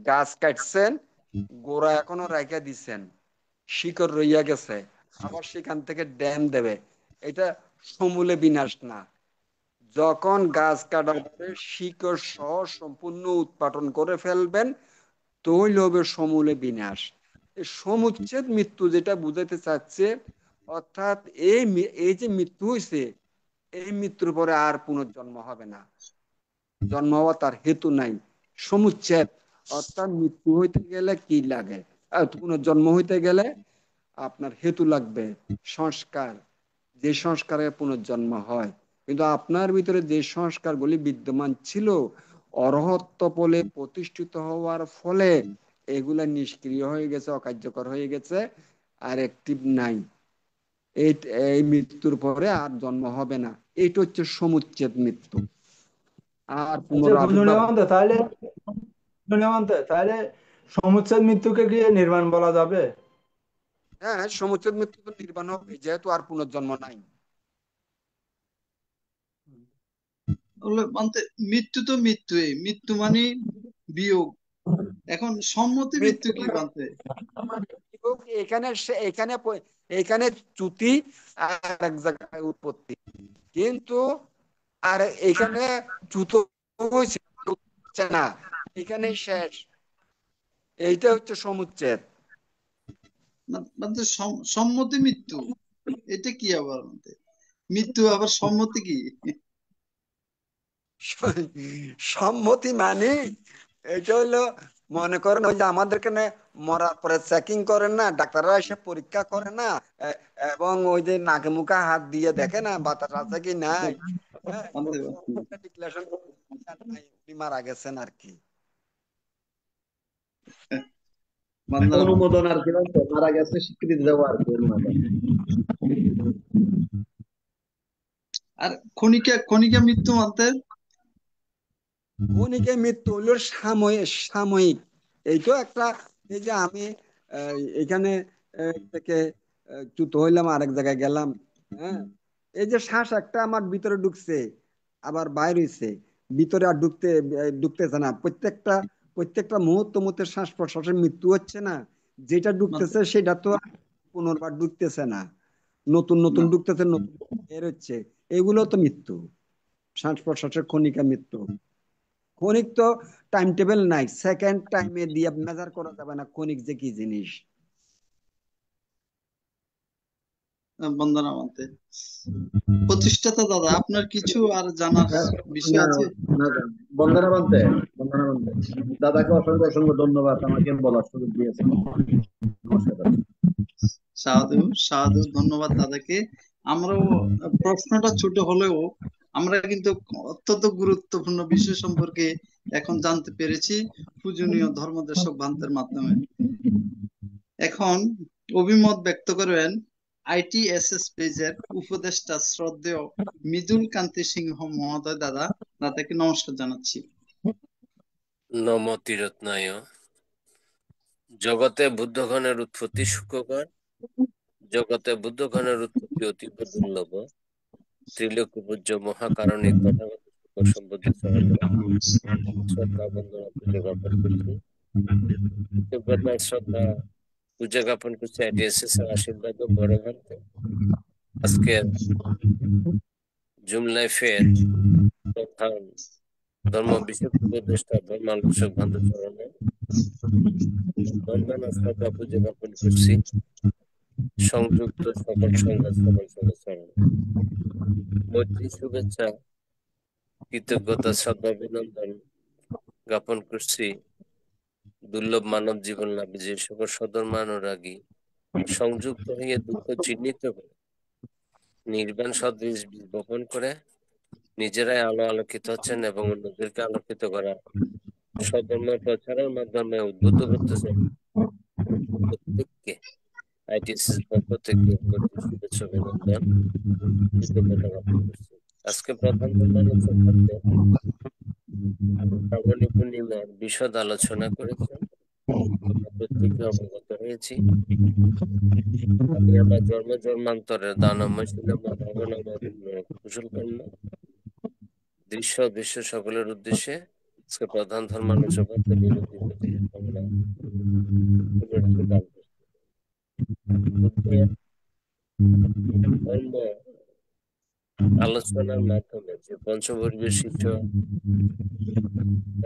গাছ কাটছেন, গোড়া এখনো রাইখা দিচ্ছেন, শিকড় রইয়া গেছে, আবার সেখান থেকে ড্যাম দেবে, এটা সমূলে বিনাশ না। যখন গাছ কাটার পরে শিকড় সহ সম্পূর্ণ উৎপাটন করে ফেলবেন, তৈল হবে সমূলে বিনাশ। এই সমুচ্ছেদ মৃত্যু যেটা বুঝাতে চাচ্ছে, অর্থাৎ এই যে মৃত্যু হয়েছে, এই মৃত্যুর পরে আর পুনর্জন্ম হবে না, জন্ম হওয়া তার হেতু নাই। সমুচ্ছেদ অর্থাৎ মৃত্যু হইতে গেলে কি লাগে, পুনর্জন্ম হইতে গেলে আপনার হেতু লাগবে, সংস্কার, যে সংস্কারে পুনর্জন্ম হয়। কিন্তু আপনার ভিতরে যে সংস্কারগুলি বিদ্যমান ছিল, অরহত্ব বলে প্রতিষ্ঠিত হওয়ার ফলে এগুলা নিষ্ক্রিয় হয়ে গেছে, অকার্যকর হয়ে গেছে, আর অ্যাক্টিভ নাই। এই এই মৃত্যুর পরে আর জন্ম হবে না। এটা হচ্ছে সমুচ্ছেদ মৃত্যু। আর আচ্ছা বন্ধু পুনরাবির্ভাব, নিয়মন্ত, তাহলে সমুচ্ছেদ মৃত্যুকে কি নির্বাণ বলা যাবে? হ্যাঁ, সমুচ্ছেদ মৃত্যু তো নির্বাণ হবে, যেহেতু আর পুনর্জন্ম নাই। মৃত্যু তো মৃত্যুই, মৃত্যু মানে বিয়োগ। এখন সম্মতি মৃত্যু কি বানতে? এখানে এখানে এখানে চ্যুতি আর এক জায়গায় উৎপত্তি, কিন্তু আর এখানে চ্যুত হচ্ছে না, এখানে শেষ। এইটা হচ্ছে সমুচ্ছেদ। সম্মতি মৃত্যু, এটা কি আবার মৃত্যু আবার সম্মতি কি? সম্মতি মানে এটা হলো, মনে করেন ওই যে আমাদের এখানে মরার পরে চেকিং করেন না, ডাক্তাররা এসে পরীক্ষা করে না, এবং ওই যে নাকে মুখে হাত দিয়ে দেখে না বাতাস আছে কি নাই, ডিক্লারেশন মারা গেছেন আর কি। অনুমোদন আর কি, মারা গেছে স্বীকৃতি দেওয়া আর কি, অনুমোদন। আর ক্ষণিকা মৃত্যু মানতে? ক্ষণিকের মৃত্যু হলো সাময়িক। এইটাও একটা, এই যে আমি এখানে থেকে চ্যুত হইলাম, আরেক জায়গায় গেলাম, হ্যাঁ, এই যে শ্বাস একটা আমার ভিতরে ঢুকছে আবার বাইর হইছে, ভিতরে আর ঢুকতেছে না। প্রত্যেকটা মুহূর্তে শ্বাস প্রশ্বাসের মৃত্যু হচ্ছে না। যেটা ঢুকতেছে সেটা তো পুনর্বার ঢুকতেছে না, নতুন ঢুকতেছে, নতুন বের হচ্ছে। এগুলো তো মৃত্যু, শ্বাস প্রশ্বাসের ক্ষণিকা মৃত্যু। ক্ষণিক তো টাইম টেবিল নাই, সেকেন্ড টাইমে দিয়ে মেজার করা যাবে না ক্ষণিক যে কি জিনিস। বন্দনা মানতে প্রতিষ্ঠাতা দাদা, আপনার কিছু আর জানার বিষয় আছে? বন্দনা মানতে, দাদাকে অসংখ্য অসংখ্য ধন্যবাদ আমাকে বলার সুযোগ দিয়েছেন। সাধু সাধু, ধন্যবাদ দাদাকে। আমরাও প্রশ্নটা ছোট হলেও আমরা কিন্তু অত্যন্ত গুরুত্বপূর্ণ বিষয় সম্পর্কে এখন জানতে পেরেছি পূজনীয় ধর্মদেশক ভান্তের মাধ্যমে। এখন অভিমত ব্যক্ত করবেন ITSS পেজের উপদেষ্টা শ্রদ্ধেয় মৃদুল কান্তি সিংহ মহোদয়। দাদাকে নমস্কার জানাচ্ছি। নম তিরত্নায়। জগতে বুদ্ধগণের উৎপত্তি সুখকর, জগতে বুদ্ধগণের উৎপত্তি অতীব দুর্লভ। ত্রিলোক পূজ্য মহাকারণিক তথাগত সম্বুদ্ধ শ্রদ্ধা বন্দনা পূজা জ্ঞাপন করছি, কৃতজ্ঞতা শ্রদ্ধা পূজা জ্ঞাপন করছি ITSS এর আশীর্বাদ ও বড় ভান্তে। আজকের জুম লাইফের প্রধান ধর্ম বিষয়ক উপদেষ্টা ধর্মালোচক ভান্ত চরণে বন্দনা শ্রদ্ধা পূজা জ্ঞাপন করছি সংযুক্ত সকল সংঘাত চরণে। মৈত্রী শুভেচ্ছা কৃতজ্ঞতা শ্রদ্ধা অভিনন্দন জ্ঞাপন করছি দুর্লভ মানব জীবন লাভে যে সকল সধর্ম অনুরাগী সংযুক্ত হয়ে দুঃখ চিহ্নিত করে নির্বাণ সদৃশ বীজ বপন করে নিজেরাই আলো আলোকিত হচ্ছেন এবং অন্যদেরকে আলোকিত করা সধর্ম প্রচারের মাধ্যমে উদ্বুদ্ধ করতেছেন। প্রত্যেককে ITSS পক্ষ থেকে শুভেচ্ছা অভিনন্দন কৃতজ্ঞতা জ্ঞাপন করছি। আজকে প্রধান ধর্মালোচক শ্রাবণী পূর্ণিমার বিশদ আলোচনা করেছেন, প্রত্যেকে অবগত হয়েছি। আমি আমার জন্ম জন্মান্তরের দানময় কুশল কর্ম দৃশ্য দৃশ্য সকলের উদ্দেশ্যে আজকে প্রধান ধর্মালোচক ধর্ম আলোচনার মাধ্যমে যে পঞ্চপরিবেশিত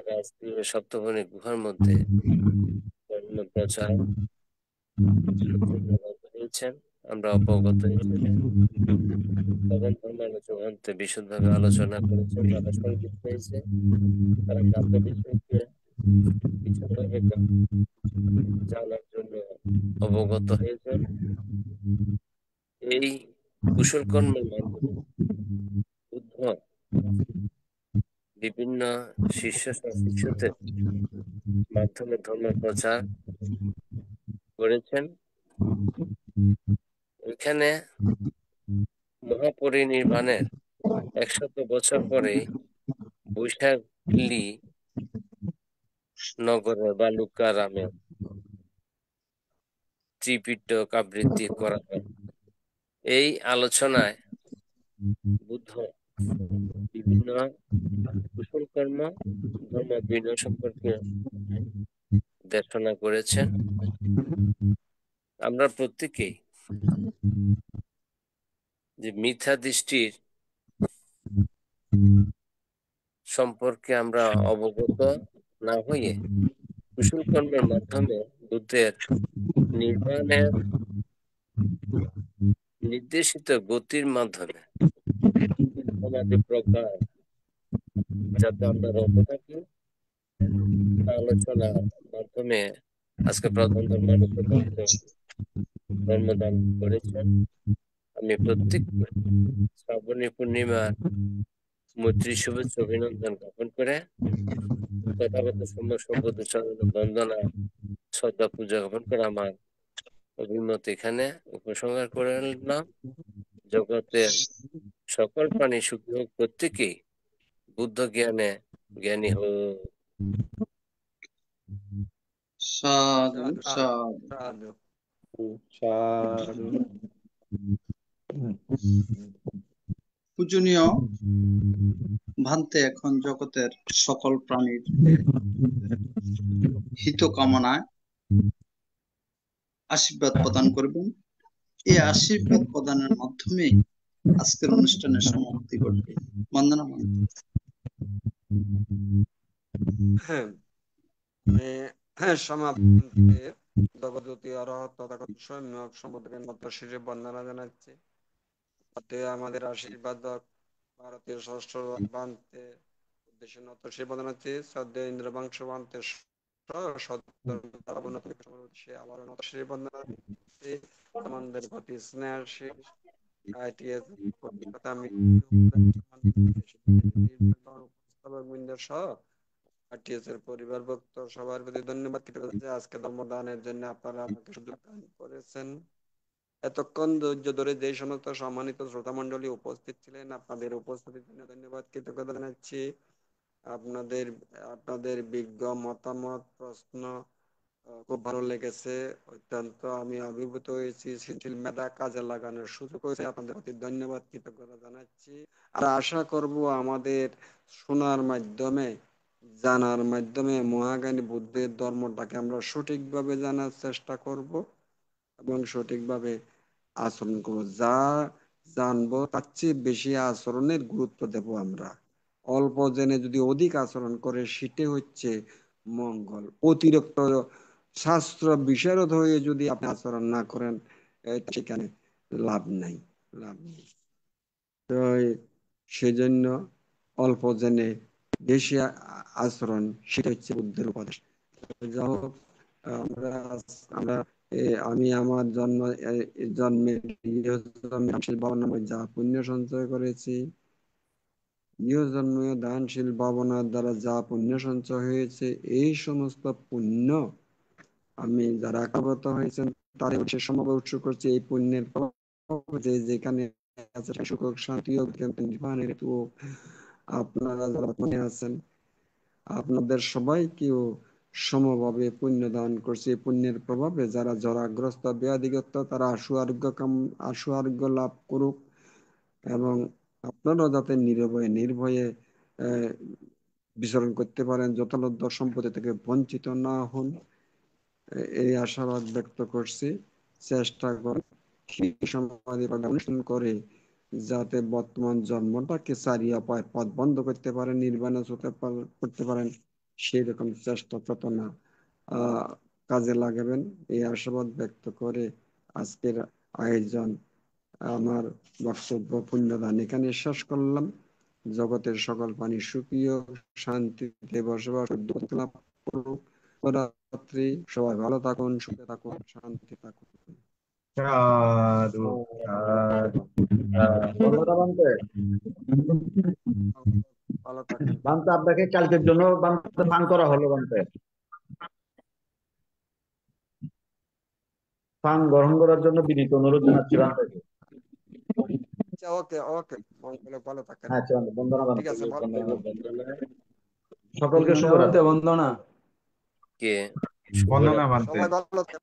রাজকীয় সপ্তভনী গুহার মধ্যে ধর্ম প্রচার হয়েছেন, আমরা অবগত হয়েছি। তখন ধর্মালোচনাতে বিশদভাবে আলোচনা করেছেন, যারা সংযুক্ত হয়েছে তারা কাব্য বিষয়কে বিশদভাবে জানার জন্য অবগত হয়েছেন। এই কুশল কর্মের মাধ্যমে বুদ্ধ বিভিন্ন শিষ্যদের মাধ্যমে ধর্ম প্রচার করেছেন। এখানে মহাপরিনির্বাণের 100 বছর পরে বৈশালী নগরের বালুকারামে ত্রিপিটক আবৃত্তি করা হয়। এই আলোচনায় বুদ্ধ বিভিন্ন কুশল কর্ম, ধর্ম বিনয় সম্পর্কে দেশনা করেছেন। আমরা প্রত্যেকেই যে মিথ্যা দৃষ্টির সম্পর্কে আমরা অবগত না হয়ে কুশল কর্মের মাধ্যমে বুদ্ধের নির্বাণের নির্দেশিত গতির মাধ্যমে সমাজে প্রজ্ঞা যাতে আমরা রত থাকি, আলোচনার মাধ্যমে আজকে প্রধান ধর্মদান করেছেন। আমি প্রত্যেক শ্রাবণী পূর্ণিমার মৈত্রী শুভেচ্ছা অভিনন্দন জ্ঞাপন করে তথাগত সভ্যতা চরণ বন্দনা শ্রদ্ধা পূজা জ্ঞাপন করে আমার অভিমত এখানে উপসংহার করে নিলাম। জগতের সকল প্রাণী সুখী হোক, প্রত্যেকেই বুদ্ধ জ্ঞানে জ্ঞানী হোক। সাধু সাধু। সাধু সাধু। পূজনীয় ভান্তে এখন জগতের সকল প্রাণীর হিত কামনায় আশীর্বাদ প্রদান করবেন। এই আশীর্বাদ প্রদানের মাধ্যমে আজকের অনুষ্ঠানের সমাপ্তি ঘটবে। বন্দনা সমাপ্তিতে জগদ্যোতি অরহত তথাগত সম্যক সম্বোধকের মতো শিরে বন্দনা জানাচ্ছি। আমাদের আশীর্বাদ ভারতীয় ষষ্ঠ বান্তে উদ্দেশ্যে নত শিরে বন্দনা জানাচ্ছি। শ্রদ্ধেয় ইন্দ্রবংশ বান্তে আবার নত শিরে বন্দনা জানাচ্ছি। আমাদের প্রতি স্নেহশীল ITS এর পরিবারভুক্ত সবার প্রতি ধন্যবাদ কৃতজ্ঞতা। আজকে ধর্মদানের জন্য আপনারা আমাকে সুযোগ দান করেছেন। এতক্ষণ ধৈর্য ধরে যে সমস্ত সম্মানিত শ্রোতা মণ্ডলী উপস্থিত ছিলেন, আপনাদের উপস্থিতির জন্য ধন্যবাদ কৃতজ্ঞতা জানাচ্ছি। আপনাদের বিজ্ঞ মতামত, প্রশ্ন খুব ভালো লেগেছে। অত্যন্ত আমি অভিভূত হয়েছি। শিথিল মেধা কাজে লাগানোর সুযোগ হয়েছে। আপনাদের প্রতি ধন্যবাদ কৃতজ্ঞতা জানাচ্ছি। আর আশা করব আমাদের শোনার মাধ্যমে, জানার মাধ্যমে মহাজ্ঞানী বুদ্ধের ধর্মটাকে আমরা সঠিকভাবে জানার চেষ্টা করব এবং সঠিকভাবে আচরণ করব। যা জানবো তার চেয়ে বেশি আচরণের গুরুত্ব দেব আমরা। অল্প জেনে যদি অধিক আচরণ করে সেটা হচ্ছে মঙ্গল। অতিরিক্ত শাস্ত্র বিশারদ হয়ে যদি আপনি আচরণ না করেন সেখানে লাভ নাই। তো সেজন্য অল্প জেনে বেশি আচরণ, সেটা হচ্ছে বুদ্ধের উপদেশ। যা হোক, আমি আমার জন্মের যা পুণ্য সঞ্চয় করেছি, ইহজন্মীয় দানশীল ভাবনার দ্বারা যা পুণ্য সঞ্চয় হয়েছে, এই সমস্ত পুণ্য আমি যারা আজ্ঞাবত হয়েছেন তাদের সমভাবে উৎসর্গ করছি। এই পুণ্যের যেখানে সুখ শান্তি আপনারা যারা মনে আছেন আপনাদের সবাইকেও সমভাবে পুণ্য দান করছে। এই পুণ্যের প্রভাবে যারা জরাগ্রস্ত ব্যাধিগ্রস্ত তারা আশু আরোগ্য লাভ করুক এবং আপনারা যাতে নির্ভয়ে বিচরণ করতে পারেন, যথালব্ধ সম্পত্তি থেকে বঞ্চিত না হন, এই আশাবাদ ব্যক্ত করছি। চেষ্টা করে অনুষ্ঠান করে যাতে বর্তমান জন্মটাকে সারিয়া পায় পথ বন্ধ করতে পারেন, নির্বাণে করতে পারেন, সেই রকম চেষ্টা চেতনা কাজে লাগাবেন এই আশাবাদ ব্যক্ত করে আজকের আয়োজন আমার বক্তব্য পুণ্যদান এখানে শেষ করলাম। জগতের সকল প্রাণী সুখী ও শান্তিতে বসবাস লাভ করুক। রাত্রি সবাই ভালো থাকুন, সুখে থাকুন, শান্তি থাকুন। সাধু সাধু। বন্ধুরা বানতে ভালো থাকেন। বানতে আপনাকে কালকের জন্য বানতে ফান করা হলো। বানতে ফান গ্রহণ করার জন্য বিনীত অনুরোধ জানাচ্ছি বানতেকে। আচ্ছা, ওকে ওকে, ভালো থাকেন। আচ্ছা, বন্দনা ঠিক আছে, ভালো সকলকে শুভরাত্রি। বন্দনা কে বন্দনা বানতে। সবাই ভালো থাকেন।